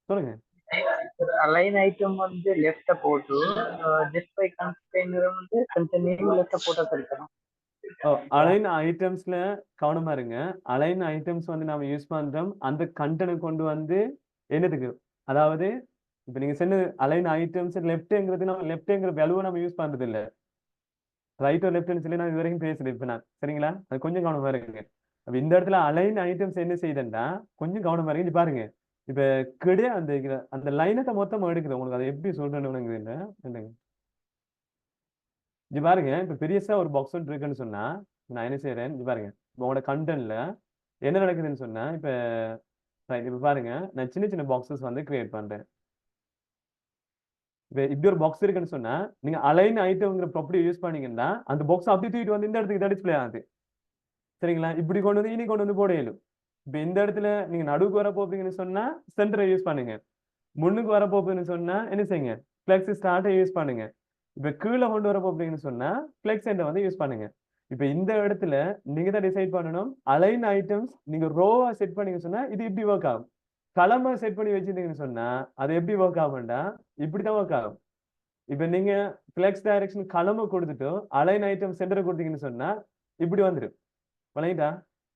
சொல்லுங்க. அலைன் ஐட்டம் வந்து லெஃப்ட போட்டு டிஸ்பிளே கண்டெய்னர் வந்து கொஞ்சம் நேம் லெஃப்ட போட்டா சரிக்கணும். அலைன் ஐட்டம்ஸ்ல கவனமா இருங்க. அலைன் ஐட்டம்ஸ் வந்து நாம யூஸ் பண்றோம் அந்த கண்டென்ட் கொண்டு வந்து என்னதுக்கு, அதாவது இப்ப நீங்க சொன்ன அலைன் ஐட்டம்ஸ் லெஃப்ட்ங்கிறது நம்ம லெஃப்ட்ங்கிற வேல்யூவை நம்ம யூஸ் பண்றது இல்ல. ரைட் ஒரு லெஃப்ட்னு சொல்லி நான் இது வரைக்கும் பேசுறேன் இப்ப நான், சரிங்களா? அது கொஞ்சம் கவனமா இருங்க. அப்ப இந்த இடத்துல அலைன் ஐட்டம்ஸ் என்ன செய்யுதுன்னா கொஞ்சம் கவனமா இருங்க. இங்க பாருங்க, இப்ப அந்த லைனத்தை மொத்தமா எடுக்குது. உங்களுக்கு அதை எப்படி சொல்றேன்னு இல்ல. இங்க பாருங்க, இப்ப பெரியசா ஒரு பாக்ஸ் ஒன்று இருக்குன்னு சொன்னா நான் என்ன செய்யறேன், இங்க பாருங்க, உங்களோட கண்டென்ட்ல என்ன நடக்குதுன்னு சொன்னா இப்ப இப்ப பாருங்க, நான் சின்ன சின்ன பாக்ஸஸ் வந்து கிரியேட் பண்றேன். இப்ப இப்படி ஒரு பாக்ஸ் இருக்குன்னு சொன்னா நீங்க அலைன் ஐட்டம்ங்கிற ப்ராப்பர்ட்டி யூஸ் பண்ணீங்கன்னா அந்த பாக்ஸ் அப்படி தூக்கிட்டு வந்து இந்த இடத்துக்கு டிஸ்ப்ளே ஆகுது, சரிங்களா? இப்படி கொண்டு வந்து இனி கொண்டு வந்து போட இயலும். இப்ப இந்த இடத்துல நீங்க நடுவுக்கு வர போறீங்கன்னு சொன்னா சென்டரை யூஸ் பண்ணுங்க. முன்னுக்கு வர போறீங்கன்னு சொன்னா என்ன செய்யுங்க, பிளெக்ஸ் ஸ்டார்ட்டை யூஸ் பண்ணுங்க. இப்ப கீழே கொண்டு வர போறீங்கன்னு சொன்னா பிளெக்ஸ் எண்டை வந்து யூஸ் பண்ணுங்க. இப்ப இந்த இடத்துல நீங்க தான் டிசைட் பண்ணணும். அலைன் ஐட்டம்ஸ் நீங்க ரோவா செட் பண்ணீங்கன்னு சொன்னா இது இப்படி ஒர்க் ஆகும். களமா செட் பண்ணி வச்சிருந்தீங்கன்னு சொன்னா அது எப்படி ஒர்க் ஆகும்டா இப்படிதான் ஒர்க் ஆகும். இப்ப நீங்க பிளெக்ஸ் டைரக்ஷன் களம கொடுத்துட்டு அலைன் ஐட்டம் சென்டரை கொடுத்தீங்கன்னு சொன்னா இப்படி வந்துடும். வளையதா?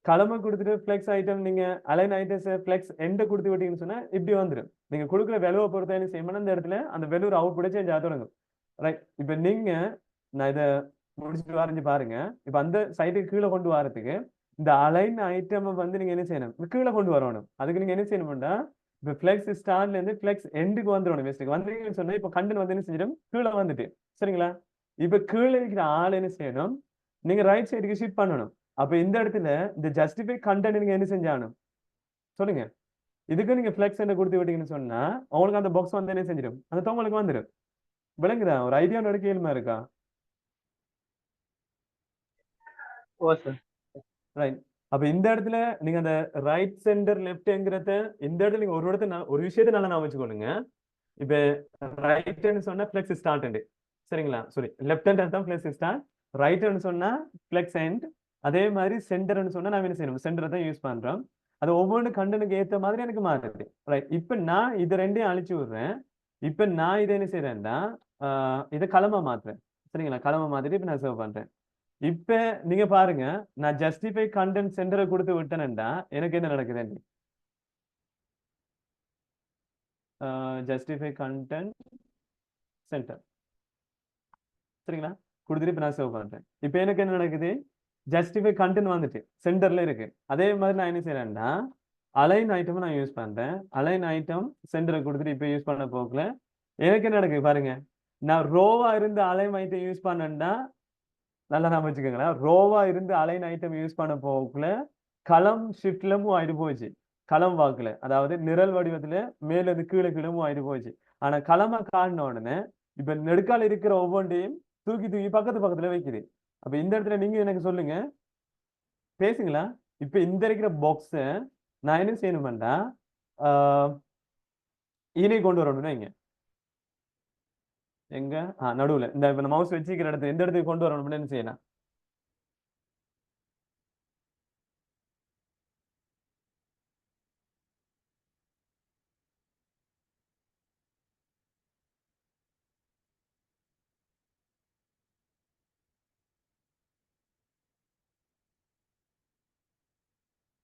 களம கொடுத்துட்டு பிளெக்ஸ் ஐட்டம் நீங்க அலைன் ஐட்டம்ஸ் பிளெக்ஸ் எண்ட கொடுத்து விட்டீங்கன்னு சொன்னா இப்படி வந்துடும். நீங்க கொடுக்குற வெலுவை பொறுத்த என்ன செய்யணும், அந்த இடத்துல அந்த வெலூர் அவுட் புட்டே சேஞ்ச் ஆக தொடங்கும். ரைட். இப்ப நீங்க நான் இதை முடிச்சுட்டு வரைஞ்சு பாருங்க. இப்ப அந்த சைட்டுக்கு கீழே கொண்டு வரதுக்கு இந்த அலைன் ஐட்டம் வந்து நீங்க என்ன செய்யணும், கீழே கொண்டு வரணும். அதுக்கு நீங்க என்ன செய்யணும்னா இப்ப பிளெக்ஸ் ஸ்டார்ட்ல இருந்து பிளெக்ஸ் எண்டுக்கு வந்துடணும். பெஸ்ட்டுக்கு வந்தீங்கன்னு சொன்னா இப்ப கண்டன் வந்து என்ன செஞ்சிடும், கீழே வந்துட்டு, சரிங்களா? இப்ப கீழே இருக்கிற ஆள் என்ன செய்யணும், நீங்க ரைட் சைடுக்கு ஷிஃப்ட் பண்ணணும். அப்ப இந்த இடத்துல இந்த ஜஸ்டிஃபை கண்டென்ட் நீங்க என்ன செஞ்சாகணும் சொல்லுங்க. இதுக்கு நீங்க பிளெக்ஸ் என்ன கொடுத்து விட்டீங்கன்னு சொன்னா உங்களுக்கு அந்த பாக்ஸ் வந்து என்ன செஞ்சிடும், அந்த தொங்கலுக்கு வந்துடும். விளங்குதா? ஒரு ஐடியாவோட கேள்மா இருக்கா? ஓ சார். ரைட். அப்ப இந்த இடத்துல நீங்க அந்த ரைட் சென்டர் லெஃப்ட்ங்கிறத இந்த இடத்துல நீங்க ஒரு இடத்த ஒரு விஷயத்தை நல்லா நான் வச்சுக்கோங்க. இப்ப ரைட்னு சொன்னா பிளெக்ஸ் ஸ்டார்ட், சரிங்களா? சாரி, லெஃப்ட் ஹேண்ட் தான் பிளெக்ஸ் ஸ்டார்ட், ரைட்னு சொன்னா பிளெக்ஸ் எண்ட். அதே மாதிரி சென்டர்னு சொன்னா நான் என்ன செய்யணும், சென்டரை தான் யூஸ் பண்றோம். அது ஒவ்வொரு கண்டனுக்கு ஏத்த மாதிரி எனக்கு மாறுது. ரைட். இப்ப நான் இது ரெண்டையும் அழிச்சு விடுறேன். இப்ப நான் இதை என்ன செய்யறேன்னா இதை களமா மாத்துறேன், சரிங்களா? களமா மாத்திட்டு இப்ப நான் சேவ் பண்றேன். இப்ப நீங்க பாருங்க, நான் ஜஸ்டிஃபை கண்டென்ட் சென்டரை கொடுத்து விட்டேன்டா எனக்கு என்ன நடக்குது, ஜஸ்டிஃபை கண்டென்ட் சென்டர், சரிங்களா? கொடுத்துட்டு இப்ப நான் சேவ் பண்றேன். இப்ப எனக்கு என்ன நடக்குது, ஜஸ்டிஃபை கண்டென்ட் வந்துட்டு சென்டர்ல இருக்கு. அதே மாதிரி நான் என்ன செய்யறேன்னா அலைன் ஐட்டம் நான் யூஸ் பண்றேன். அலைன் ஐட்டம் சென்டரை கொடுத்துட்டு இப்ப யூஸ் பண்ண போக்குல எனக்கு என்ன நடக்குது பாருங்க, நான் ரோவா இருந்து அலைன் ஐட்டம் யூஸ் பண்ணேன்னா நல்லா நான் வச்சுக்கோங்களேன், ரோவா இருந்து அலைன் ஐட்டம் யூஸ் பண்ண போக்குல களம் ஷிஃப்ட்ல மூவ் ஆயிட்டு போச்சு. களம் வாக்குல, அதாவது நிரல் வடிவத்துல மேல இருந்து கீழே கீழே மூவ் ஆயிட்டு போச்சு. ஆனா களமா காட்டின உடனே இப்ப நெடுக்கால இருக்கிற ஒவ்வொன்றையும் தூக்கி தூக்கி பக்கத்து பக்கத்துல வைக்குது. அப்ப இந்த இடத்துல நீங்க எனக்கு சொல்லுங்க, பேசுங்களா? இப்ப இந்த இருக்கிற பாக்ஸ நான் என்ன செய்யணும்டா இணை கொண்டு வரணும்னா இங்க எங்க நடுவுல இந்த இப்ப மவுஸ் வச்சுக்கிற இடத்துல எந்த இடத்துக்கு கொண்டு வரணும்னு என்ன செய்யலாம்,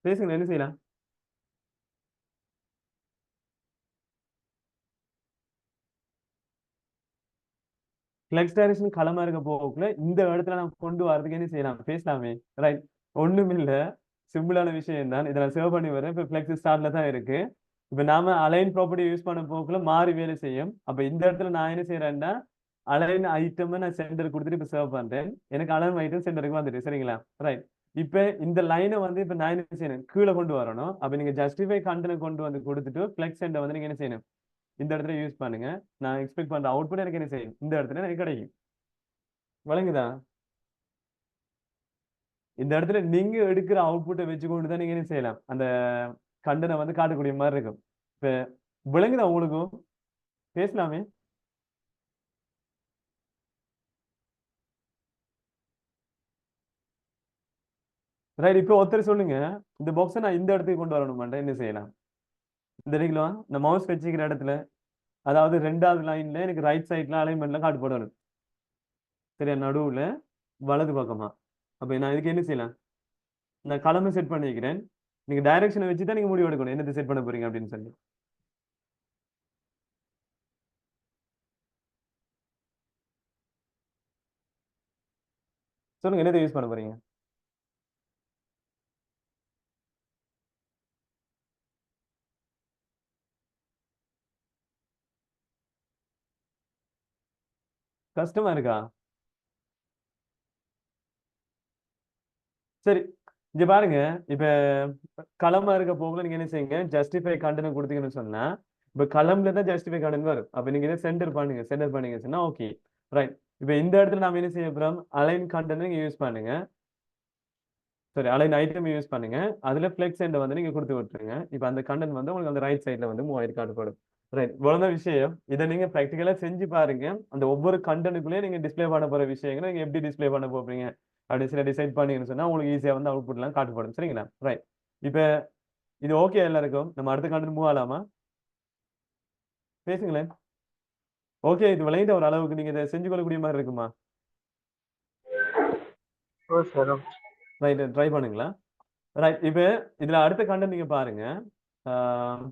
பேசுங்க, என்ன செய்யலாம்? ஃப்ளெக்ஸ் டைரக்ஷன் களமா இருக்க போக்குல இந்த இடத்துல நான் கொண்டு வரதுக்கு என்ன செய்யலாம், பேசலாமே. ரைட். ஒண்ணும் இல்ல, சிம்பிளான விஷயம் தான். இதை நான் சேவ் பண்ணி வரேன். இப்ப ஃப்ளெக்ஸ் ஸ்டார்ட்ல தான் இருக்கு. இப்ப நாம அலைன் ப்ராப்பர்ட்டி யூஸ் பண்ண போக்குல மாறி வேலை செய்யும். அப்ப இந்த இடத்துல நான் என்ன செய்யறேன்னா அலைன் ஐட்டம் நான் சென்டர் கொடுத்துட்டு இப்ப சேவ் பண்றேன். எனக்கு அலைன் ஐட்டம் சென்டருக்கு வந்துட்டு, சரிங்களா? ரைட். இப்ப இந்த லைனை வந்து இப்ப நான் என்ன செய்யணும், கீழே கொண்டு வரணும். அப்ப நீங்க ஜஸ்டிஃபை கண்டென்ட் கொண்டு வந்து கொடுத்துட்டு ஃப்ளெக்ஸ் சென்டர் வந்து நீங்க என்ன செய்யணும், இந்த இடத்துல யூஸ் பண்ணுங்க. நான் எக்ஸ்பெக்ட் பண்ற அவுட்புட் எனக்கு என்ன செய்யும், இந்த இடத்துல எனக்கு கிடைக்கும். விளங்குதா? இந்த இடத்துல நீங்க எடுக்கிற அவுட்புட்டை வச்சுக்கொண்டு தான் நீங்க என்ன செய்யலாம், அந்த கண்டனை வந்து காட்டக்கூடிய மாதிரி இருக்கும். இப்ப விளங்குதா உங்களுக்கும்? பேசலாமே. ரைட். இப்போ ஒருத்தர் சொல்லுங்க, இந்த பாக்ஸை நான் இந்த இடத்துக்கு கொண்டு வரணுமாண்டா என்ன செய்யலாம்? இந்த இருக்குல்ல இந்த மவுஸ் வச்சுக்கிற இடத்துல அதாவது 2வது லைன்ல எனக்கு ரைட் சைட்ல அலைன்மெண்ட்ல காட்டு போடணும். சரியா, நடுவுல வலது பக்கமா. அப்ப நான் இதுக்கு என்ன செய்யலாம், நான் கலமை செட் பண்ணிக்கிறேன். நீங்க டைரக்ஷனை வச்சு தான் நீங்க முடிவு எடுக்கணும் என்னது செட் பண்ண போறீங்க அப்படின்னு சொல்லி. சொல்லுங்க என்னது யூஸ் பண்ண போறீங்க. கஷ்டமா இருக்கா? சரி, இங்க பாருங்க. இப்ப களமா இருக்க போகல நீங்க என்ன செய்யுங்க, ஜஸ்டிஃபை கண்டென்ட் கொடுத்தீங்கன்னு சொன்னா இப்ப களம்ல தான் ஜஸ்டிஃபை கண்டென்ட் வரும். அப்ப நீங்க இதை சென்டர் பண்ணுங்க சொன்னா ஓகே ரைட். இப்ப இந்த இடத்துல நாம என்ன செய்ய போறோம், அலைன் கண்டென்ட் நீங்க யூஸ் பண்ணுங்க. சரி, அலைன் ஐட்டம் யூஸ் பண்ணுங்க. அதுல ஃபிளெக்ஸ் எண்ட் வந்து நீங்க கொடுத்து விட்டுருங்க. இப்ப அந்த கண்டென்ட் வந்து உங்களுக்கு அந்த ரைட் சைட்ல வந்து மூவ் ஆயிட்டு காட்டப்படும். ரைட், இவ்வளவுதான் விஷயம். இதை நீங்க ப்ராக்டிக்கலா செஞ்சு பாருங்க. அந்த ஒவ்வொரு கண்டென்ட்டுக்குள்ளேயே நீங்க டிஸ்ப்ளே பண்ண போற விஷயங்களை நீங்க எப்படி டிஸ்ப்ளே பண்ண போறீங்க அப்படின்னு சொல்லி டிசைட் பண்ணீங்கன்னு சொன்னா உங்களுக்கு ஈஸியா வந்து அவுட்புட் எல்லாம் காட்டப்படும். சரிங்களா? ரைட், இப்ப இது ஓகே எல்லாருக்கும். நம்ம அடுத்த கண்டென்ட் மூவ் ஆகலாமா? பேசுங்களேன். ஓகே, இது விளையாண்ட ஒரு அளவுக்கு நீங்க இதை செஞ்சு கொள்ளக்கூடிய மாதிரி இருக்குமா? ஓ சார். ரைட், ட்ரை பண்ணுங்களா? ரைட், இப்ப இதுல அடுத்த கண்டென்ட் நீங்க பாருங்க. ஆஹ்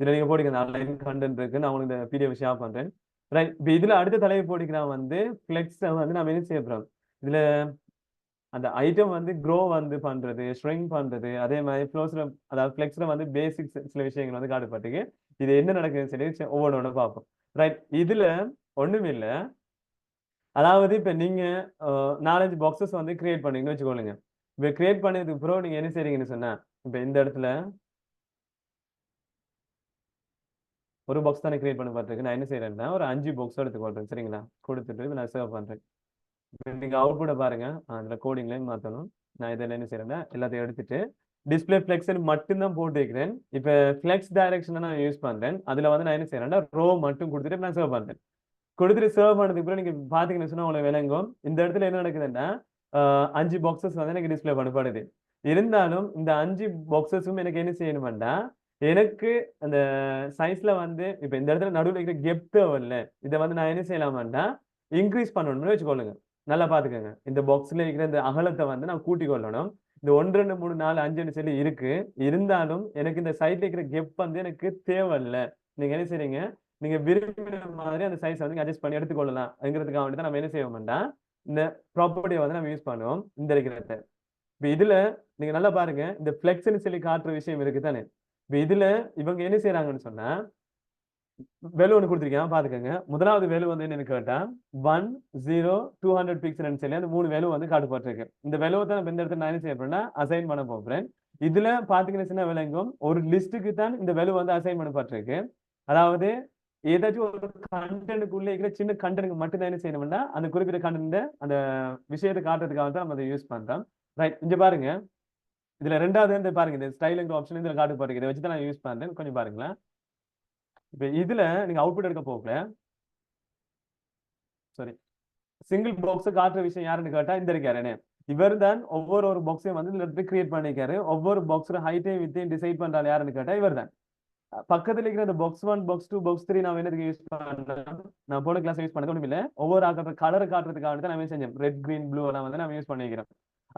இதுல நீங்க போட்டுக்க ஆன்லைன் கண்டென்ட் இருக்கு. நான் உங்களுக்கு இந்த பிடிஎஃப் ஷேர் பண்றேன். ரைட், இப்ப இதுல அடுத்த தலைப்பு போட்டிக்கிறான் வந்து ஃபிளெக்ஸ் வந்து நம்ம என்ன செய்ய போறோம். இதுல அந்த ஐட்டம் வந்து க்ரோ வந்து பண்றது, ஷ்ரிங்க் பண்றது, அதே மாதிரி ஃப்ளோஸ்ல அதாவது ஃபிளெக்ஸ்ல வந்து பேசிக்ஸ் சில விஷயங்கள் வந்து காட்டப்பட்டுக்கு இது என்ன நடக்குதுன்னு சொல்லி ஒவ்வொன்றோட பார்ப்போம். ரைட், இதுல ஒண்ணும் இல்ல. அதாவது இப்ப நீங்க 4-5 பாக்ஸஸ் வந்து கிரியேட் பண்ணீங்கன்னு வச்சுக்கோங்க. இப்ப கிரியேட் பண்ணதுக்கு அப்புறம் நீங்க என்ன செய்றீங்கன்னு சொன்னா இப்ப இந்த இடத்துல ஒரு பாக்ஸ் தானே கிரியேட் பண்ண பார்த்துருக்கு. நான் என்ன செய்யறேன்னா ஒரு 5 பாக்ஸ் எடுத்துக்கொள்றேன். சரிங்களா? கொடுத்துட்டு இப்ப நான் சேவ் பண்றேன். நீங்க அவுட்புட்டை பாருங்க. அதுல கோடிங்லையும் மாத்தணும். நான் இதில் என்ன செய்யறேன்னா எல்லாத்தையும் எடுத்துட்டு டிஸ்பிளே ஃபிளெக்ஸ் மட்டும்தான் போட்டு வைக்கிறேன். இப்ப ஃபிளெக்ஸ் டைரக்ஷனை நான் யூஸ் பண்றேன். அதுல வந்து நான் என்ன செய்யறேன்னா ரோ மட்டும் கொடுத்துட்டு நான் சேவ் பண்றேன். கொடுத்துட்டு சேவ் பண்ணதுக்கு அப்புறம் நீங்க பாத்தீங்கன்னு சொன்னா உங்களுக்கு விளங்கும். இந்த இடத்துல என்ன நடக்குதுன்னா 5 பாக்ஸஸ் வந்து எனக்கு டிஸ்பிளே பண்ணப்படுது. இருந்தாலும் இந்த 5 பாக்ஸஸும் எனக்கு என்ன செய்யணும்னா எனக்கு அந்த சைஸ்ல வந்து இப்ப இந்த இடத்துல நடுவில் இருக்கிற கெப் தேவையில்ல. இதை வந்து நான் என்ன செய்யலாமான்னா இன்க்ரீஸ் பண்ணணும்னு வச்சுக்கொள்ளுங்க. நல்லா பாத்துக்கோங்க. இந்த பாக்ஸ்ல இருக்கிற இந்த அகலத்தை வந்து நான் கூட்டிக் கொள்ளணும். இந்த 1 2 3 4 5 சொல்லி இருக்கு. இருந்தாலும் எனக்கு இந்த சைட்ல இருக்கிற கெப் வந்து எனக்கு தேவையில்ல. நீங்க என்ன செய்றீங்க, நீங்க விரும்பின மாதிரி அந்த சைஸ் வந்து அட்ஜஸ்ட் பண்ணி எடுத்துக்கொள்ளலாம் அப்படிங்கிறதுக்காக வேண்டி தான் நம்ம என்ன செய்வோம்னா இந்த ப்ராப்பர்ட்டியை வந்து நம்ம யூஸ் பண்ணுவோம். இந்த இருக்கிறத இப்ப இதுல நீங்க நல்லா பாருங்க. இந்த ஃபிளெக்ஸ்ன்னு சொல்லி காட்டுற விஷயம் இருக்கு தானே. இப்ப இதுல இவங்க என்ன செய்யறாங்கன்னு சொன்னா வேல்யூ ஒன்று கொடுத்துருக்கேன் பாத்துக்கோங்க. முதலாவது வேல்யூ வந்து என்னன்னு கேட்டா 1 0 200 பிக்சல் சொல்லி அந்த 3 வேல்யூ வந்து காட்டப்பட்டிருக்கு. இந்த வேல்யூ தான் இந்த இடத்துல நான் என்ன செய்ய போறேன்னா அசைன் பண்ண போறேன். இதுல பாத்தீங்கன்னா விளங்கும் ஒரு லிஸ்ட்டுக்கு தான் இந்த வேல்யூ வந்து அசைன் பண்ணப்பட்டிருக்கு. அதாவது ஏதாச்சும் ஒரு கண்டென்ட்டுக்குள்ள இருக்கிற சின்ன கண்டென்ட் மட்டும் தான் என்ன செய்யணும்னா அந்த குறிப்பிட்ட கண்டென்ட் அந்த விஷயத்தை காட்டுறதுக்காக தான் நம்ம அதை யூஸ் பண்றோம். ரைட், இங்க பாருங்க. இதுல ரெண்டாவது வந்து பாருங்க இந்த ஸ்டைலிங் ஆப்ஷன் இதுல காட்டப்பட்டிருக்கு. இதை வச்சு தான் நான் யூஸ் பண்றேன். கொஞ்சம் பாருங்களேன். இப்ப இதுல நீங்க அவுட்புட் எடுக்க போகல. சாரி, சிங்கிள் பாக்ஸ் காட்டுற விஷயம் யாருன்னு கேட்டா இந்த இருக்காரு. இவர் தான் ஒவ்வொரு பாக்ஸையும் வந்து இதுல கிரியேட் பண்ணிக்காரு. ஒவ்வொரு பாக்ஸோட ஹைட்டையும் வித்தையும் டிசைட் பண்றாரு யாருன்னு கேட்டா இவர் தான். பக்கத்துல இருக்கிற இந்த பாக்ஸ் 1 பாக்ஸ் 2 பாக்ஸ் 3 நான் என்னதுக்கு யூஸ் பண்றேன், நான் போன கிளாஸ் யூஸ் பண்ணது ஒண்ணும் இல்ல. ஒவ்வொரு ஆக்கிற கலர் காட்டுறதுக்காக தான் நான் செஞ்சேன். ரெட் கிரீன் ப்ளூ எல்லாம் வந்து நான் யூஸ் பண்ணிக்கிறேன்.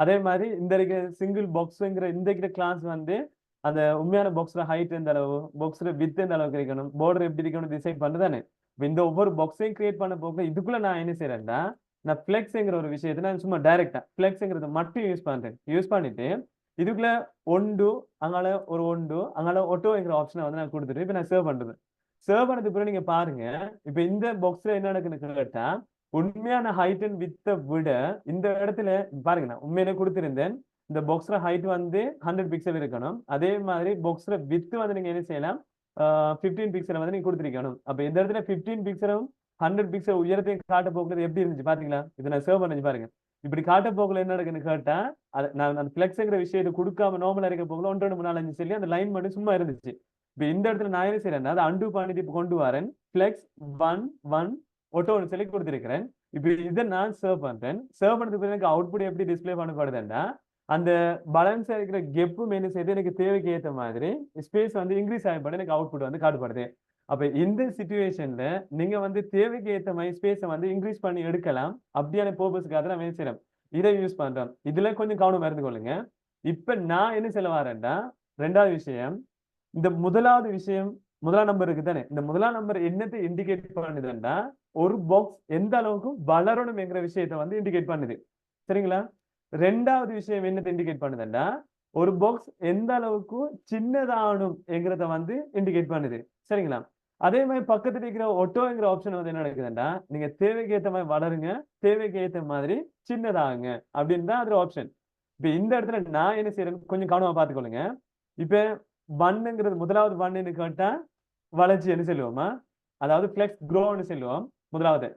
அதே மாதிரி இந்த இருக்கிற சிங்கிள் பாக்ஸ்ங்கிற இந்த இருக்கிற கிளாஸ் வந்து அந்த உண்மையான பாக்ஸ்ல ஹைட் எந்த அளவு, பாக்ஸ்ல வித் எந்த அளவுக்கு இருக்கணும், பார்டர் எப்படி இருக்கணும் டிசைட் பண்ணுதானே. இந்த ஒவ்வொரு பாக்ஸையும் கிரியேட் பண்ண போக இதுக்குள்ள நான் என்ன செய்யறேன்னா நான் ஃபிளெக்ஸ்ங்கிற ஒரு விஷயத்தை நான் சும்மா டைரக்டா ஃபிளெக்ஸ்ங்கிறத மட்டும் யூஸ் பண்றேன். யூஸ் பண்ணிட்டு இதுக்குள்ள ஒன்று அங்கால ஒரு ஒன்று அங்கால ஒட்டோங்கிற ஆப்ஷனை வந்து நான் கொடுத்துட்டு இப்ப நான் சேவ் பண்றது. சேவ் பண்ணதுக்கு பிறகு நீங்க பாருங்க. இப்ப இந்த பாக்ஸ்ல என்ன நடக்குன்னு கேட்டா உண்மையான ஹைட் அண்ட் வித்தை விட இந்த இடத்துல பாருங்க நான் உண்மையிலே கொடுத்திருந்தேன். இந்த பாக்ஸ்ல ஹைட் வந்து 100 பிக்சல் இருக்கணும். அதே மாதிரி பாக்ஸ்ல வித் வந்து நீங்க என்ன செய்யலாம் 15 பிக்சல் வந்து நீங்க கொடுத்திருக்கணும். அப்ப இந்த இடத்துல 15 பிக்சலும் 100 பிக்சல் உயரத்தையும் காட்ட போக்குறது எப்படி இருந்துச்சு பாத்தீங்களா? இதை நான் சேவ் பண்ணி பாருங்க. இப்படி காட்ட போகல என்ன நடக்குன்னு கேட்டா நான் அந்த ஃபிளெக்ஸ்ங்கிற விஷயத்தை கொடுக்காம நார்மலா இருக்க போகல 1 2 3 4 5 சொல்லி அந்த லைன் மட்டும் சும்மா இருந்துச்சு. இப்ப இந்த இடத்துல நான் என்ன செய்யறேன்னா அதை அண்டு பண்ணிட்டு இப்ப கொண்டு வரேன். ஃபிளெக்ஸ் 1 1 ஒட்டோன்னு சொல்லி கொடுத்திருக்கிறேன். இப்ப இதை நான் சேவ் பண்றேன். சேவ் பண்ணதுக்கு எனக்கு அவுட்புட் எப்படி டிஸ்பிளே பண்ணப்படுதுன்னா அந்த பேலன்ஸா இருக்கிற கெப்பும் என்ன செய்யுது, எனக்கு தேவைக்கு ஏத்த மாதிரி ஸ்பேஸ் வந்து இன்க்ரீஸ் ஆகப்பட எனக்கு அவுட்புட் வந்து காட்டப்படுது. அப்ப இந்த சிச்சுவேஷன்ல நீங்க வந்து தேவைக்கு ஏத்த மாதிரி ஸ்பேஸை வந்து இன்க்ரீஸ் பண்ணி எடுக்கலாம். அப்படியான பர்பஸ்க்காக நம்ம என்ன செய்யறோம், இதை யூஸ் பண்றோம். இதுல கொஞ்சம் கவனம் இருந்து கொள்ளுங்க. இப்ப நான் என்ன சொல்ல வரேன்டா, ரெண்டாவது விஷயம், இந்த முதலாவது விஷயம், முதலாம் நம்பர் இருக்கு தானே, இந்த முதலாம் நம்பர் என்னத்தை இண்டிகேட் பண்ணுதுன்னா, ஒரு பாக்ஸ் எந்த அளவுக்கு வளரணும் என்கிற விஷயத்தை வந்து இண்டிகேட் பண்ணுது. சரிங்களா? ரெண்டாவது விஷயம் என்னத்தை இண்டிகேட் பண்ணுதுன்னா, ஒரு பாக்ஸ் எந்த அளவுக்கு சின்னதாகணும் என்கிறத வந்து இண்டிகேட் பண்ணுது. சரிங்களா? அதே மாதிரி பக்கத்துல இருக்கிற ஒட்டோங்கிற ஆப்ஷன் வந்து என்ன நடக்குதுன்னா, நீங்க தேவைக்கு ஏத்த மாதிரி வளருங்க, தேவைக்கு ஏத்த மாதிரி சின்னதாகுங்க அப்படின்னு தான் அது ஆப்ஷன். இப்ப இந்த இடத்துல நான் என்ன செய்யறேன்னு கொஞ்சம் கவனமா பார்த்துக்கொள்ளுங்க. இப்ப ஒன்னுங்கிறது முதலாவது ஒன்னு கேட்டா வளர்ச்சி என்ன சொல்லுவோமா, அதாவது ஃபிளெக்ஸ் க்ரோன்னு சொல்லுவோம் முதலாவது.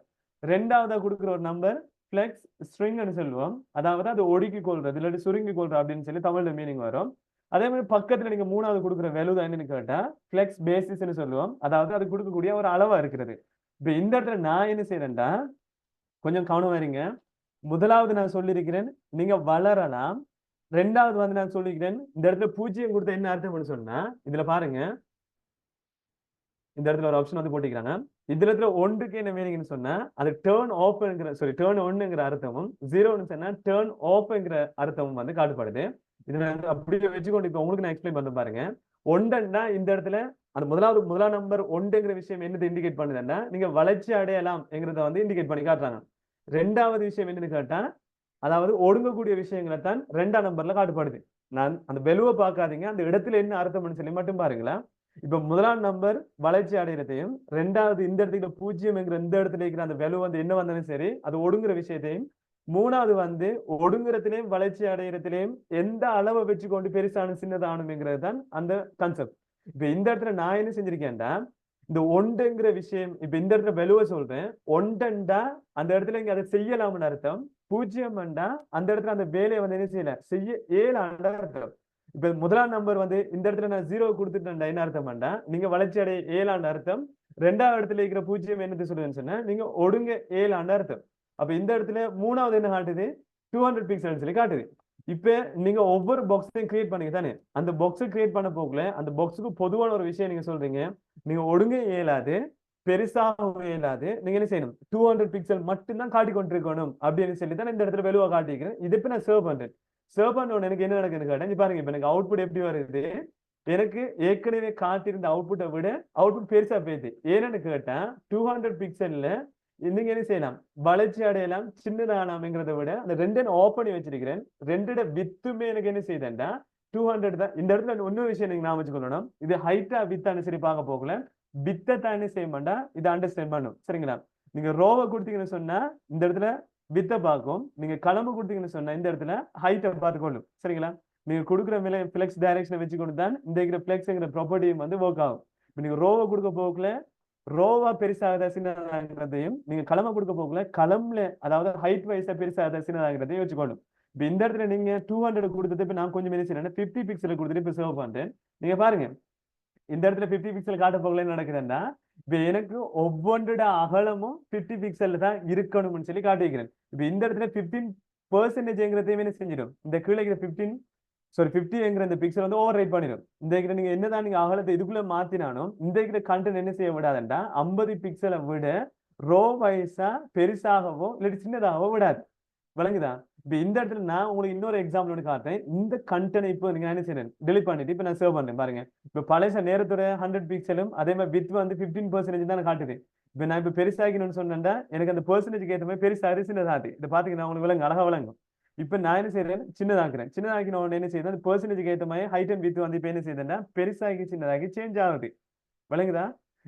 ரெண்டாவதா கொடுக்குற ஒரு நம்பர் ஃபிளெக்ஸ் ஸ்ட்ரிங்னு சொல்லுவோம், அதாவது அது ஒடுக்கி கொள்றது இல்லாட்டி சுருங்கி கொள்றது அப்படின்னு சொல்லி தமிழ்ல மீனிங் வரும். அதே மாதிரி பக்கத்துல நீங்க மூணாவது கொடுக்குற வேல்யூ தான் என்னன்னு கேட்டா ஃபிளெக்ஸ் பேசிஸ்ன்னு சொல்லுவோம், அதாவது அது கொடுக்கக்கூடிய ஒரு அளவா இருக்கிறது. இப்ப இந்த இடத்துல நான் என்ன செய்யறேன்டா, கொஞ்சம் கவனம் வரீங்க. முதலாவது நான் சொல்லியிருக்கிறேன் நீங்க வளரலாம். ரெண்டாவது வந்து நான் சொல்லிக்கிறேன், இந்த இடத்துல பூஜ்ஜியம் கொடுத்த என்ன அர்த்தம்னு சொன்னா, இதுல பாருங்க, இந்த இடத்துல ஒரு ஆப்ஷன் வந்து போட்டிக்கிறாங்க. இந்த இடத்துல ஒன்றுக்கு என்ன மீனிங்னு சொன்னா, அது டேர்ன் ஆஃப்ங்கிற டேர்ன் ஒன்னுங்கிற அர்த்தமும், ஜீரோன்னு சொன்னா டேர்ன் ஆஃப்ங்கிற அர்த்தமும் வந்து காட்டப்படுது. இதை நான் அப்படியே வச்சுக்கொண்டு இப்ப உங்களுக்கு நான் எக்ஸ்பிளைன் பண்ண பாருங்க. ஒன்றுன்னா இந்த இடத்துல அந்த முதலாம் நம்பர் ஒன்றுங்கிற விஷயம் என்னது இண்டிகேட் பண்ணுதுன்னா, நீங்க வளர்ச்சி அடையலாம் என்கிறத வந்து இண்டிகேட் பண்ணி காட்டுறாங்க. ரெண்டாவது விஷயம் என்னன்னு கேட்டா, அதாவது ஒடுங்கக்கூடிய விஷயங்களை தான் ரெண்டாம் நம்பர்ல காட்டப்படுது. நான் அந்த வெலுவை பார்க்காதீங்க, அந்த இடத்துல என்ன அர்த்தம்னு சொல்லி மட்டும் பாருங்களேன். இப்ப முதலாம் நம்பர் வளர்ச்சி அடைகிறதையும், ரெண்டாவது இந்த இடத்துல பூஜ்ஜியம் என்கிற இந்த இடத்துல இருக்கிற அந்த வெலு வந்து என்ன வந்தாலும் சரி அது ஒடுங்குற விஷயத்தையும், மூணாவது வந்து ஒடுங்குறதுலயும் வளர்ச்சி அடைகிறதுலயும் எந்த அளவை வச்சு கொண்டு பெருசானும் சின்னதானுங்கிறது தான் அந்த கான்செப்ட். இப்ப இந்த இடத்துல நான் என்ன செஞ்சிருக்கேன்டா, இந்த ஒன்றுங்கிற விஷயம் இப்ப இந்த இடத்துல வெலுவை சொல்றேன். ஒன்றா அந்த இடத்துல இங்க அதை செய்யலாம்னு அர்த்தம். பூஜ்ஜியம் அந்த இடத்துல அந்த வேலையை வந்து என்ன செய்யல செய்ய இயலாம்னு அர்த்தம். இப்ப முதலாம் நம்பர் வந்து இந்த இடத்துல நான் ஜீரோ கொடுத்துட்டேன்டா என்ன அர்த்தம்டா, நீங்க வளர்ச்சி அடைய இயலாம்னு அர்த்தம். ரெண்டாவது இடத்துல இருக்கிற பூஜ்ஜியம் என்னது சொல்லுதுன்னு சொன்னா, நீங்க ஒடுங்க இயலாம்னு அர்த்தம். அப்ப இந்த இடத்துல மூணாவது என்ன காட்டுது, 200 பிக்சல் சொல்லி காட்டுது. இப்ப நீங்க ஒவ்வொரு பாக்ஸையும் கிரியேட் பண்ணீங்க தானே, அந்த பாக்ஸை கிரியேட் பண்ண போகல அந்த பாக்ஸுக்கு பொதுவான ஒரு விஷயம் நீங்க சொல்றீங்க, நீங்க ஒடுங்க இயலாது, பெருசாகவும் இயலாது, நீங்க என்ன செய்யணும் 200 பிக்சல் மட்டும்தான் காட்டி கொண்டிருக்கணும் அப்படின்னு சொல்லி தான் இந்த இடத்துல வெலுவா காட்டிக்கிறேன். இது இப்ப நான் சர்வ் பண்றேன். சர்வ் பண்ண உடனே எனக்கு என்ன நடக்குதுன்னு கேட்டேன், பாருங்க இப்ப எனக்கு அவுட்புட் எப்படி வருது, எனக்கு ஏற்கனவே காட்டியிருந்த அவுட்புட்டை விட அவுட்புட் பெருசா போயிடுது. ஏன்னு கேட்டா 200 பிக்சல்ல நீங்க என்ன செய்யலாம், வளர்ச்சி அடையலாம், சின்னதானாம்ங்கிறத விட அந்த ரெண்டு ஆஃப் பண்ணி வச்சிருக்கிறேன். ரெண்டோட வித்துமே எனக்கு என்ன செய்யுதுண்டா 200 தான். இந்த இடத்துல இன்னொரு விஷயம் நீங்க நான் வச்சுக்கணும், இது ஹைட்டா வித்தான்னு சரி பார்க்க போகல, வித்தை தான் என்ன செய்ய மாட்டா இதை அண்டர்ஸ்டாண்ட் பண்ணும். சரிங்களா? நீங்க ரோவை கொடுத்தீங்கன்னு சொன்னா இந்த இடத்துல வித்தை பார்க்கும், நீங்க களம்பு கொடுத்தீங்கன்னு சொன்னா இந்த இடத்துல ஹைட்டை பார்த்துக்கொள்ளும். சரிங்களா? நீங்க கொடுக்குற மேல பிளெக்ஸ் டைரக்ஷனை வச்சு கொண்டு தான் இந்த இருக்கிற பிளெக்ஸ்ங்கிற ப்ராப்பர்ட்டியும் வந்து ஒர்க் ஆகும். நீங்க ரோவை கொடுக்க போகல ரோவா பெருசாக சின்னதாகிறதையும், நீங்க களம கொடுக்க போகல களம்ல அதாவது ஹைட் வைஸா பெருசாக சின்னதாகிறதையும் வச்சுக்கணும். இப்ப இந்த இடத்துல நீங்க 200 கொடுத்தது இப்ப நான் கொஞ்சம் என்ன செய்யறேன் 50 பிக்சல் கொடுத்துட்டு இப்ப சர்வ் பண்றேன். நீங்க பாருங்க இந்த இடத்துல 50 பிக்சல் காட்ட போகலன்னு நடக்குதுன்னா, இப்ப எனக்கு ஒவ்வொன்றோட அகலமும் 50 பிக்சல் தான் இருக்கணும்னு சொல்லி காட்டிக்கிறேன். இப்ப இந்த இடத்துல 15% என்ன செஞ்சிடும், இந்த கீழே 50ங்கிற இந்த பிக்சல் வந்து ஓவர் ரைட் பண்ணிடும். இந்த நீங்க என்னதான் நீங்க அகலத்தை இதுக்குள்ள மாத்தினாலும் இந்த இருக்கிற கண்டென்ட் என்ன செய்ய விடாதுண்டா 50 பிக்சலை விட ரோ வைஸா பெருசாகவோ இல்லாட்டி சின்னதாகவோ விடாது. விளங்குதா? இப்ப இந்த இடத்துல நான் உங்களுக்கு இன்னொரு எக்ஸாம்பிள் ஒன்று காட்டுறேன். இந்த கண்டென்ட் இப்போ நீங்க என்ன செய்யறேன் டெலிட் பண்ணிட்டு இப்ப நான் சேவ் பண்றேன். பாருங்க இப்ப பழைய நேரத்தோட 100 பிக்சலும் அதே மாதிரி வித் வந்து 15% தான் காட்டுது. இப்ப நான் இப்ப பெருசாக்கணும்னு சொன்னேன்டா எனக்கு அந்த பெர்சன்டேஜ் ஏற்ற மாதிரி பெருசா சின்னதாது. இதை பாத்தீங்கன்னா உங்களுக்கு விளங்கு அழகா விளங்கும். இப்ப நான் என்ன செய்யறேன் சின்னதாக்குறேன். சின்னதாக்கின உடனே என்ன செய்யுது, அந்த பெர்சன்டேஜ் ஏற்ற மாதிரி ஹைட் அண்ட் வித் வந்து இப்ப என்ன செய்யுதுன்னா பெருசாகி சின்னதாகி சேஞ்ச் ஆகுது. விளங்குதா?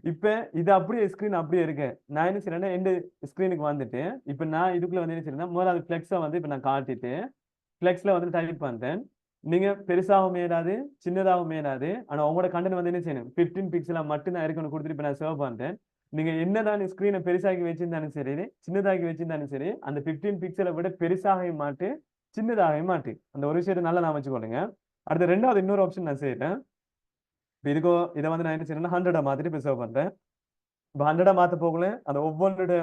இப்ப இது அப்படியே ஸ்கிரீன் அப்படியே இருக்கு. நான் என்ன செய்யறேன்னா எந்த ஸ்கிரீனுக்கு வந்துட்டு இப்ப நான் இதுக்குள்ள வந்து என்ன செய்யறேன்னா முதல்ல பிளெக்ஸை வந்து இப்ப நான் காட்டிட்டு பிளெக்ஸ்ல வந்து டைப் பண்றேன். நீங்க பெருசாகவும் மேலாது சின்னதாகவும் மேலாது, ஆனா உங்களோட கண்டென்ட் வந்து என்ன செய்யணும் 15 பிக்சலா மட்டும்தான் இருக்குன்னு கொடுத்துட்டு இப்ப நான் சர்வ் பண்றேன். நீங்க என்னதான் ஸ்கிரீனை பெருசாகி வச்சிருந்தாலும் சரி சின்னதாகி வச்சிருந்தாலும் சரி அந்த 15 பிக்சலை விட பெருசாகவும் மாட்டு சின்னதாகவும் மாட்டு. அந்த ஒரு விஷயத்தை நல்லா நான் வச்சுக்கொள்ளுங்க. அடுத்த ரெண்டாவது இன்னொரு ஆப்ஷன் நான் செய்யறேன். இதுக்கோ இதை வந்து நான் என்ன செய்யறேன்னா 100 மாத்திட்டு இப்ப சர்வ் பண்றேன். இப்ப 100 மாத்த போகல அந்த ஒவ்வொன்றோட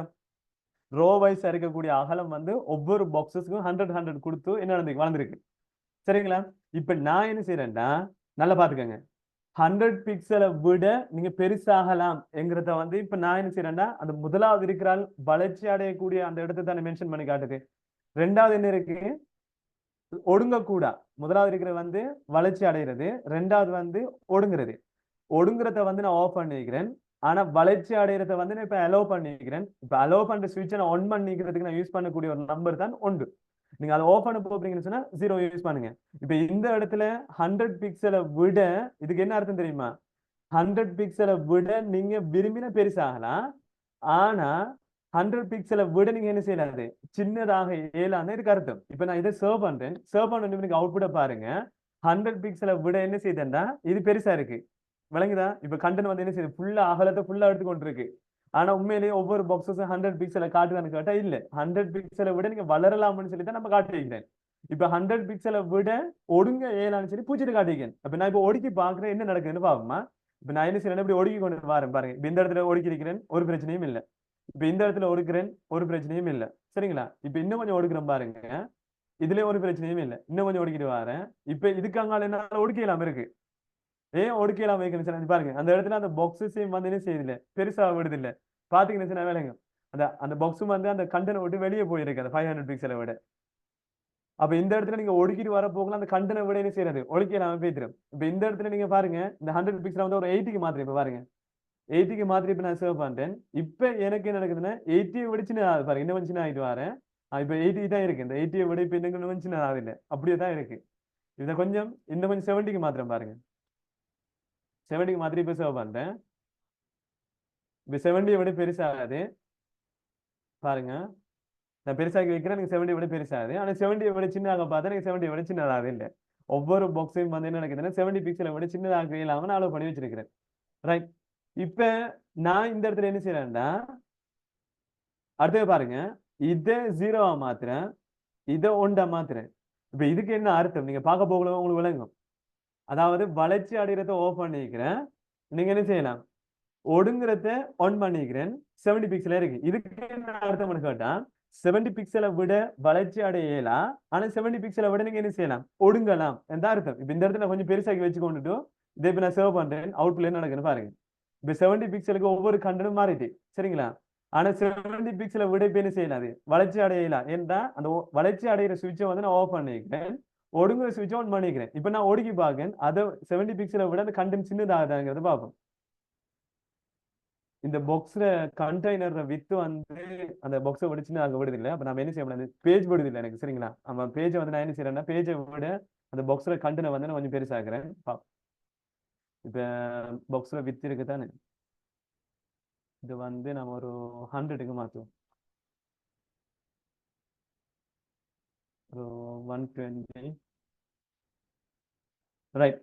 ரோ வைஸ் இருக்கக்கூடிய அகலம் வந்து ஒவ்வொரு பாக்ஸஸ்க்கும் 100 கொடுத்து என்ன வளர்ந்துருக்கு. சரிங்களா? இப்ப நான் என்ன செய்யறேன்டா, நல்லா பாத்துக்கோங்க. 100 பிக்சலை விட நீங்க பெருசாகலாம் என்கிறத வந்து இப்ப நான் என்ன செய்யறேன்டா, அந்த முதலாவது இருக்கிறால் வளர்ச்சி அடையக்கூடிய அந்த இடத்தை தானே மென்ஷன் பண்ணி காட்டுது. ரெண்டாவது என்ன இருக்கு? ஒடுங்கக்கூடா. முதலாவது இருக்கிறது வந்து வளர்ச்சி அடைகிறது. ரெண்டாவது வந்து ஒடுங்குறது. ஒடுங்குறத வந்து நான் ஆஃப் பண்ணிக்கிறேன். ஆனா வளர்ச்சி அடையறத வந்து நான் இப்ப அலோ பண்ணிக்கிறேன். இப்ப அலோ பண்ற ஸ்விட்சை நான் ஒன் பண்ணிக்கிறதுக்கு நான் யூஸ் பண்ணக்கூடிய ஒரு நம்பர் தான் 1. நீங்க அதை ஆஃப் பண்ண போறீங்கன்னு சொன்னா 0 யூஸ் பண்ணுங்க. இப்ப இந்த இடத்துல 100 பிக்சலை விட இதுக்கு என்ன அர்த்தம் தெரியுமா? 100 பிக்சலை விட நீங்க விரும்பின பெருசாகலாம். ஆனா 100 பிக்சலை விட நீங்க என்ன செய்யலாது? சின்னதாக இயலான்னு இதுக்கு அர்த்தம். இப்ப நான் இதை சர்வ் பண்றேன். சர்வ் பண்ண நீங்க அவுட்புட்டை பாருங்க. 100 பிக்சலை விட என்ன செய்யுதுன்னா இது பெருசா இருக்கு. விளங்குதா? இப்ப கண்டென்ட் வந்து என்ன செய்யுது? ஃபுல்லா அகலத்தை ஃபுல்லா எடுத்துக்கொண்டு இருக்கு. ஆனா உண்மையிலேயே ஒவ்வொரு பாக்ஸஸும் 100 பிக்சலை காட்டுதான்னு கேட்டா இல்ல. 100 பிக்சலை விட நீங்க வளரலாம்னு சொல்லி தான் நம்ம காட்டியிருக்கிறேன். இப்ப 100 பிக்சலை விட ஒடுங்க இயலான்னு சொல்லி பூச்சிட்டு காட்டியிருக்கேன். அப்ப நான் இப்ப ஒடுக்கி பாக்குறேன் என்ன நடக்குதுன்னு பாப்போமா? இப்ப நான் என்ன செய்யறேன்? இப்படி ஒடுக்கி கொண்டு வரேன் பாருங்க. இப்ப இந்த இடத்துல ஒடுக்கி இருக்கிறேன், ஒரு பிரச்சனையும் இல்ல. இப்ப இந்த இடத்துல ஒடுக்குறேன், ஒரு பிரச்சனையும் இல்ல. சரிங்களா? இப்ப இன்னும் கொஞ்சம் ஒடுக்குறேன் பாருங்க. இதுலயும் ஒரு பிரச்சனையும் இல்ல. இன்னும் கொஞ்சம் ஒடுக்கிட்டு வரேன். இப்ப இதுக்கு அங்கால என்னால ஒடுக்கலாம் இருக்கு. ஏன் ஒடுக்கலாம் வைக்கணும் பாருங்க. அந்த இடத்துல அந்த பாக்ஸஸையும் வந்து என்ன செய்யுது? பெருசா விடுது இல்ல. பாத்தீங்கன்னா வேலைங்க. அந்த அந்த பாக்ஸும் வந்து அந்த கண்டென்ட் விட்டு வெளியே போயிருக்கு. அந்த 500 பிக்சலை விட. அப்ப இந்த இடத்துல நீங்க ஒடுக்கிட்டு வர போகலாம் அந்த கண்டென்ட் விட என்ன செய்யறது? ஒடுக்கலாம் பேத்திரும். இப்ப இந்த இடத்துல நீங்க பாருங்க. இந்த 100 பிக்சலை வந்து ஒரு 80க்கு மாத்திரம் இப்ப பாருங்க. 80க்கு மாத்திரம் இப்ப நான் சேவ் பண்றேன். இப்ப எனக்கு என்ன நடக்குதுன்னா 80 விட சின்னதா பாருங்க. இன்னும் கொஞ்சம் சின்ன ஆகிட்டு வரேன். இப்ப 80 தான் இருக்கு. இந்த 80 விட இப்ப இன்னும் கொஞ்சம் சின்னதாக இல்ல. அப்படியே தான் இருக்கு. இதை கொஞ்சம் இன்னும் கொஞ்சம் 70க்கு மாத்திரம் பாருங்க. 70க்கு மாத்திரம் இப்ப சேவ் பண்றேன். இப்ப 70 விட பெருசாகாது. பாருங்க. நான் பெருசாக்கி வைக்கிறேன். நீங்க 70 விட பெருசாகுது. ஆனா 70 விட சின்னதாக பார்த்தா நீங்க 70 விட சின்னதாக இல்ல. ஒவ்வொரு பாக்ஸையும் வந்து என்ன நடக்குதுன்னா 70 பிக்சலை விட சின்னதாக இல்லாம நான் அளவு பண்ணி வச்சிருக்கிறேன். ரைட். இப்ப நான் இந்த இடத்துல என்ன செய்யறேன்டா, அடுத்தது பாருங்க. இதை 0வா மாத்துறேன். இதை 1 மாத்துறேன். இப்ப இதுக்கு என்ன அர்த்தம்? நீங்க பார்க்க போகல உங்களுக்கு விளங்கும். அதாவது வளர்ச்சி அடைகிறத ஆஃப் பண்ணிக்கிறேன். நீங்க என்ன செய்யலாம்? ஒடுங்குறத ஒன் பண்ணிக்கிறேன். 70 பிக்சல் இருக்கு. இதுக்கு என்ன அர்த்தம்னு கேட்டா 70 பிக்சலை விட வளர்ச்சி அடைய இயலாம். ஆனா 70 பிக்சலை விட நீங்க என்ன செய்யலாம்? ஒடுங்கலாம் என்ற அர்த்தம். இப்ப இந்த இடத்துல கொஞ்சம் பெருசாக்கி வச்சு கொண்டுட்டு இதை இப்ப நான் சேவ் பண்றேன். அவுட்புட்ல என்ன நடக்குன்னு பாருங்க. இப்ப 70 பிக்சலுக்கு ஒவ்வொரு கண்டனும் மாறிட்டு சரிங்களா? ஆனா 70 பிக்சலை விட இப்ப என்ன செய்யலாம்? வளர்ச்சி அடையலாம். ஏன்னா அந்த வளர்ச்சி அடைகிற சுவிட்சை வந்து நான் ஆஃப் பண்ணிக்கிறேன். ஒடுங்குற சுவிட்சை ஆன் பண்ணிக்கிறேன். இப்ப நான் ஒடுக்கி பார்க்கேன். அதை 70 பிக்சலை விட அந்த கண்டென்ட் சின்னதாகுதாங்கிறத பார்ப்போம். இந்த பாக்ஸ்ல கண்டெய்னர் வித்து வந்து அந்த பாக்ஸை விடுச்சுன்னு அங்க விடுது இல்லை. அப்ப நம்ம என்ன செய்ய முடியாது? பேஜ் விடுது இல்லை எனக்கு சரிங்களா? நம்ம பேஜை வந்து நான் என்ன செய்யறேன்னா பேஜை விட அந்த பாக்ஸ்ல கண்டெய்னர் வந்து நான் கொஞ்சம் பெருசாக்குறேன். இப்ப பாக்ஸ்ல வித்து இருக்கு தானே. இது வந்து நம்ம ஒரு 100க்கு மாத்துவோம். ஒரு 120. ரைட்.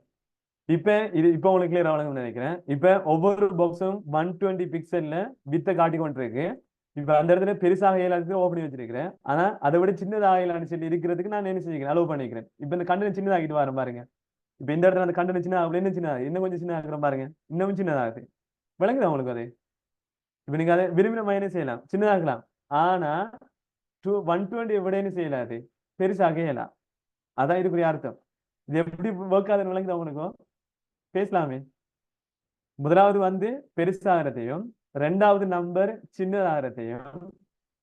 இப்ப இது இப்ப உங்களுக்கு கிளியர் ஆகணும்னு நினைக்கிறேன். இப்ப ஒவ்வொரு பாக்ஸும் 120 பிக்சல்ல வித்தை காட்டி கொண்டிருக்கு. இப்ப அந்த இடத்துல பெருசாக இயலாது ஓப்பன் பண்ணி வச்சிருக்கிறேன். ஆனா அதை விட சின்னதாக இயலான்னு சொல்லி இருக்கிறதுக்கு நான் என்ன செஞ்சுக்கிறேன்? அலோவ் பண்ணிக்கிறேன். இப்ப இந்த கண்டென்ட் சின்னதாகிட்டு வரேன் பாருங்க. இப்ப இந்த இடத்துல அந்த கண்டென்ட் சின்னதாக இன்னும் சின்னதாக இன்னும் கொஞ்சம் சின்னதாகிறேன் பாருங்க. இன்னும் சின்னதாகுது. விளங்குதா உங்களுக்கு அது? இப்ப நீங்க அதை விரும்பின மாதிரி என்ன செய்யலாம்? சின்னதாகலாம். ஆனா 120 விட என்ன செய்யலாது? பெருசாக இயலாம். அதான் இதுக்குரிய அர்த்தம். இது எப்படி ஒர்க் ஆகுதுன்னு விளங்குதா உங்களுக்கும்? பேசலாமே. முதலாவது வந்து பெருசாகிறதையும், ரெண்டாவது நம்பர் சின்னதாகிறதையும்,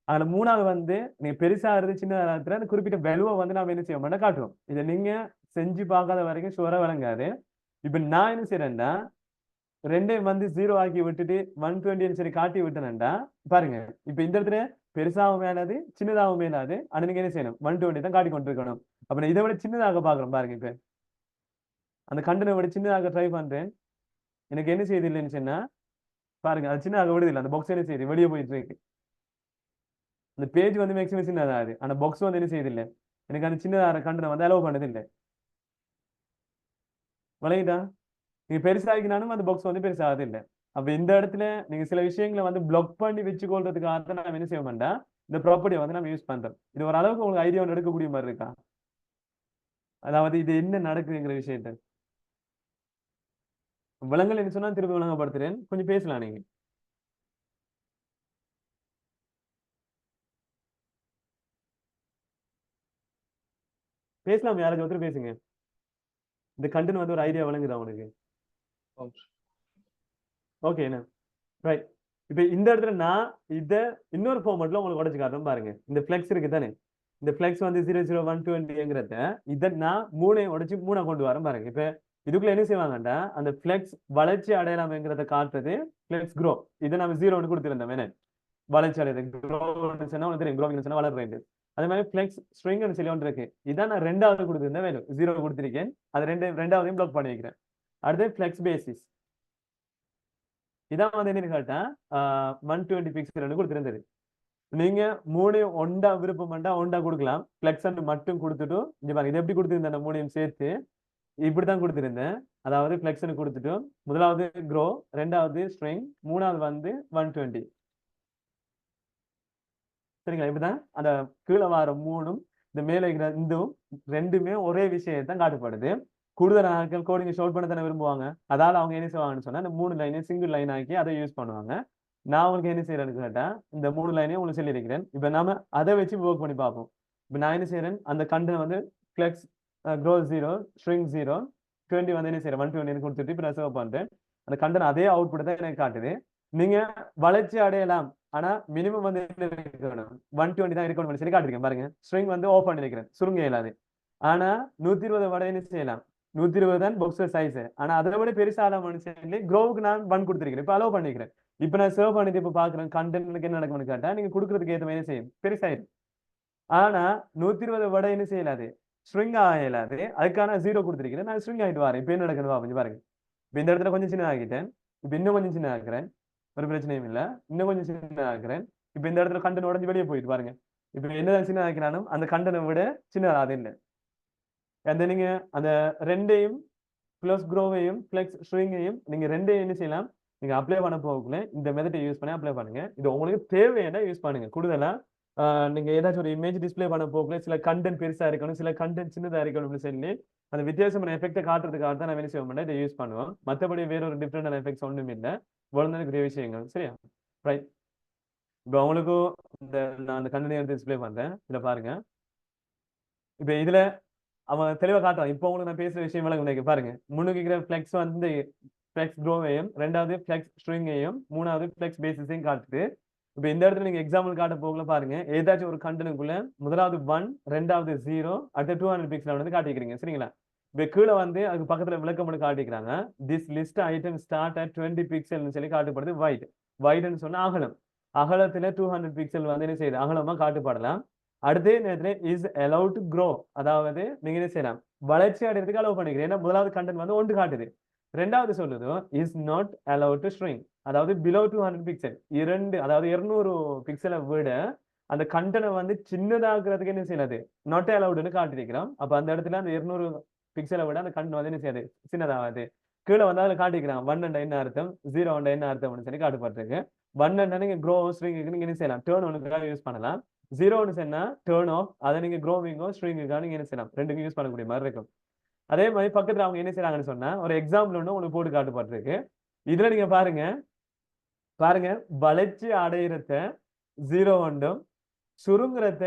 அதுல மூணாவது வந்து நீங்க பெருசாகிறது சின்னதாகிறதுல அந்த குறிப்பிட்ட வேல்யூவை வந்து நாம என்ன செய்ய மாட்டோம் காட்டுவோம். இதை நீங்க செஞ்சு பார்க்காத வரைக்கும் ஷுவரா விளங்காது. இப்ப நான் என்ன செய்யறேன்டா ரெண்டையும் வந்து 0 ஆக்கி விட்டுட்டு 120 சரி காட்டி விட்டேன்டா பாருங்க. இப்ப இந்த இடத்துல பெருசாகவும் மேலாது சின்னதாகவும் மேலாது. ஆனா நீங்க என்ன செய்யணும்? 120 தான் காட்டி கொண்டிருக்கணும். அப்ப நான் இதை விட சின்னதாக பாக்குறோம் பாருங்க. இப்ப அந்த கண்டனை விட சின்னதாக ட்ரை பண்றேன். எனக்கு என்ன செய்யுது இல்லைன்னு சொன்னா பாருங்க அது சின்னதாக விடுது இல்லை. அந்த பாக்ஸ் என்ன செய்யுது? வெளியே போயிட்டு இருக்கு. அந்த பேஜ் வந்து மேக்ஸிமம் சின்னதாகுது. ஆனா பாக்ஸ் வந்து என்ன செய்யுது இல்லை. எனக்கு அந்த சின்னதாக கண்டனை வந்து அலோவ் பண்ணது இல்லை. விளங்கிட்டா? நீங்க பெருசாகினாலும் அந்த பாக்ஸ் வந்து பெருசாகுது இல்லை. அப்ப இந்த இடத்துல நீங்க சில விஷயங்களை வந்து பிளாக் பண்ணி வச்சுக்கொள்றதுக்காக தான் நம்ம என்ன செய்ய மாட்டோம்? இந்த ப்ராப்பர்ட்டியை வந்து நம்ம யூஸ் பண்றோம். இது ஒரு அளவுக்கு உங்களுக்கு ஐடியா எடுக்கக்கூடிய மாதிரி இருக்கா? அதாவது இது என்ன நடக்குதுங்கிற விஷயத்த விலங்கல் என்ன சொன்னா திருப்பி விளங்கப்படுத்துறேன். கொஞ்சம் பேசலாம் நீங்க. பேசலாம், யாராச்சும் ஒருத்தர் பேசுங்க. இந்த கண்டென்ட் வந்து ஒரு ஐடியா வழங்குதா உனக்கு? ஓகே என்ன ரைட். இப்போ இந்த இடத்துல நான் இதை இன்னொரு ஃபார்மேட்ல உங்களுக்கு உடச்சு காட்டுறேன் பாருங்க. இந்த ஃபிளெக்ஸ் இருக்கு தானே, இந்த ஃபிளெக்ஸ் வந்து 00120ங்கிறத இதை நான் 3 உடைச்சு 3 கொண்டு வரேன் பாருங்க. இப்போ இதுக்குள்ள என்ன செய்வாங்கண்டா, அந்த ஃபிளெக்ஸ் வளர்ச்சி அடையலாம்ங்கிறத காட்டுறது ஃபிளெக்ஸ் க்ரோ. இதை நம்ம 0 கொடுத்துருந்தோம் என்ன, வளர்ச்சி அடையுது. க்ரோன்னு சொன்னா உங்களுக்கு தெரியும், க்ரோவிங் சொன்னா வளர்றேன். அதே மாதிரி ஃபிளெக்ஸ் ஸ்ட்ரிங்னு சொல்லி ஒன்று இருக்கு, இதான் நான் 2வது கொடுத்துருந்தேன் வேணும், 0 கொடுத்துருக்கேன். அது 2வதையும் பிளாக் பண்ணி வைக்கிறேன். அடுத்து ஃபிளெக்ஸ் பேசிஸ், இதான் வந்து என்ன கேட்டா 120 பிக்சல் கொடுத்துருந்தது. நீங்க 3 ஒண்டா விருப்பம் பண்ணா ஒண்டா கொடுக்கலாம், ஃபிளெக்ஸ் மட்டும் கொடுத்துட்டும் இங்க பாருங்க. இது எப்படி கொடுத்துருந்தேன், அந்த 3ஐயும் சேர்த்து இப்படித்தான் கொடுத்துருந்தேன். அதாவது ஃபிளெக்ஸ் கொடுத்துட்டு முதலாவது க்ரோ, 2வது ஸ்ட்ரிங், 3வது வந்து 120. சரிங்களா? இப்படிதான் அந்த கீழே வர 3ம் இந்த மேல இருக்கிற இதுவும் 2மே ஒரே விஷயத்தான் காட்டப்படுது. கூடுதல் ஆட்கள் கோடிங்க ஷார்ட் பண்ண தானே விரும்புவாங்க. அதால அவங்க என்ன செய்வாங்கன்னு சொன்னா இந்த 3 லைனை சிங்கிள் லைன் ஆக்கி அதை யூஸ் பண்ணுவாங்க. நான் உங்களுக்கு என்ன செய்யறேன்னு கேட்டா இந்த 3 லைனையும் உங்களுக்கு சொல்லியிருக்கிறேன். இப்ப நாம அதை வச்சு ஒர்க் பண்ணி பார்ப்போம். இப்ப நான் என்ன செய்யறேன், அந்த கண்டென்ட் வந்து ஃபிளெக்ஸ் க்ரோ 0, ஸ்ட்ரிங் 0, 20 வந்து என்ன செய்யறேன் 120 கொடுத்துட்டு இப்ப நான் சர்வ் பண்றேன். அந்த கண்டென்ட் அதே அவுட்புட் தான் எனக்கு காட்டுது. நீங்க வளர்ச்சி அடையலாம், ஆனா மினிமம் வந்து என்ன இருக்கணும், 120 தான் இருக்கணும்னு சொல்லி காட்டிருக்கேன் பாருங்க. ஸ்ட்ரிங் வந்து ஓப்பன் பண்ணிருக்கிறேன், சுருங்க இயலாது. ஆனா 120 வடை என்ன செய்யலாம், 120 தான் பாக்ஸ் சைஸ். ஆனா அதை விட பெருசால சொல்லி க்ரோவுக்கு நான் 1 கொடுத்துருக்கிறேன். இப்ப அலோவ் பண்ணிக்கிறேன். இப்ப நான் சர்வ் பண்ணிட்டு இப்ப பாக்குறேன் கண்டென்ட்க்கு என்ன நடக்கும்னு கேட்டா, நீங்க கொடுக்கறதுக்கு ஏற்ற மாதிரி செய்யும் பெருசாயிரும். ஆனா 120 வடை என்ன செய்யலாது, ஸ்ட்ரிங் ஆகலாது. அதுக்கான 0 கொடுத்துருக்கிறேன், நான் ஸ்ட்ரிங் ஆகிட்டு வரேன். இப்ப என்ன நடக்குது பாருங்க. இப்ப இந்த இடத்துல கொஞ்சம் சின்ன ஆகிட்டேன், இப்ப இன்னும் கொஞ்சம் சின்ன ஆக்குறேன், ஒரு பிரச்சனையும் இல்ல. இன்னும் கொஞ்சம் சின்ன ஆக்குறேன். இப்ப இந்த இடத்துல கண்டென்ட் உடஞ்சு வெளியே போயிட்டு பாருங்க. இப்ப என்னதான் சின்ன ஆக்கினாலும் அந்த கண்டென்ட் விட சின்னது இல்லை. அந்த நீங்க அந்த 2ஐயும் பிளஸ் க்ரோவையும் பிளஸ் ஸ்ட்ரிங்கையும் நீங்க 2ஐயும் என்ன செய்யலாம், நீங்க அப்ளை பண்ண போகக்குள்ள இந்த மெத்தடை யூஸ் பண்ணி அப்ளை பண்ணுங்க. இது உங்களுக்கு தேவையான யூஸ் பண்ணுங்க. கூடுதலா நீங்க ஏதாச்சும் ஒரு இமேஜ் டிஸ்பிளே பண்ண போகக்குள்ள சில கண்டென்ட் பெருசா இருக்கணும், சில கண்டென்ட் சின்னதா இருக்கணும்னு சொல்லி அந்த வித்தியாசமான எஃபெக்டை காட்டுறதுக்காக தான் நான் என்ன செய்வோம் இதை யூஸ் பண்ணுவோம். மற்றபடி வேற ஒரு டிஃப்ரெண்டான எஃபெக்ட்ஸ் ஒன்றும் இல்லை, வளர்ந்ததுக்குரிய விஷயங்கள். சரியா? ரைட். இப்போ அவங்களுக்கும் நான் அந்த கண்டென்ட் எடுத்து டிஸ்பிளே பண்றேன். இதை பாருங்க. இப்ப இதுல அவன் தெளிவா காட்டுறான். இப்போ உங்களுக்கு நான் பேசுற விஷயம் விளங்க பாருங்க. முன்னுக்கு ஃபிளெக்ஸ் வந்து ஃபிளெக்ஸ் க்ரோவையும், 2வது ஃபிளெக்ஸ் ஸ்ட்ரிங்கையும், 3வது ஃபிளெக்ஸ் பேசிஸையும் காட்டுது. இப்ப இந்த இடத்துல நீங்க எக்ஸாம்பிள் காட்ட போகல பாருங்க. ஏதாச்சும் ஒரு கண்டென்ட்குள்ள முதலாவது 1, 2வது 0, அடுத்து 200 பிக்சல் வந்து காட்டிக்கிறீங்க. சரிங்களா? இப்ப கீழே வந்து அதுக்கு பக்கத்துல விளக்கம் மட்டும் காட்டிக்கிறாங்க. This list item start at 20 பிக்சல்னு சொல்லி காட்டப்படுது. வைட்னு சொன்னா அகலம். அகலத்துல 200 பிக்சல் வந்து என்ன செய்யுது, அகலமா காட்டப்படலாம். அடுத்த நேரத்துல இஸ் அலவுட் டு க்ரோ, அதாவது நீங்க என்ன செய்யலாம், வளர்ச்சி அடைறதுக்கு அலோவ் பண்ணிக்கிறேன். ஏன்னா முதலாவது கண்டென்ட் வந்து 1 காட்டுது. 2வது சொல்லுது is not allowed to string, அதாவது பிலோ 200 பிக்சல், 2 அதாவது 200 பிக்சலை விட அந்த கண்டென்ட் வந்து சின்னதாக்குறதுக்கு என்ன செய்யாது, நாட் அலவுட்னு காட்டிருக்கிறோம். அப்ப அந்த இடத்துல அந்த 200 பிக்சலை விட அந்த கண்டென்ட் வந்து என்ன செய்யாது, சின்னதாகாது. கீழே வந்து அதில் காட்டிக்கிறான் 1 என்ன அர்த்தம், 0 என்ன அர்த்தம்னு சொல்லி காட்டப்பட்டிருக்கு. 1 நீங்க க்ரோ ஸ்ட்ரிங்குக்கு நீங்க என்ன செய்யலாம், டேர்ன் ஒன்னுக்காக யூஸ் பண்ணலாம். 0ன்னு சொன்னா டேர்ன் ஆஃப், அதை நீங்க க்ரோவிங்கோ ஸ்ட்ரிங்குக்காக நீங்க என்ன செய்யலாம், 2க்கும் யூஸ் பண்ணக்கூடிய மாதிரி இருக்கும். அதே மாதிரி பக்கத்துல அவங்க என்ன செய்யறாங்கன்னு சொன்னா ஒரு எக்ஸாம்பிள் ஒன்று உங்களுக்கு போட்டு காட்டப்பட்டிருக்கு. இதுல நீங்க பாருங்க வளர்ச்சி அடையிறத 0 ஒன்றும் சுருங்குறத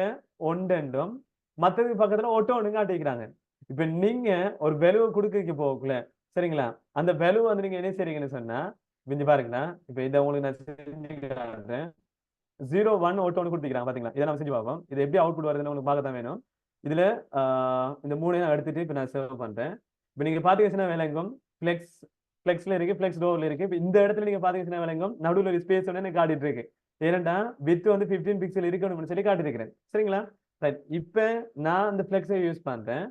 1 என்றும் மற்றதுக்கு பக்கத்துல ஒட்டோ ஒன்று காட்டிக்கிறாங்க. இப்ப நீங்க ஒரு வேல்யூ கொடுக்க போகல, சரிங்களா? அந்த வேல்யூ வந்து நீங்க என்ன செய்றீங்கன்னு சொன்னா இங்க பாருங்களா, இப்ப இதை உங்களுக்கு நான் செஞ்சு 0, 1 ஒட்டு ஒன்று கொடுத்துக்கிறாங்க பாத்தீங்களா? இதை நம்ம செஞ்சு பார்ப்போம். இது எப்படி அவுட்புட் வருதுன்னு உங்களுக்கு பார்க்க தான் வேணும். இதுல இந்த 3ஐயும் எடுத்துட்டு இப்ப நான் சர்வ் பண்றேன். இப்ப நீங்க பாத்தீங்கன்னா விளங்கும் ஃபிளெக்ஸ்ல இருக்கு, ஃபிளெக்ஸ் டோர்ல இருக்கு. இப்ப இந்த இடத்துல நீங்க பாத்தீங்கன்னா விளங்கும் நடுவில் ஒரு ஸ்பேஸ் ஒன்று எனக்கு காட்டிட்டு இருக்கு. ஏன்னா வித் வந்து 15 பிக்சல் இருக்கணும்னு சொல்லி காட்டிருக்கிறேன். சரிங்களா? ரைட். இப்ப நான் அந்த ஃபிளெக்ஸை யூஸ் பண்றேன்.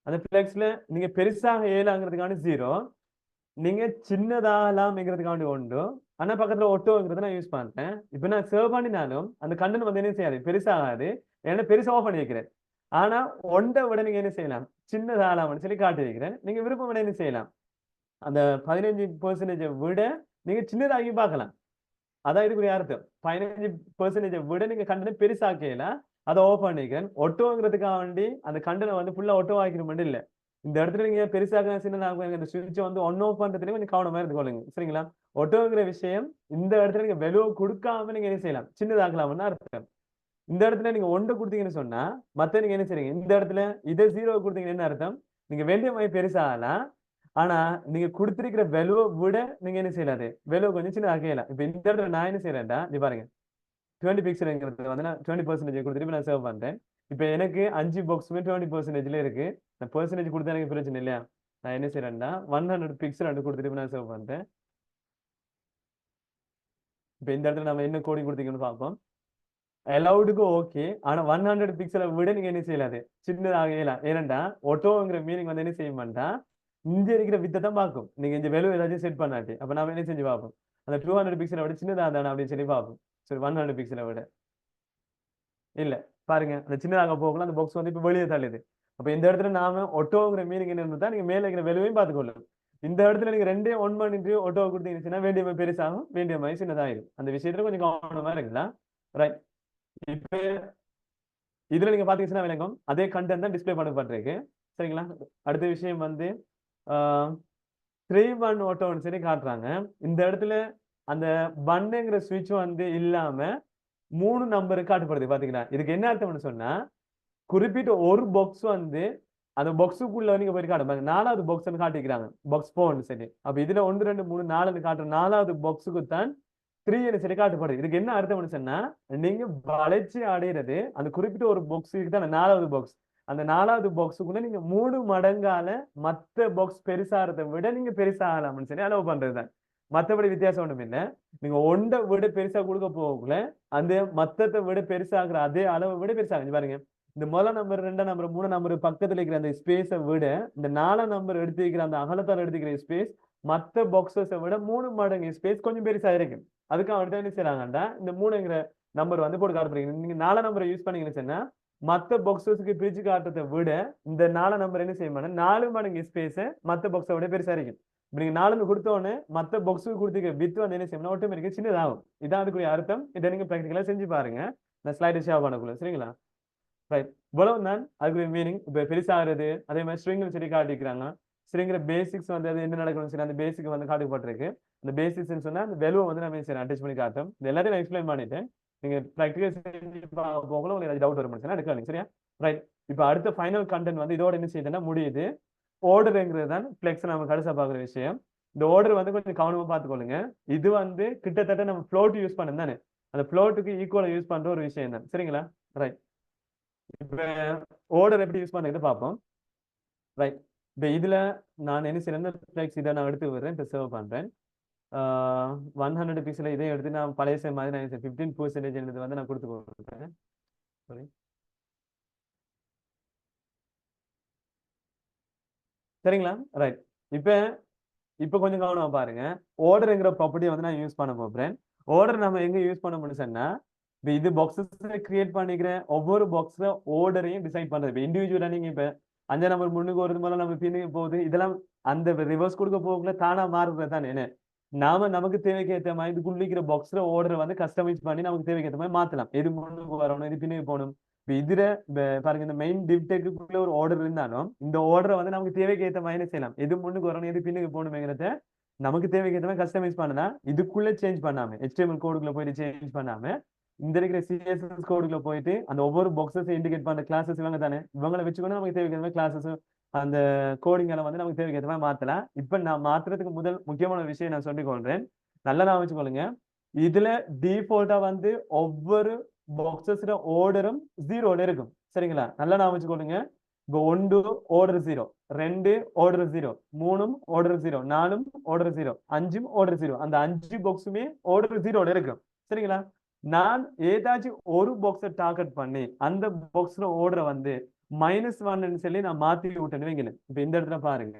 அந்த ஃபிளெக்ஸ்ல நீங்க பெருசாக ஏழாங்கிறதுக்காண்டி 0, நீங்க சின்னதாகலாம்ங்கிறதுக்காண்டி 1, ஆனா பக்கத்துல ஒட்டோங்கிறத நான் யூஸ் பண்றேன். இப்ப நான் சர்வ் பண்ணினாலும் அந்த கண்டென்ட் வந்து என்ன செய்யாது, பெருசாகாது. ஏன்னா பெருசா ஆஃப் பண்ணி வைக்கிறேன். ஆனா 1 விட நீங்க என்ன செய்யலாம், சின்னதாகலாம்னு சொல்லி காட்டி வைக்கிறேன். நீங்க விருப்பம் விட என்ன செய்யலாம், அந்த 15% விட நீங்க சின்னதாகி பார்க்கலாம். அதான் இதுக்குரிய அர்த்தம். 15% விட நீங்க கண்டென்ட் பெருசாக்கலாம், அதை ஆஃப் பண்ணிக்கிறேன். ஒட்டோங்கிறதுக்காக வேண்டி அந்த கண்டென்ட் வந்து ஃபுல்லா ஒட்டோ ஆக்கிற மட்டும் இல்லை. இந்த இடத்துல நீங்க பெருசாக சின்னதாக இந்த சுவிட்சை வந்து ஒன் ஆஃப் பண்றதுலயும் கொஞ்சம் கவனமா இருந்துக்கொள்ளுங்க. சரிங்களா? ஒட்டோங்கிற விஷயம் இந்த இடத்துல நீங்க வெலுவை கொடுக்காம நீங்க என்ன செய்யலாம், சின்னதாக்கலாம்னு அர்த்தம். இந்த இடத்துல நீங்க 1 கொடுத்தீங்கன்னு சொன்னா மத்த நீங்க என்ன செய்றீங்க, இந்த இடத்துல இதே 0 கொடுத்தீங்கன்னு என்ன அர்த்தம், நீங்க வேண்டிய மாதிரி பெருசாகலாம். ஆனா நீங்க கொடுத்திருக்கிற வேல்யூவை விட நீங்க என்ன செய்யலாது, வேல்யூ கொஞ்சம் சின்ன ஆக்கலாம். இப்ப இந்த இடத்துல நான் என்ன செய்யறேன்டா, நீ பாருங்க 20 பிக்சல்ங்கிறது வந்து நான் 20% கொடுத்துட்டு நான் சேவ் பண்றேன். இப்ப எனக்கு 5 பாக்ஸுமே 20%ல இருக்கு. நான் பெர்சன்டேஜ் கொடுத்தா எனக்கு பிரச்சனை இல்லையா? நான் என்ன செய்யறேன்னா 100 பிக்சல் கொடுத்துட்டு நான் சேவ் பண்றேன். இப்ப இந்த இடத்துல நம்ம என்ன கோடிங் கொடுத்தீங்கன்னு பார்ப்போம். அலவுடுக்கு ஓகே. ஆனா 100 பிக்சலை விட நீங்க என்ன செய்யலாது, சின்னதாக இயலாம். ஏனண்டா ஆட்டோங்கிற மீனிங் வந்து என்ன செய்ய மாட்டான், இங்க இருக்கிற வித்தை தான் பார்க்கும். நீங்க இந்த வேல்யூ ஏதாச்சும் செட் பண்ணாட்டி அப்ப நாம என்ன செஞ்சு பார்ப்போம், அந்த 200 பிக்சலை விட சின்னதா தானே அப்படின்னு சொல்லி பார்ப்போம். சரி 100 பிக்சலை விட இல்ல. பாருங்க அந்த சின்னதாக போகலாம், அந்த பாக்ஸ் வந்து இப்ப வெளியே தள்ளுது. அப்ப இந்த இடத்துல நாம ஆட்டோங்கிற மீனிங் என்னன்னு தான் நீங்க மேல இருக்கிற வேல்யூவையும் பார்த்துக்கொள்ளும். இந்த இடத்துல நீங்க 2 1 பண்ணிட்டு ஆட்டோ கொடுத்தீங்கன்னா வேண்டிய மாதிரி பெருசாகும், வேண்டிய மாதிரி சின்னதாயிரும். அந்த விஷயத்துல கொஞ்சம் கவனமா இருக்கலாம். ரைட். இப்ப இதுல நீங்க பாத்தீங்கன்னா விளங்கும் அதே கண்டென்ட் தான் டிஸ்பிளே பண்ணப்பட்டிருக்கு. சரிங்களா? அடுத்த விஷயம் வந்து 3-1 ஆட்டோன்னு சொல்லி காட்டுறாங்க. இந்த இடத்துல அந்த 1ங்கிற சுவிட்ச் வந்து இல்லாம 3 நம்பர் காட்டப்படுது பாத்தீங்களா? இதுக்கு என்ன அர்த்தம்னு சொன்னா, குறிப்பிட்ட ஒரு பாக்ஸ் வந்து அந்த பாக்ஸுக்குள்ள நீங்க போய் காட்டுப்பாங்க. 4வது பாக்ஸ் காட்டிக்கிறாங்க. பாக்ஸ் 4 சரி. அப்ப இதுல 1 2 3 4 காட்டுற 4வது பாக்ஸுக்கு தான் 3 சரி காட்டப்படுது. இதுக்கு என்ன அர்த்தம்னு சொன்னா, நீங்க வளர்ச்சி அடைகிறது அந்த குறிப்பிட்ட ஒரு பாக்ஸுக்கு தான் 4வது பாக்ஸ். அந்த 4வது பாக்ஸுக்குள்ள நீங்க 3 மடங்கால மத்த பாக்ஸ் பெருசாகிறத விட நீங்க பெருசாகலாம்னு சொல்லி அலோவ் பண்றதுதான். மத்தபடி வித்தியாசம் ஒண்ணும் இல்ல. நீங்க 1 விட பெருசா கொடுக்க போகக்குள்ள அந்த மத்தத்தை விட பெருசாகிற அதே அளவை விட பெருசாகும். பாருங்க இந்த முதல் நம்பர் 2 நம்பர் 3 நம்பர் பக்கத்துல இருக்கிற அந்த ஸ்பேஸை விட இந்த 4 நம்பர் எடுத்து வைக்கிற அந்த அகலத்தால் எடுத்துக்கிற ஸ்பேஸ் மத்த பாக்ஸஸை விட 3 மடங்கு ஸ்பேஸ் கொஞ்சம் பெருசா இருக்கு. அதுக்கு அடுத்து என்ன செய்யறாங்கடா, இந்த 3ங்கிற நம்பர் வந்து போட்டு காட்டுறீங்க. நீங்க 4 நம்பரை யூஸ் பண்ணீங்கன்னு சொன்னா மத்த பாக்ஸஸ்க்கு பிரிச்சு காட்டுறதை விட இந்த 4 நம்பர் என்ன செய்ய மாட்டேன், 4 மடங்கு ஸ்பேஸ் மத்த பாக்ஸை விட பெருசா இருக்கும். நீங்க 4 கொடுத்த உடனே மத்த பாக்ஸுக்கு கொடுத்துக்க வித் வந்து என்ன செய்யணும், ஆட்டோமேட்டிக்கா சின்னதாகும். இதான் அதுக்குரிய அர்த்தம். இதை நீங்க பிராக்டிகலா செஞ்சு பாருங்க. நான் ஸ்லைடு ஷேர் பண்ணக்குள்ள சரிங்களா? ரைட். இவ்வளவு தான் அதுக்குரிய மீனிங். இப்ப பெருசாகிறது அதே மாதிரி ஸ்ட்ரிங் சொல்லி காட்டிக்கிறாங்க. ஸ்ட்ரிங்கிற பேசிக்ஸ் வந்து அது என்ன நடக்கணும்னு சொல்லி அந்த பேசிக் வந்து காட்டப்பட்டிருக்கு. அந்த பேசிக்ஸ் சொன்னா அந்த வேல்யூ வந்து நம்ம அட்டாச் பண்ணி காட்டும். இது எல்லாத்தையும் நான் எக்ஸ்பிளைன் பண்ணிட்டேன். நீங்க பிராக்டிகல் செஞ்சு போகல உங்களுக்கு ஏதாவது டவுட் வரும் எடுக்கலாம். சரியா? ரைட். இப்ப அடுத்த ஃபைனல் கண்டென்ட் வந்து இதோட என்ன செய்யுதுன்னா முடியுது. ஆர்டர்ங்கிறது தான் ஃபிளெக்ஸ் நம்ம கடைசியா பாக்குற விஷயம். இந்த ஆர்டர் வந்து கொஞ்சம் கவனமா பார்த்துக்கொள்ளுங்க. இது வந்து கிட்டத்தட்ட நம்ம ஃப்ளோட் யூஸ் பண்ணது தானே, அந்த ஃப்ளோட்டுக்கு ஈக்குவலா யூஸ் பண்ற ஒரு விஷயம் தான். சரிங்களா? ரைட். இப்ப ஆர்டர் எப்படி யூஸ் பண்றது பார்ப்போம். ரைட். இப்ப இதுல நான் என்ன செய்யறேன், ஃபிளெக்ஸ் இதை நான் எடுத்து விடுறேன். இப்ப சேவ் பண்றேன். 100 பிக்சல இதே எடுத்து நான் பழைய மாதிரி நான் 15% வந்து நான் கொடுத்து கொடுப்பேன். சாரி. சரிங்களா? ரைட். இப்ப கொஞ்சம் கவனமா பாருங்க. ஆர்டர்ங்கிற ப்ராப்பர்ட்டியை வந்து நான் யூஸ் பண்ண போறேன். ஆர்டர் நம்ம எங்க யூஸ் பண்ண முடியும்னா, இது பாக்ஸஸ் கிரியேட் பண்ணிக்கிற ஒவ்வொரு பாக்ஸ்ல ஆர்டரையும் டிசைட் பண்றது. இப்ப இண்டிவிஜுவலா நீங்க இப்ப 5 நம்பர் முன்னுக்கு வருது போல நம்ம பின்னுக்கு போகுது, இதெல்லாம் அந்த ரிவர்ஸ் கொடுக்க போகல தானா மாறுறது தான். என்ன நாம நமக்கு தேவைக்கு ஏற்ற மாதிரி இதுக்குள்ளிக்கிற பாக்ஸ்ல ஆர்டர் வந்து கஸ்டமைஸ் பண்ணி நமக்கு தேவைக்கு ஏற்ற மாதிரி மாத்தலாம். எது முன்னுக்கு வரணும், இது பின்னுக்கு போகணும். இப்ப இதுல பாருங்க இந்த மெயின் டிவ்டெக்குள்ள ஒரு ஆர்டர் இருந்தாலும் இந்த ஆர்டரை வந்து நமக்கு தேவைக்கு ஏற்ற மாதிரி செய்யலாம். எது முன்னுக்கு வரணும், எது பின்னுக்கு போகணுங்கிறத நமக்கு தேவைக்கு ஏற்ற மாதிரி கஸ்டமைஸ் பண்ணலாம். இதுக்குள்ள சேஞ்ச் பண்ணாம HTML கோடுக்குள்ள போயிட்டு சேஞ்ச் பண்ணாம இந்த இருக்கிற CSS கோடுக்குள்ள போயிட்டு அந்த ஒவ்வொரு பாக்ஸஸ் இண்டிகேட் பண்ற கிளாஸஸ் இவங்க தானே, இவங்களை வச்சுக்கணும் நமக்கு தேவைக்கு ஏற்ற மாதிரி கிளாஸஸ் அந்த கோடிங் எல்லாம் வந்து நமக்கு தேவைக்கு ஏற்ற மாதிரி மாத்தலாம். இப்ப நான் மாத்துறதுக்கு முதல் முக்கியமான விஷயம் நான் சொல்லிக் கொள்றேன். நல்லா நான் வச்சுக்கொள்ளுங்க. இதுல டிஃபால்ட்டா வந்து ஒவ்வொரு பாக்ஸஸ் ஆர்டரும் 0ல இருக்கும். சரிங்களா? நல்லா நான் வச்சுக்கொள்ளுங்க. இப்போ 1 order 0, 2 order 0, 3 order 0, 4 order 0, 5 order 0. அந்த 5 பாக்ஸுமே ஆர்டர் 0ல இருக்கும். சரிங்களா? நான் ஏதாச்சும் ஒரு பாக்ஸை டார்கெட் பண்ணி அந்த பாக்ஸ்ல ஆர்டரை வந்து -1 சொல்லி நான் மாத்தி விட்டேன்னு வைங்களேன். இப்ப இந்த இடத்துல பாருங்க,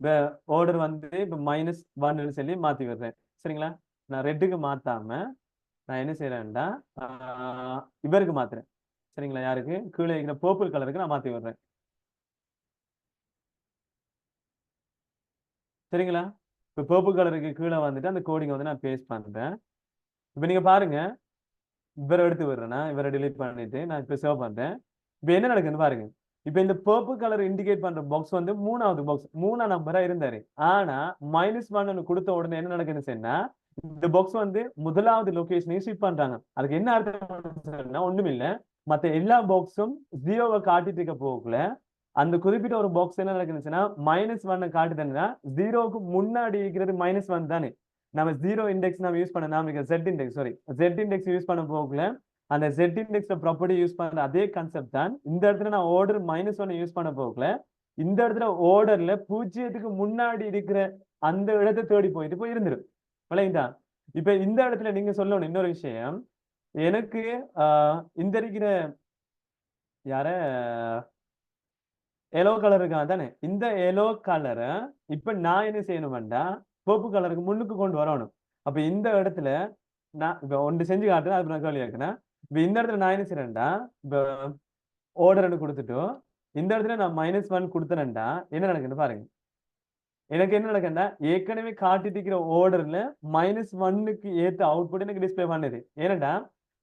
இப்ப ஆர்டர் வந்து இப்ப -1 சொல்லி மாத்தி விடுறேன். சரிங்களா? நான் ரெட்டுக்கு மாத்தாம நான் என்ன செய்யறேன்டா இவருக்கு மாத்துறேன். சரிங்களா? யாருக்கு கீழே இருக்கிற பர்பிள் கலருக்கு நான் மாத்தி விடுறேன். சரிங்களா? இப்ப பர்பிள் கலருக்கு கீழே வந்துட்டு அந்த கோடிங் வந்து நான் பேஸ்ட் பண்றேன். இப்ப நீங்க பாருங்க, இவரை எடுத்து விடுறேன்னா இவரை டிலீட் பண்ணிட்டு நான் இப்ப சேவ் பண்றேன். இப்ப என்ன நடக்குதுன்னு பாருங்க. இப்ப இந்த பர்பிள் கலர் இண்டிகேட் பண்ற பாக்ஸ் வந்து 3வது பாக்ஸ் 3ஆம் நம்பரா இருந்தாரு. ஆனா -1 கொடுத்த உடனே என்ன நடக்குதுன்னு சொன்னா இந்த பாக்ஸ் வந்து முதலாவது லொகேஷனையும் ஷிஃப்ட் பண்றாங்க. அதுக்கு என்ன அர்த்தம்? ஒண்ணும் இல்ல, மத்த எல்லா பாக்ஸும் ஜீரோவை காட்டிட்டு இருக்க போக்குல அந்த குறிப்பிட்ட ஒரு பாக்ஸ் என்ன நடக்குதுன்னா -1 காட்டுதுன்னா ஜீரோவுக்கு முன்னாடி இருக்கிறது -1 தானே. நம்ம ஜீரோ இண்டெக்ஸ் நம்ம யூஸ் பண்ண நாம Z index Z index use பண்ண போக்குல அந்த ஜெட் இண்டெக்ஸ் ப்ராப்பர்ட்டி யூஸ் பண்ற அதே கான்செப்ட் தான் இந்த இடத்துல நான் ஆர்டர் -1 யூஸ் பண்ண போக்குல இந்த இடத்துல ஆர்டர்ல 0க்கு முன்னாடி இருக்கிற அந்த இடத்தை தேடி போய் இருந்துடும். விளையுதா? இப்ப இந்த இடத்துல நீங்க சொல்லணும் இன்னொரு விஷயம். எனக்கு இந்த இருக்கிற யார எல்லோ கலர் இருக்கா தானே, இந்த எல்லோ கலரை இப்ப நான் என்ன செய்யணும்டா பர்பிள் கலருக்கு முன்னுக்கு கொண்டு வரணும். அப்ப இந்த இடத்துல நான் இப்ப ஒன்று செஞ்சு காட்டுறேன், அது நான் கேள்வி கேட்கிறேன். இப்ப இந்த இடத்துல நான் என்ன செய்யறேன்டா, இப்ப ஆர்டர் கொடுத்துட்டு இந்த இடத்துல நான் -1 கொடுத்தேன்டா என்ன நடக்குன்னு பாருங்க. எனக்கு என்ன நடக்குன்னா ஏற்கனவே காட்டிட்டு இருக்கிற ஆர்டர்ல -1க்கு ஏத்த அவுட்புட் எனக்கு டிஸ்பிளே பண்ணுது. ஏனண்டா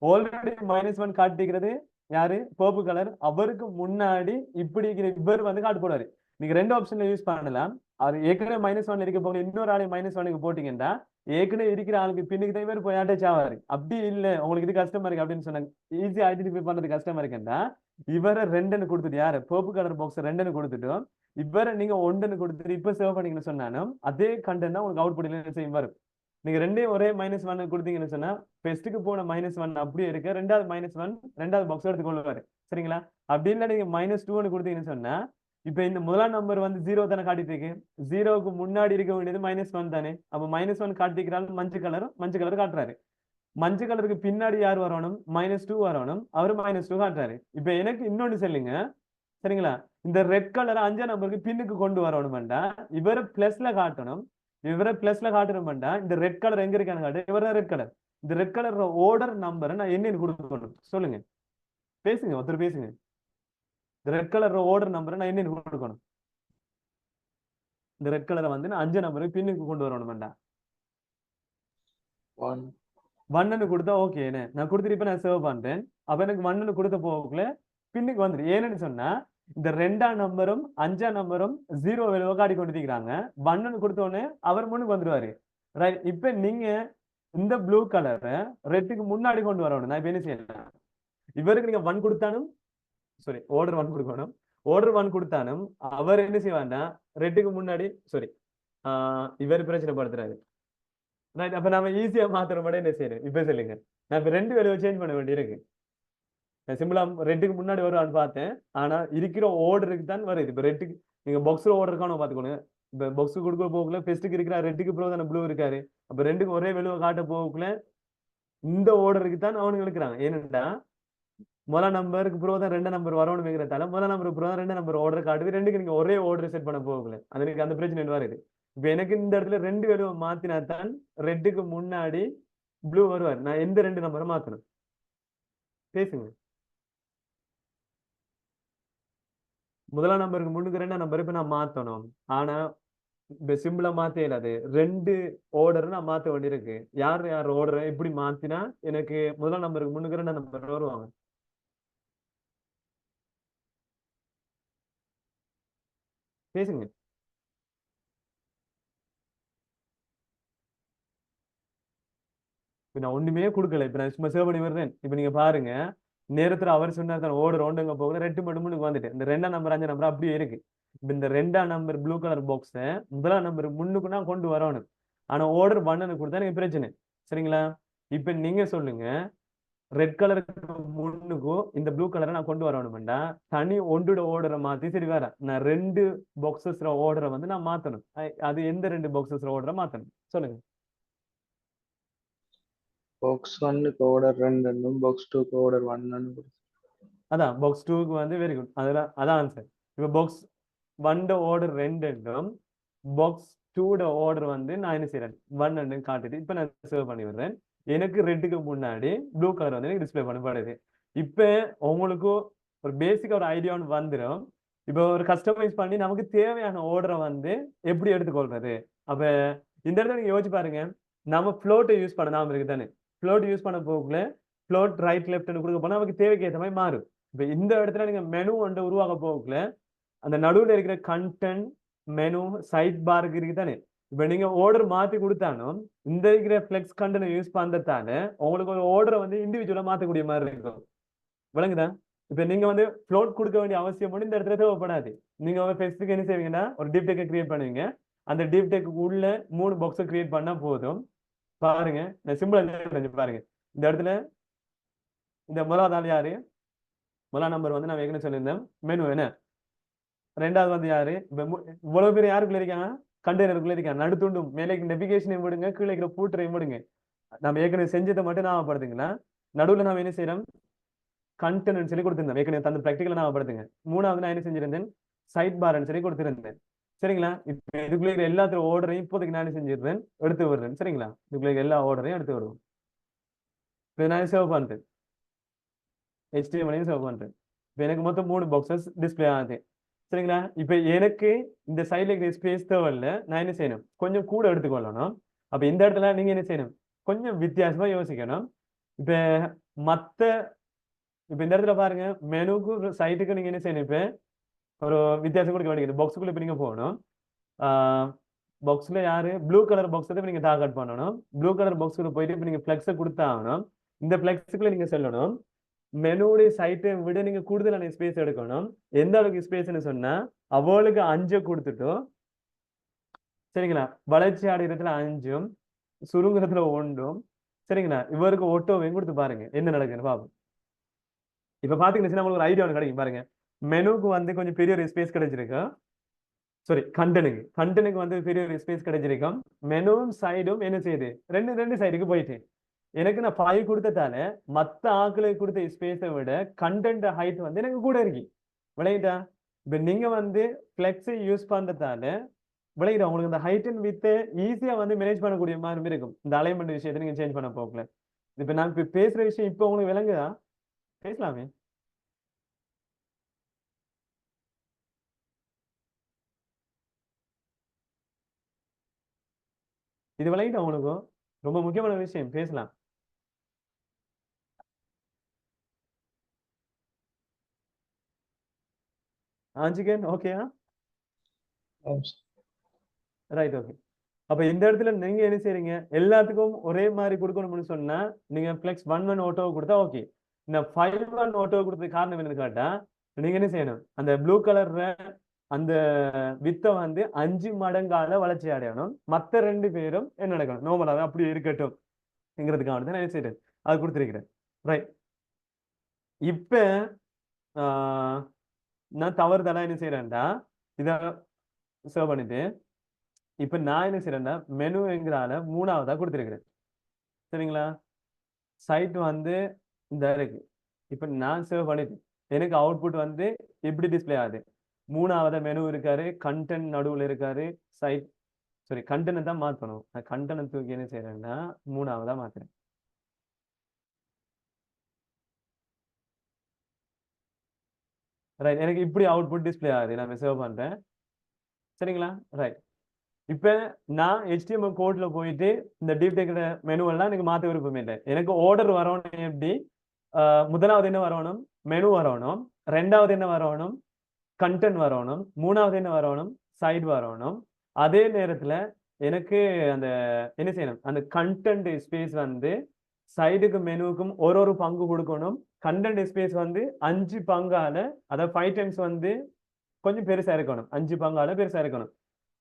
ஆல்ரெடி -1 காட்டிக்கிறது யாரு, பர்பிள் கலர். அவருக்கு முன்னாடி இப்படி இருக்கிற இவர் வந்து காட்டு போடுவாரு. நீங்க ரெண்டு ஆப்ஷன்ல யூஸ் பண்ணலாம். அது ஏற்கனவே -1 இருக்க போக இன்னொரு ஆளை -1க்கு போட்டீங்கன்னா ஏற்கனவே இருக்கிற ஆளுக்கு பின்னுக்கு தான் இவர் போய் அட்டாச் ஆவாரு. அப்படி இல்ல உங்களுக்கு இது கஷ்டமா இருக்கு அப்படின்னு சொன்னாங்க, ஈஸியா ஐடென்டிஃபை பண்றது கஷ்டமா இருக்குன்னா இவரை 2ன்னு கொடுத்துட்டு, யாரு பர்பிள் கலர் பாக்ஸ் 2ன்னு கொடுத்துட்டு இவரை நீங்க 1ன்னு கொடுத்துட்டு இப்ப சேவ் பண்ணீங்கன்னு சொன்னாலும் அதே கண்டென்ட் தான் உங்களுக்கு அவுட்புட் என்ன செய்யும் வரும். நீங்க ரெண்டையும் ஒரே -1 கொடுத்தீங்கன்னு சொன்னா பெஸ்ட்டுக்கு போன -1 அப்படியே இருக்கு, ரெண்டாவது -1 ரெண்டாவது பாக்ஸ் எடுத்துக்கொள்வாரு. சரிங்களா? அப்படி இல்லை நீங்க -2ன்னு கொடுத்தீங்கன்னு சொன்னா இப்ப இந்த முதலாம் நம்பர் வந்து 0 தானே காட்டிட்டு இருக்கு, 0க்கு முன்னாடி இருக்க வேண்டியது -1 தானே. அப்ப -1 காட்டிக்கிறாள் மஞ்சள் கலர் காட்டுறாரு. மஞ்சள் கலருக்கு பின்னாடி யார் வரணும், -2 வரணும். அவரு -2 காட்டுறாரு. இப்ப எனக்கு இன்னொன்னு சொல்லுங்க, சரிங்களா? இந்த ரெட் கலர் 5ஆம் நம்பருக்கு பின்னுக்கு கொண்டு வரணும்டா இவரை பிளஸ்ல காட்டணும். இவரை பிளஸ்ல காட்டணும்டா இந்த ரெட் கலர் எங்க இருக்கான்னு காட்டு, இவர ரெட் கலர். இந்த ரெட் கலர் ஆர்டர் நம்பரை நான் என்னன்னு கொடுக்கணும் சொல்லுங்க, பேசுங்க, ஒருத்தர் பேசுங்க. இந்த ரெட் கலர் ஆர்டர் நம்பரை நான் என்னன்னு கொடுக்கணும். இந்த ரெட் கலரை வந்து நான் 5ஆம் நம்பருக்கு பின்னுக்கு கொண்டு வரணும்டா 1ன்னு கொடுத்தா ஓகே. நான் கொடுத்துட்டு இப்ப நான் சேவ் பண்றேன். அப்ப எனக்கு 1ன்னு கொடுத்த போக்குல பின்னுக்கு வந்துடும். ஏன்னு சொன்னா இந்த 2ஆம் நம்பரும் 5ஆம் நம்பரும் 0 வேலை காட்டி கொண்டிருக்கிறாங்க. 1ன்னு கொடுத்த உடனே அவர் முன்னுக்கு வந்துருவாரு. ரைட்? இப்ப நீங்க இந்த ப்ளூ கலரை ரெட்டுக்கு முன்னாடி கொண்டு வரணும். நான் இப்ப என்ன செய்யலாம், இவருக்கு நீங்க 1 கொடுத்தாலும் சாரி ஆர்டர் 1 கொடுக்கணும். ஆர்டர் 1 கொடுத்தாலும் அவர் என்ன செய்வார்னா ரெட்டுக்கு முன்னாடி இவர் பிரச்சனை படுத்துறாரு. ரைட்? அப்ப நாம ஈஸியா மாத்திர மட்டும் என்ன செய்யறேன் இப்ப சொல்லுங்க. நான் இப்ப 2 வேலையை சேஞ்ச் பண்ண வேண்டியிருக்கு. நான் சிம்பிளா ரெட்டுக்கு முன்னாடி வருவான்னு பார்த்தேன், ஆனா இருக்கிற ஆர்டருக்கு தான் வருது. இப்ப ரெட்டுக்கு நீங்க பாக்ஸ்ல ஆர்டருக்கான பாத்துக்கணும். இப்ப பாக்ஸ் கொடுக்க போகல பெஸ்ட்டுக்கு இருக்கிற ரெட்டுக்கு ப்ரோ தானே ப்ளூ இருக்காரு. அப்ப ரெண்டுக்கு ஒரே வெளுவை காட்ட போகல இந்த ஆர்டருக்கு தான் அவனுங்க இருக்கிறாங்க. ஏன்னா முதல் நம்பருக்கு ப்ரோ தான் 2ஆம் நம்பர் வரணுங்கிறதால முதல் நம்பருக்கு ப்ரோ தான் 2ஆம் நம்பர் ஆர்டர் காட்டுது. ரெண்டுக்கு நீங்க ஒரே ஆர்டர் செட் பண்ண போகல, அதுக்கு அந்த பிரச்சனை வருது. இப்ப எனக்கு இந்த இடத்துல 2 வேலுவை மாத்தினா தான் ரெட்டுக்கு முன்னாடி ப்ளூ வருவார். நான் எந்த 2 நம்பரை மாத்தணும் பேசுங்க. முதலாம் நம்பருக்கு முன்னுக்கு 2ஆம் நம்பர் இப்ப நான் மாத்தணும். ஆனா இப்ப சிம்பிளா மாத்த இயலாது. 2 ஆர்டர் நான் மாத்த வேண்டியிருக்கு. யார் ஆர்டரை எப்படி மாத்தினா எனக்கு முதலாம் நம்பருக்கு முன்னுக்கு 2ஆம் நம்பர் வருவாங்க. பேசுங்க. இப்ப நான் ஒண்ணுமே கொடுக்கல, இப்ப நான் சும்மா சேவ் பண்ணி விடுறேன். இப்ப நீங்க பாருங்க, நேரத்துல அவர் சொன்னார் ஓடு ரவுண்டுங்க போகுது, 2 மட்டும் முன்னுக்கு வந்துட்டு இந்த 2ஆம் நம்பர் 5ஆம் நம்பர் அப்படியே இருக்கு. இப்ப இந்த 2ஆம் நம்பர் ப்ளூ கலர் பாக்ஸ முதலாம் நம்பர் முன்னுக்கு நான் கொண்டு வரணும். ஆனா ஆர்டர் 1ன்னு கொடுத்தா எனக்கு பிரச்சனை. சரிங்களா? இப்ப நீங்க சொல்லுங்க, ரெட் கலருக்கு முன்னுக்கும் இந்த ப்ளூ கலரை நான் கொண்டு வரணும்டா தனி ஒன்றோட ஆர்டரை மாத்தி சரி வேற நான் 2 பாக்ஸஸ்ல ஆர்டரை வந்து நான் மாத்தணும். அது எந்த 2 பாக்ஸஸ்ல ஆர்டரை மாத்தணும் சொல்லுங்க. பாக்ஸ் 1க்கு ஆர்டர் 2 பாக்ஸ் 2க்கு ஆர்டர் 1 அதான் பாக்ஸ் 2க்கு வந்து வெரி குட், அதான் ஆன்சர். இப்ப பாக்ஸ் 1 ஆர்டர் 2 பாக்ஸ் 2 ஆர்டர் வந்து நான் என்ன செய்யறேன் 1 காட்டுது. இப்ப நான் சேவ் பண்ணி விடுறேன். எனக்கு ரெட்டுக்கு முன்னாடி ப்ளூ கலர் வந்து எனக்கு டிஸ்பிளே பண்ணப்படுது. இப்ப உங்களுக்கு ஒரு பேசிக் ஒரு ஐடியா ஒன்று வந்துடும். இப்போ ஒரு கஸ்டமைஸ் பண்ணி நமக்கு தேவையான ஆர்டரை வந்து எப்படி எடுத்துக்கொள்றது. அப்ப இந்த இடத்துல நீங்க யோசிச்சு பாருங்க, நம்ம ஃப்ளோட்டை யூஸ் பண்ண நாம இருக்கு தானே, ஃப்ளோட் யூஸ் பண்ண போக்குல ஃப்ளோட் ரைட் லெஃப்ட்னு கொடுக்க போனா நமக்கு தேவைக்கு ஏற்ற மாதிரி மாறும். இப்ப இந்த இடத்துல நீங்க மெனு வந்து உருவாக்க போக்குல அந்த நடுவில் இருக்கிற கண்டென்ட் மெனு சைட் பாருக்கு இருக்கு தானே, இப்ப நீங்க ஆர்டர் மாத்தி கொடுத்தாலும் இந்த இருக்கிற ஃபிளெக்ஸ் கண்டனை யூஸ் பண்றதால உங்களுக்கு ஒரு ஆர்டரை வந்து இண்டிவிஜுவலா மாத்தக்கூடிய மாதிரி இருக்கும். விளங்குதா? இப்ப நீங்க வந்து ஃப்ளோட் கொடுக்க வேண்டிய அவசியம் மட்டும் இந்த இடத்துல தேவைப்படாது. நீங்க ஒரு ஃபெஸ்ட்டுக்கு என்ன செய்வீங்கன்னா ஒரு டீப் டெக்கை கிரியேட் பண்ணுவீங்க. அந்த டீப் டெக்கு உள்ள 3 பாக்ஸை கிரியேட் பண்ணா போதும். பாருங்க நான் சிம்பிளா பாருங்க. இந்த இடத்துல இந்த முதலாவது ஆள் யாரு? முதலாம் நம்பர் வந்து நான் ஏற்கனவே சொல்லியிருந்தேன் மெனு என்ன. ரெண்டாவது வந்து யாரு? இவ்வளவு பேர் யாருக்குள்ள இருக்காங்க? கண்டெய்னருக்குள்ள இருக்காங்க. நடுத்துண்டும் மேலே நெவிகேஷனையும் விடுங்க, கீழே இருக்கிற பூட்டரையும் விடுங்க. நம்ம ஏற்கனவே செஞ்சதை மட்டும் ஞாபகப்படுத்துங்களா? நடுவில் நாம என்ன செய்யறோம்? கண்டென்ட் சொல்லி கொடுத்திருந்தேன். ஏற்கனவே தந்த ப்ராக்டிக்கல ஞாபகப்படுத்துங்க. மூணாவது நான் என்ன செஞ்சிருந்தேன்? சைட் பார்ன்னு சொல்லி கொடுத்திருந்தேன். சரிங்களா? இப்ப இதுக்குள்ள இருக்கிற எல்லாத்தோட ஆர்டரையும் இப்போதைக்கு நான் என்ன செஞ்சிருந்தேன்? எடுத்து விடுறேன். சரிங்களா? இதுக்குள்ள இருக்கிற எல்லா ஆர்டரையும் எடுத்து வருவோம். இப்போ நான் சேவ் பண்றேன். HTML சேவ் பண்றேன். இப்போ எனக்கு மொத்தம் 3 பாக்ஸஸ் டிஸ்பிளே ஆகுது. சரிங்களா? இப்ப எனக்கு இந்த சைட்ல இருக்கிற ஸ்பேஸ் தேவையில்ல. நான் என்ன செய்யணும்? கொஞ்சம் கூட எடுத்துக்கொள்ளணும். அப்ப இந்த இடத்துல நீங்க என்ன செய்யணும்? கொஞ்சம் வித்தியாசமா யோசிக்கணும். இப்ப மத்த இப்ப இந்த இடத்துல பாருங்க மெனுக்கு சைட்டுக்கு நீங்க என்ன செய்யணும்? இப்ப ஒரு வித்தியாசம் கொடுக்க வேண்டியது. பாக்ஸுக்குள்ள இப்ப நீங்க போகணும். பாக்ஸ்ல யாரு? ப்ளூ கலர் பாக்ஸ் தான் நீங்க டார்கெட் பண்ணணும். ப்ளூ கலர் பாக்ஸ்க்குள்ள போயிட்டு இப்ப நீங்க ஃபிளெக்ஸை கொடுத்தாகணும். இந்த ஃபிளெக்ஸுக்குள்ள நீங்க சொல்லணும் மெனுடைய சைட்டை விட நீங்க கூடுதலான ஸ்பேஸ் எடுக்கணும். எந்த அளவுக்கு ஸ்பேஸ்ன்னு சொன்னா அவளுக்கு 5 கொடுத்துட்டோம். சரிங்களா? வளர்ச்சி அடைகிறதுல 5ம் சுருங்குறதுல 1ம். சரிங்களா? இவருக்கு ஒட்டோவையும் கொடுத்து பாருங்க என்ன நடக்குதுன்னு பாப்போம். இப்ப பாத்தீங்கன்னா நம்மளுக்கு ஒரு ஐடியா ஒன்று கிடைக்கும் பாருங்க. மெனுக்கு வந்து கொஞ்சம் பெரிய ஒரு ஸ்பேஸ் கிடைச்சிருக்கும். சாரி கண்டனுக்கு வந்து பெரிய ஒரு ஸ்பேஸ் கிடைச்சிருக்கும். மெனுவும் சைடும் என்ன செய்யுது? ரெண்டு சைடுக்கு போயிட்டு எனக்கு நான் 5 கொடுத்ததால மத்த ஆட்களுக்கு கொடுத்த ஸ்பேஸை விட கண்டென்ட் ஹைட் வந்து எனக்கு கூட இருக்கு. விளையிட்டா? இப்ப நீங்க வந்து ஃபிளெக்ஸை யூஸ் பண்றதால விளையிட்டா உங்களுக்கு இந்த ஹைட் அண்ட் வித் ஈஸியா வந்து மேனேஜ் பண்ணக்கூடிய மாதிரி இருக்கும். இந்த அலைன்மெண்ட் விஷயத்தை நீங்க சேஞ்ச் பண்ண போகல. இப்ப நான் இப்ப பேசுற விஷயம் இப்ப உங்களுக்கு விளங்குதா? பேசலாமே. இது விளங்கிட்டா உங்களுக்கும்? ரொம்ப முக்கியமான விஷயம் பேசலாம். ஆஞ்சிகன் ஓகேயா? Right okay. அப்ப இந்த இடத்துல நீங்க என்ன செய்றீங்க? எல்லாத்துக்கும் ஒரே மாதிரி கொடுக்கணும்னு சொன்னா நீங்க ஃபிளெக்ஸ் 1 ஆட்டோ கொடுத்தா ஓகே. இந்த 5 ஆட்டோ கொடுத்த காரணம் என்னன்னு கேட்டா நீங்க என்ன செய்யணும்? அந்த ப்ளூ கலர்ல அந்த வித்தை வந்து 5 மடங்கால வளர்ச்சி அடையணும். மத்த 2 பேரும் என்ன நடக்கணும்? நார்மலாக அப்படியே இருக்கட்டும்ங்கிறதுக்காக தான் நான் என்ன செய்யறேன்? அது கொடுத்துருக்கிறேன். ரைட். இப்ப நான் தவறுதலா என்ன செய்யறேன்டா இத சேவ் பண்ணிட்டு இப்ப நான் என்ன செய்யறேன்னா மெனுங்கிறால 3ஆவதா கொடுத்துருக்கிறேன். சரிங்களா? சைட் வந்து இந்த இருக்கு. இப்ப நான் சேவ் பண்ணிட்டு எனக்கு அவுட்புட் வந்து எப்படி டிஸ்பிளே ஆகுது? 3ஆவதா மெனு இருக்காரு, கண்டென்ட் நடுவுல இருக்காரு, சைட் சாரி கண்டென்ட் தான் மாத்தணும். நான் கண்டென்ட் தூக்கி என்ன செய்யறேன்னா 3ஆவதா மாத்துறேன். ரைட். எனக்கு இப்படி அவுட்புட் டிஸ்பிளே ஆகுது. நான் சேவ் பண்றேன். சரிங்களா? ரைட். இப்ப நான் HTML கோட்ல போயிட்டு இந்த டீப் டெக் மெனு எல்லாம் எனக்கு மாத்த விருப்பம் இல்லை. எனக்கு ஆர்டர் வரணும். எப்படி? முதலாவது என்ன வரணும்? மெனு வரணும். ரெண்டாவது என்ன வரணும்? கண்டென்ட் வரணும். மூணாவது என்ன வரணும்? சைடு வரணும். அதே நேரத்துல எனக்கு அந்த என்ன செய்யணும்? அந்த கண்டென்ட் ஸ்பேஸ் வந்து சைடுக்கு மெனுவுக்கும் ஒரு பங்கு கொடுக்கணும். கண்டென்ட் ஸ்பேஸ் வந்து 5 பங்கால அதாவது 5 டைம்ஸ் வந்து கொஞ்சம் பெருசா இருக்கணும். 5 பங்கால பெருசா இருக்கணும்.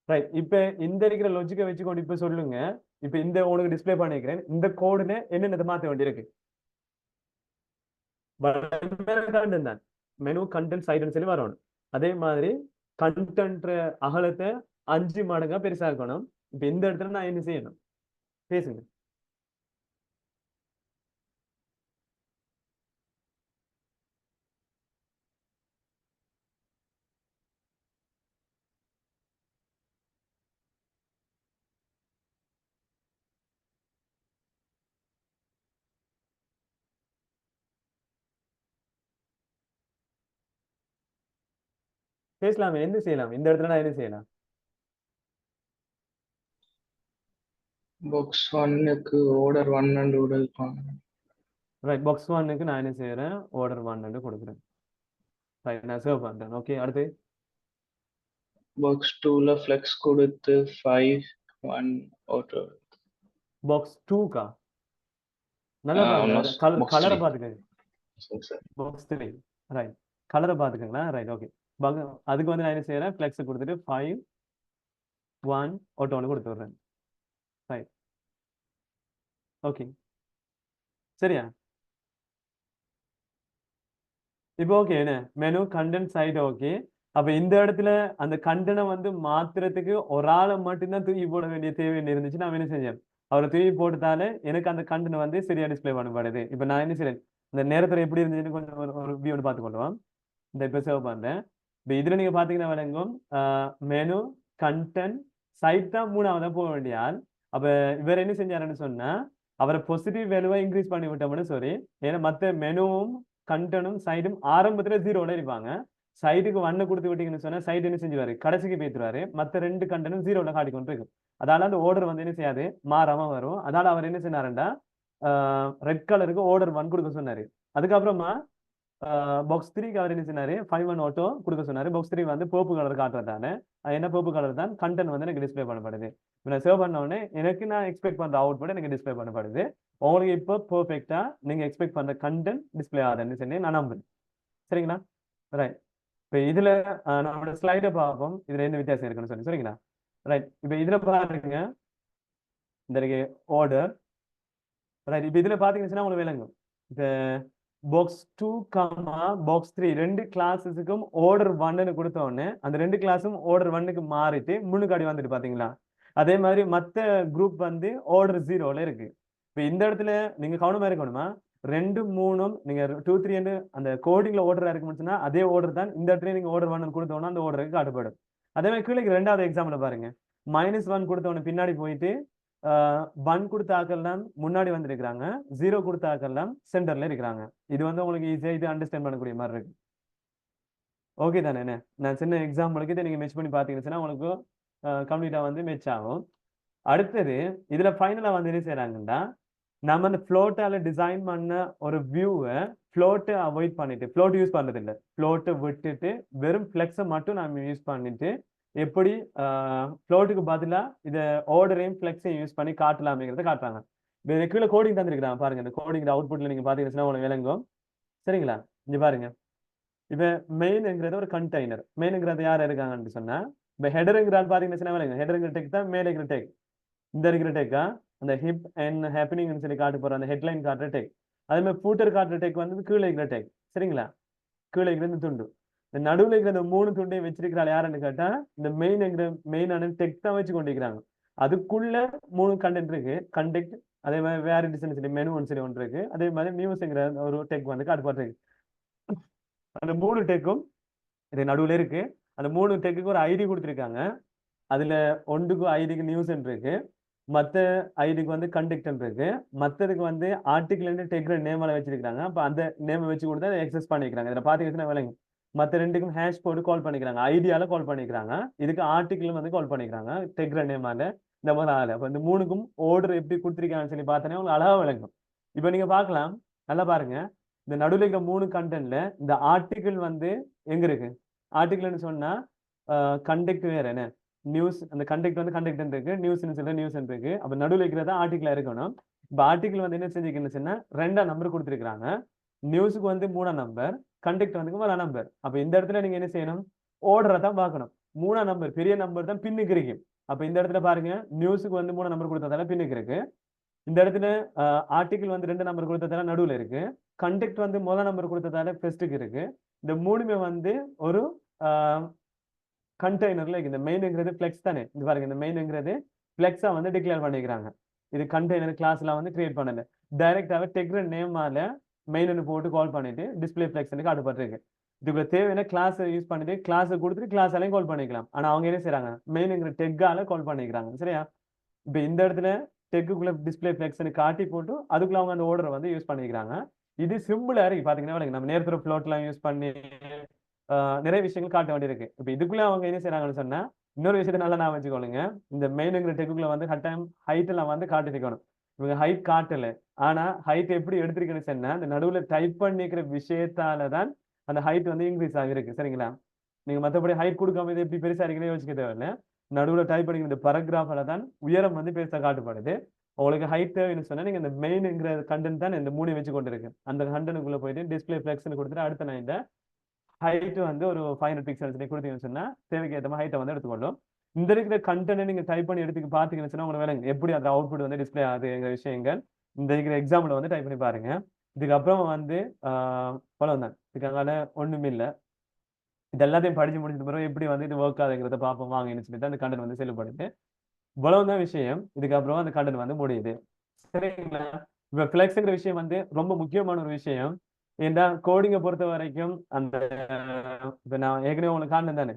ரைட். இப்ப இந்த இருக்கிற லாஜிக்கை வச்சுக்கொண்டு இப்ப சொல்லுங்க. இப்ப இந்த உங்களுக்கு டிஸ்பிளே பண்ணிக்கிறேன். இந்த கோடுல என்னென்ன மாத்த வேண்டியிருக்கு? கண்டென்ட் தான். மெனு கண்டென்ட் சைடுன்னு சொல்லி வரணும். அதே மாதிரி கண்டென்ட் அகலத்தை 5 மடங்கா பெருசா இருக்கணும். இப்ப இந்த இடத்துல நான் என்ன செய்யணும்? பேசுங்க. பேசலாமே. என்ன செய்யலாம்? இந்த இடத்துல நான் என்ன செய்யலாம்? பாக்ஸ் 1க்கு order 1 and order 1. Right. Box 1க்கு நான் என்ன செய்யறேன்? ஆர்டர் 1 கொடுக்குறேன். ரைட். நான் சேவ் பண்றேன். ஓகே. அடுத்து பாக்ஸ் 2ல ஃப்ளெக்ஸ் கொடுத்து 5 1 auto. பாக்ஸ் 2கா? நல்லா பாருங்க, Almost box கலரை 3. பார்த்துக்கோங்க. Sorry, sir. பாக்ஸ் 3 ரைட், கலரை பார்த்துக்கோங்களா? Right, okay. அதுக்கு வந்து நான் என்ன செய்யறேன், ஃபிளெக்ஸ் கொடுத்துட்டு 5 1 ஆட்டோ ஒன்று கொடுத்து விடுறேன். ரைட், ஓகே, சரியா? இப்போ ஓகே என்ன மெனு கண்டென்ட் சைடு ஓகே. அப்ப இந்த இடத்துல அந்த கண்டனை வந்து மாத்துறதுக்கு ஒரு ஆளை மட்டும்தான் தூக்கி போட வேண்டிய தேவை இருந்துச்சு. நான் என்ன செஞ்சேன், அவரை தூக்கி போட்டுட்டாலே எனக்கு அந்த கண்டனை வந்து சரியா டிஸ்பிளே பண்ணப்படுது. இப்ப நான் என்ன செய்யறேன், இந்த நேரத்துல எப்படி இருந்துச்சுன்னு கொஞ்சம் ஒரு வியூ ஒன்று பார்த்து கொள்ளுவோம். இந்த இப்ப சேவ் பண்றேன். இப்ப இதுல நீங்க பாத்தீங்கன்னா விளங்கும், மெனு கண்டென்ட் சைட் தான் மூணாவதா போக வேண்டிய ஆள். அப்ப இவர் என்ன செஞ்சாருன்னு சொன்னா, அவரை பாசிட்டிவ் வேல்யூவா இன்க்ரீஸ் பண்ணி விட்டோம்னு சாரி. ஏன்னா மத்த மெனுவும் கண்டனும் சைடும் ஆரம்பத்துல 0ல இருப்பாங்க. சைடுக்கு 1 கொடுத்து விட்டீங்கன்னு சொன்னா சைடு என்ன செஞ்சுவாரு, கடைசிக்கு பேத்துருவாரு. மத்த 2 கண்டனும் 0ல காட்டிக்கொண்டு இருக்கும். அதனால அந்த ஆர்டர் வந்து என்ன செய்யாது, மாறாம வரும். அதனால அவர் என்ன சொன்னாருண்டா, ரெட் கலருக்கு ஆர்டர் 1 கொடுக்க சொன்னாரு. அதுக்கப்புறமா பாக்ஸ் 3க்கு அவர் என்ன சொன்னாரு, 5 1 ஆட்டோ கொடுக்க சொன்னாரு. பாக்ஸ் 3 வந்து பர்பிள் கலர் காட்டுறதானே, என்ன பர்பிள் கலர் தான் கண்டென்ட் வந்து எனக்கு டிஸ்பிளே பண்ணப்படுது. இப்போ நான் சேவ் பண்ண உடனே எனக்கு நான் எக்ஸ்பெக்ட் பண்ற அவுட்புட் எனக்கு டிஸ்பிளே பண்ணப்படுது. உங்களுக்கு இப்போ பெர்ஃபெக்டா நீங்க எக்ஸ்பெக்ட் பண்ற கண்டென்ட் டிஸ்பிளே ஆகுதுன்னு சொல்லி நான் நம்புறேன். சரிங்களா? ரைட். இப்போ இதுல நம்மளோட ஸ்லைடை பார்ப்போம், இதுல என்ன வித்தியாசம் இருக்குன்னு சொல்லி. சரிங்களா? ரைட். இப்போ இதுல பாருங்க, இந்த ஆர்டர். ரைட். இப்போ இதுல பாத்தீங்கன்னா உங்களுக்கு விளங்கும், இந்த பாக்ஸ் 2 பாக்ஸ் 3 ரெண்டு கிளாஸஸுக்கும் ஆர்டர் 1ன்னு கொடுத்த உடனே அந்த ரெண்டு கிளாஸும் ஆர்டர் 1க்கு மாறிட்டு முன்னுக்காடி வந்துட்டு பாத்தீங்களா? அதே மாதிரி மத்த குரூப் வந்து ஆர்டர் 0ல இருக்கு. இப்போ இந்த இடத்துல நீங்க கவனமா இருக்கணுமா, 2 3 நீங்க 2 3 அந்த கோடிங்ல ஆர்டரா இருக்குன்னு சொன்னா அதே ஆர்டர் தான் இந்த இடத்துல நீங்க ஆர்டர் 1 கொடுத்தோம்னா அந்த ஆர்டருக்கு காட்டப்படும். அதே மாதிரி கீழே ரெண்டாவது எக்ஸாம்பிள் பாருங்க, -1 கொடுத்தவன பின்னாடி போயிட்டு 1 கொடுத்த ஆக்கெல்லாம் முன்னாடி வந்திருக்கிறாங்க, 0 கொடுத்த ஆக்கெல்லாம் சென்டர்ல இருக்கிறாங்க. இது வந்து உங்களுக்கு ஈஸியா இது அண்டர்ஸ்டாண்ட் பண்ணக்கூடிய மாதிரி இருக்கு. ஓகே தானே? என்ன நான் சின்ன எக்ஸாம்பிளுக்கு இதை நீங்க மெச் பண்ணி பாத்தீங்கன்னா உங்களுக்கு கம்ப்ளீட்டா வந்து மெச் ஆகும். அடுத்தது இதுல ஃபைனலா வந்து என்ன செய்யறாங்கன்னா, நம்ம அந்த ஃப்ளோட்டால டிசைன் பண்ண ஒரு வியூவை ஃப்ளோட்டை அவாய்ட் பண்ணிட்டு, ஃப்ளோட் யூஸ் பண்றது இல்லை, ஃப்ளோட்டை விட்டுட்டு வெறும் ஃபிளெக்ஸை மட்டும் நம்ம யூஸ் பண்ணிட்டு எப்படி ஃப்ளோட்டுக்கு பதிலா இதை ஆர்டரையும் ஃபிளெக்ஸையும் யூஸ் பண்ணி காட்டலாமேங்கிறத காட்டுறாங்க. கீழே கோடிங் தந்திருக்கிறாங்க பாருங்க. இந்த கோடிங் அவுட்புட்ல நீங்க பாத்தீங்கன்னா உங்களுக்கு விளங்கும். சரிங்களா? இங்க பாருங்க, இப்ப மெயின்ங்கிறது ஒரு கண்டெய்னர். மெயின்ங்கிறது யார் இருக்காங்கன்னு சொன்னா, இப்ப ஹெடருங்கிறான்னு பாத்தீங்கன்னா விளங்க, ஹெடருங்கிற டெக் தான் மேலே இருக்கிற டெக். இந்த இருக்கிற டெக்கா அந்த ஹிப் அண்ட் ஹேப்பனிங்னு சொல்லி காட்டு போற அந்த ஹெட்லைன் காட்டுற டெக். அதே மாதிரி ஃபூட்டர் காட்டுற டெக் வந்து கீழே இருக்கிற டெக். சரிங்களா? கீழே இருக்கிற துண்டு. இந்த நடுவில் இருக்கிற இந்த 3 துண்டையும் வச்சிருக்கிறாள் யாருன்னு கேட்டா, இந்த மெயினான டெக் தான் வச்சு கொண்டிருக்கிறாங்க. அதுக்குள்ள 3 கண்டென்ட் இருக்கு, கண்டெக்ட், அதே மாதிரி வேரிட்டிஸ் சொல்லி மெனு சொல்லி ஒன்று இருக்கு, அதே மாதிரி நியூஸ்ங்கிற ஒரு டெக் வந்து காட்டுப்பாட்டு. அந்த 3 டெக்கும் இது நடுவில் இருக்கு. அந்த 3 டெக்குக்கு ஒரு ஐடி கொடுத்துருக்காங்க. அதுல ஒன்றுக்கு ஐடிக்கு நியூஸ் இருக்கு, மற்ற ஐடிக்கு வந்து கண்டெக்ட் இருக்கு, மற்றதுக்கு வந்து ஆர்டிகிள் டெக்ல நேமால வச்சிருக்காங்க. அப்ப அந்த நேமை வச்சு கொடுத்தா அதை எக்ஸஸ் பண்ணிக்கிறாங்க. இதுல பாத்தீங்கன்னா விளங்கு, மற்ற ரெண்டுக்கும் ஹேஷ் போட்டு கால் பண்ணிக்கிறாங்க, ஐடியால கால் பண்ணிக்கிறாங்க, இதுக்கு ஆர்டிகிள் வந்து கால் பண்ணிக்கிறாங்க டெக்ர நேமால. இந்த மாதிரி ஆளு அப்ப இந்த 3க்கும் ஆர்டர் எப்படி கொடுத்துருக்காங்கன்னு சொல்லி பார்த்தோன்னா உங்களுக்கு அழகா விளங்கும். இப்ப நீங்க பார்க்கலாம், நல்லா பாருங்க, இந்த நடுவில் இருக்கிற 3 கண்டென்ட்ல இந்த ஆர்டிகிள் வந்து எங்க இருக்கு, ஆர்டிகிள்னு சொன்னா கண்டெக்ட் வேற என்ன நியூஸ், அந்த கண்டெக்ட் வந்து கண்டெக்ட் இருக்கு, நியூஸ்னு சொல்ற நியூஸ் இருக்கு. அப்ப நடுவில் இருக்கிறதா ஆர்டிகிளா இருக்கணும். இப்ப ஆர்டிகிள் வந்து என்ன செஞ்சுக்கணும்னு சொன்னா 2 நம்பர் கொடுத்துருக்காங்க, நியூஸுக்கு வந்து 3 நம்பர், கண்டெக்ட் வந்து 1 நம்பர். அப்ப இந்த இடத்துல நீங்க என்ன செய்யணும், ஆர்டரை தான் பார்க்கணும். 3 நம்பர் பெரிய நம்பர் தான் பின்னுக்கு இருக்கு. அப்ப இந்த இடத்துல பாருங்க, நியூஸுக்கு வந்து 3 நம்பர் கொடுத்ததால பின்னுக்கு இருக்கு. இந்த இடத்துல ஆர்டிகிள் வந்து 2 நம்பர் கொடுத்ததால நடுவில் இருக்கு, கண்டெக்ட் வந்து 1 நம்பர் கொடுத்ததால ஃபர்ஸ்ட்டுக்கு இருக்கு. இந்த 3மே வந்து ஒரு கண்டெய்னர்ல இந்த மெயின்ங்கிறது ஃபிளெக்ஸ் தானே. இது பாருங்க, இந்த மெயின்ங்கிறது ஃபிளெக்ஸா வந்து டிக்ளேர் பண்ணிக்கிறாங்க. இது கண்டெய்னர் கிளாஸ்லாம் வந்து கிரியேட் பண்ணல, டைரக்டாவே டெக்ர நேமால மெயின்னு போட்டு கால் பண்ணிட்டு டிஸ்பிளே ஃபிளெக்ஸ்னு காட்டப்பட்டிருக்கு. இதுக்கு தேவையான கிளாஸ் யூஸ் பண்ணிட்டு கிளாஸை கொடுத்துட்டு கிளாஸாலையும் கால் பண்ணிக்கலாம். ஆனா அவங்க என்ன செய்யறாங்க, மெயின்ங்கிற டெக்கால கால் பண்ணிக்கிறாங்க. சரியா? இப்ப இந்த இடத்துல டெக்குள்ள டிஸ்பிளே ஃபிளெக்ஸ்னு காட்டி போட்டு அதுக்குள்ள அவங்க அந்த ஆர்டரை வந்து யூஸ் பண்ணிக்கிறாங்க. இது சிம்பிளா இருக்கு பாத்தீங்கன்னா, நம்ம நேரத்துல ஃப்ளோட்லாம் யூஸ் பண்ணி நிறைய விஷயங்கள் காட்ட வேண்டியிருக்கு. இப்ப இதுக்குள்ள அவங்க என்ன செய்யறாங்கன்னு சொன்னா, இன்னொரு விஷயத்த நல்லா நான் வச்சுக்கோளுங்க, இந்த மெயின்ங்கிற டெக்குள்ள வந்து கட்டாயம் ஹைட் எல்லாம் வந்து காட்டிக்கணும். இவங்க ஹைட் காட்டல, ஆனா ஹைட் எப்படி எடுத்திருக்குன்னு சொன்னா, இந்த நடுவுல டைப் பண்ணிக்கிற விஷயத்தாலதான் அந்த ஹைட் வந்து இன்க்ரீஸ் ஆகிருக்கு. சரிங்களா? நீங்க மற்றபடி ஹைட் கொடுக்காம இது எப்படி பெருசா இருக்குன்னு யோசிக்க தேவையில்லை. நடுவில் டைப் பண்ணிக்கிற இந்த பரகிராஃபில் தான் உயரம் வந்து பெருசாக காட்டுப்படுது. உங்களுக்கு ஹைட் தேவைன்னு சொன்னால் நீங்கள் இந்த மெயின்ங்கிற கண்டென்ட் தான் இந்த மூணு வச்சு கொண்டு இருக்கு. அந்த கண்டென்ட்டுக்குள்ளே போயிட்டு டிஸ்பிளே ஃப்ளெக்ஸ்னு கொடுத்துட்டு அடுத்த நான் இந்த ஹைட் வந்து ஒரு 500 பிக்சல்ஸ் கொடுத்தீங்கன்னு சொன்னால் தேவைக்கு ஏற்ற ஹைட்டை வந்து எடுத்துக்கொள்ளும். இந்த இருக்கிற கண்டென்ட் நீங்கள் டைப் பண்ணி எடுத்து பார்த்தீங்கன்னு சொன்னால் உங்களுக்கு வேலை எப்படி அந்த அவுட்புட் வந்து டிஸ்பிளே ஆகுதுங்கிற விஷயங்கள் இந்த இருக்கிற எக்ஸாம்பிள் வந்து டைப் பண்ணி பாருங்க. இதுக்கப்புறம் வந்து தான் இதுக்கான ஒன்றுமே இல்லை. இது எல்லாத்தையும் படிச்சு முடிச்சது பிறகு எப்படி வந்து இது ஒர்க் ஆகுங்கிறத பார்ப்போம் வாங்கன்னு சொல்லிட்டு அந்த கண்டென்ட் வந்து செல்லுபடுது. இவ்வளவுதான் விஷயம். இதுக்கப்புறம் அந்த கண்டென்ட் வந்து முடியுது. சரிங்களா? இப்ப ஃபிளெக்ஸ்ங்கிற விஷயம் வந்து ரொம்ப முக்கியமான ஒரு விஷயம். ஏன்னா கோடிங்கை பொறுத்த வரைக்கும் அந்த இப்ப நான் ஏற்கனவே உங்களுக்கு காரணம் தானே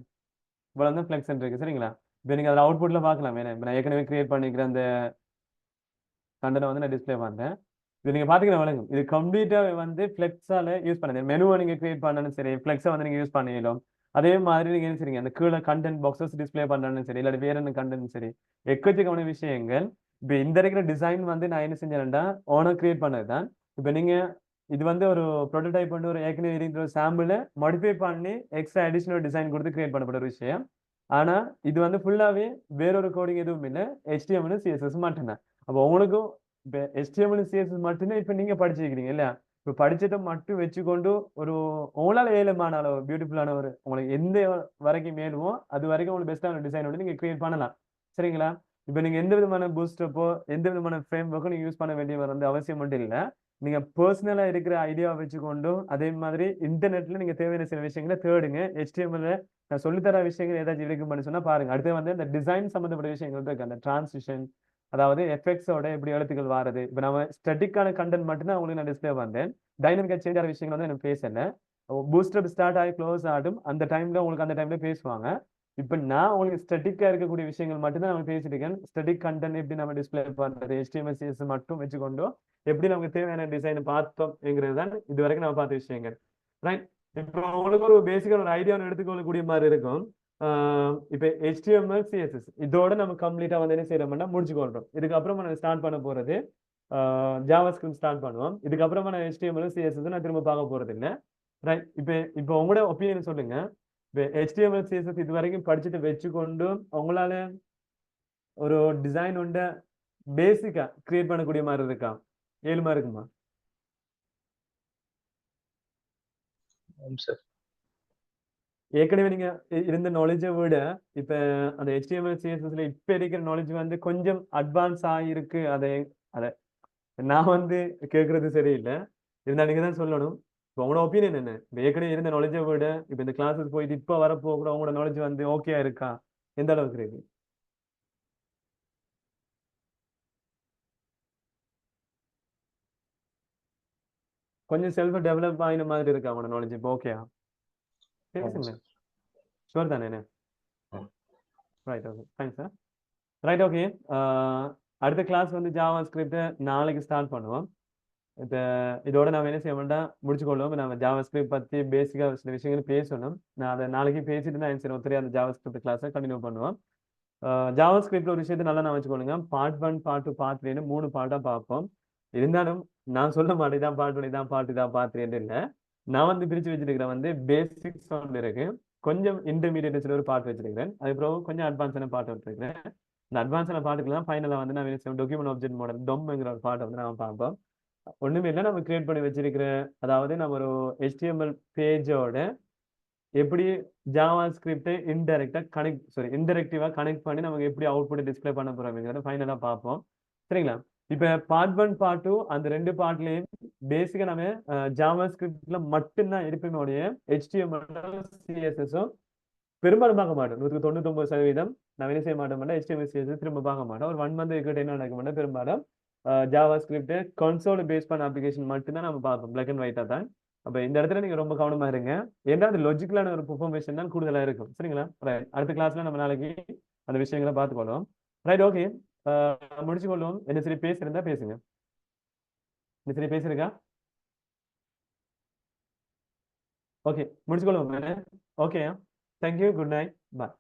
இவ்வளவுதான் ஃபிளெக்ஸ் இருக்கு. சரிங்களா? இப்ப நீங்க அதில் அவுட்புட்ல பார்க்கலாம். ஏன்னா இப்ப நான் ஏற்கனவே கிரியேட் பண்ணிக்கிற அந்த கண்டென்ட் வந்து நான் டிஸ்பிளே பண்ணேன். இது நீங்க பாத்தீங்கன்னா வழங்கும். இது கம்ப்ளீட்டா வந்து ஃபிளெக்ஸால யூஸ் பண்ணுது. மெனுவை நீங்க கிரியேட் பண்ணாலும் சரி, ஃபிளெக்ஸை வந்து நீங்க யூஸ் பண்ணிடலாம். அதே மாதிரி நீங்க என்ன செய்றீங்க, அந்த கீழே கண்டென்ட் பாக்ஸஸ் டிஸ்பிளே பண்ணாலும் சரி, இல்லாட்டி வேற என்ன கண்டென்ட் சரி, எக்கச்சக்கமான விஷயங்கள். இப்போ இந்த இருக்கிற டிசைன் வந்து நான் என்ன செஞ்சேன்டா ஓனா கிரியேட் பண்ணதுதான். இப்போ நீங்க இது வந்து ஒரு ப்ரோட்டோடைப் பண்ணி ஒரு ஏற்கனவே இருக்கிற ஒரு சாம்பிளை மாடிஃபை பண்ணி எக்ஸ்ட்ரா அடிஷனல் டிசைன் கொடுத்து கிரியேட் பண்ணப்பட்ட ஒரு விஷயம். ஆனா இது வந்து ஃபுல்லாவே வேறொரு கோடிங் எதுவும் இல்லை, HTML CSS மட்டும்தான். அப்போ உங்களுக்கும் இப்போ HTML CSS மட்டும்தான் இப்போ நீங்க படிச்சிருக்கிறீங்க இல்லையா? இப்போ படிச்சதை மட்டும் வச்சுக்கொண்டு ஒரு உங்களால் ஏழுமான அளவு பியூட்டிஃபுல்லான ஒரு உங்களுக்கு எந்த வரைக்கும் மேலுமோ அது வரைக்கும் உங்களுக்கு பெஸ்ட்டான டிசைன் வந்து நீங்க கிரியேட் பண்ணலாம். சரிங்களா? இப்போ நீங்க எந்த விதமான பூஸ்டப்போ எந்த விதமான ஃப்ரேம் ஒர்க்கும் நீங்க யூஸ் பண்ண வேண்டிய வந்து அவசியம் மட்டும் இல்லை. நீங்க பர்சனலா இருக்கிற ஐடியாவை வச்சுக்கொண்டும் அதே மாதிரி இன்டர்நெட்ல நீங்க தேவையான சில விஷயங்களை தேடுங்க. HTML நான் சொல்லித்தர விஷயங்கள் ஏதாச்சும் இருக்குன்னு சொன்னா பாருங்க. அடுத்து வந்து இந்த டிசைன் சம்பந்தப்பட்ட விஷயங்கள் இருக்கு. அந்த டிரான்சிஷன் அதாவது எஃபெக்ட்ஸோட எப்படி எழுத்துக்கள் வாருது. இப்போ நம்ம ஸ்டட்டிக்கான கண்டென்ட் மட்டும்தான் உங்களுக்கு நான் டிஸ்பிளே வந்தேன். டைனமிக்கா சேஞ்ச் ஆகிற விஷயங்கள் வந்து எனக்கு பேசல. பூஸ்டப் ஸ்டார்ட் ஆகி க்ளோஸ் ஆகும் அந்த டைம்ல உங்களுக்கு அந்த டைம்ல பேசுவாங்க. இப்போ நான் உங்களுக்கு ஸ்டட்டிக்கா இருக்கக்கூடிய விஷயங்கள் மட்டும்தான் நம்ம பேசிட்டு இருக்கேன். ஸ்டட்டிக் கண்டென்ட் எப்படி நம்ம டிஸ்பிளே பண்றது, HTML CSS மட்டும் வச்சுக்கொண்டோம் எப்படி நமக்கு தேவையான டிசைன் பார்த்தோம்ங்கிறது தான் இது வரைக்கும் நம்ம பார்த்த விஷயங்கள். ரைட். இப்போ உங்களுக்கு ஒரு பேசிக்கான ஒரு ஐடியா எடுத்துக்கொள்ளக்கூடிய மாதிரி இருக்கும். இப்போ HTML CSS இதோட நம்ம கம்ப்ளீட்டா வந்து என்ன செய்யறோம்னா முடிச்சுக்கொள்றோம். இதுக்கப்புறம் நம்ம ஸ்டார்ட் பண்ண போறது ஜாவாஸ்கிரிப்ட் ஸ்டார்ட் பண்ணுவோம். இதுக்கப்புறமா நான் HTML CSS நான் திரும்ப பார்க்க போறது இல்லை. ரைட். இப்போ உங்களோட ஒப்பீனியன் சொல்லுங்க. இப்போ HTML CSS இது வரைக்கும் படிச்சுட்டு வச்சுக்கொண்டு உங்களால ஒரு டிசைன் உண்ட பேசிக்கா கிரியேட் பண்ணக்கூடிய மாதிரி இருக்கா? ஏழுமா இருக்குமா? சார் ஏற்கனவே நீங்க இருந்த நாலேஜை விட இப்ப அந்த HTML CSSல இப்ப இருக்கிற நாலேஜ் வந்து கொஞ்சம் அட்வான்ஸ் ஆகிருக்கு. அதை அதை நான் வந்து கேட்கறது சரியில்லை. இருந்தா நீங்க தான் சொல்லணும். இப்போ உங்களோட ஒப்பீனியன் என்ன? இப்போ ஏற்கனவே இருந்த நாலேஜை விட இப்ப இந்த கிளாஸஸ் போயிட்டு இப்ப வரப்போகிற உங்களோட நாலேஜ் வந்து ஓகேயா இருக்கா? எந்த அளவுக்கு இருக்கு? கொஞ்சம் செல்ஃப் டெவலப் ஆகின மாதிரி இருக்கா உங்களோட நாலேஜ் இப்போ ஓகேயா? பேசுங்களேன். ஷுவர் தானே? Right. Okay fine sir. Right. Okay. அடுத்த கிளாஸ் வந்து ஜாவா ஸ்கிரிப்ட் நாளைக்கு ஸ்டார்ட் பண்ணுவோம். இப்போ இதோட நம்ம என்ன செய்ய வேண்டாம் முடிச்சுக்கொள்வோம். நம்ம ஜாவா ஸ்கிரிப்ட் பற்றி பேசிக்காக சில விஷயங்கள் பேசணும். நான் அதை நாளைக்கு பேசிட்டு தான் சரி ஒருத்தர் அந்த ஜாவா ஸ்கிரிப்ட் கிளாஸை கண்டினியூ பண்ணுவோம். ஜாவா ஸ்கிரிப்ட் ஒரு விஷயத்தை நல்லா நான் வச்சுக்கொள்ளுங்க. பார்ட் 1 பார்ட் 2 பார்ட் 3 3 பார்ட்டாக பார்ப்போம். இருந்தாலும் நான் சொல்ல மாட்டேன் இதான் பார்ட் 1 இதான் பார்ட் இதான் பார்ட் 3 இல்லை. நான் வந்து பிரித்து வச்சிருக்கிறேன் வந்து பேசிக்ஸ் ஒன்று இருக்கு, கொஞ்சம் இன்டர்மீடியட் ஒரு பார்ட் வச்சிருக்கிறேன், அதுக்கப்புறம் கொஞ்சம் அட்வான்ஸான பார்ட் வச்சிருக்கிறேன். இந்த அட்வான்ஸான பார்ட்டுக்குலாம் ஃபைனலாக வந்து நான் டாக்குமெண்ட் ஆப்ஜெக்ட் மாடல் டொம்ங்கிற ஒரு பார்ட் வந்து நான் பார்ப்போம். ஒண்ணுமே இல்லை, நம்ம கிரியேட் பண்ணி வச்சிருக்கிற அதாவது நம்ம ஒரு HTML பேஜோட எப்படி ஜாவா ஸ்கிரிப்டை இன்டெரக்டிவா கனெக்ட் பண்ணி நமக்கு எப்படி அவுட்புட் டிஸ்பிளே பண்ண போறோம்ங்கிறத ஃபைனலா பார்ப்போம். சரிங்களா? இப்ப பார்ட் 1 பார்ட் 2 அந்த ரெண்டு பார்ட்லயும் பேசிக்கா நம்ம ஜாவா ஸ்கிரிப்ட்ல மட்டும்தான் இருப்போடைய. HTML CSSம் பெரும்பாலும் பார்க்க மாட்டோம். 99% நம்ம என்ன செய்ய மாட்டோம், HTML CSS திரும்ப பார்க்க மாட்டோம். ஒரு 1 மந்த் கிட்ட என்ன நடக்க மாட்டோம், பெரும்பாலும் ஜாவா ஸ்கிரிப்ட் கன்சோல் பேஸ் பண்ண அப்ளிகேஷன் மட்டும்தான் நம்ம பார்ப்போம், பிளாக் அண்ட் ஒயிட்டா தான். அப்ப இந்த இடத்துல நீங்க ரொம்ப கவனமா இருங்க. ஏன்னா அது லாஜிக்கலான ஒரு பெர்ஃபார்மேஷன் தான் கூடுதலா இருக்கும். சரிங்களா? ரைட். அடுத்த கிளாஸ்ல நம்ம நாளைக்கு அந்த விஷயங்களை பார்த்துக்கொள்வோம். ரைட். ஓகே. முடிச்சுக்கொள்வோம். என்ன சரி பேசுறதா பேசுங்க. என்ன சரி பேசுறீங்க? ஓகே முடிச்சுக்கொள்வோம். ஓகே. தேங்க்யூ. Good night. பாய்.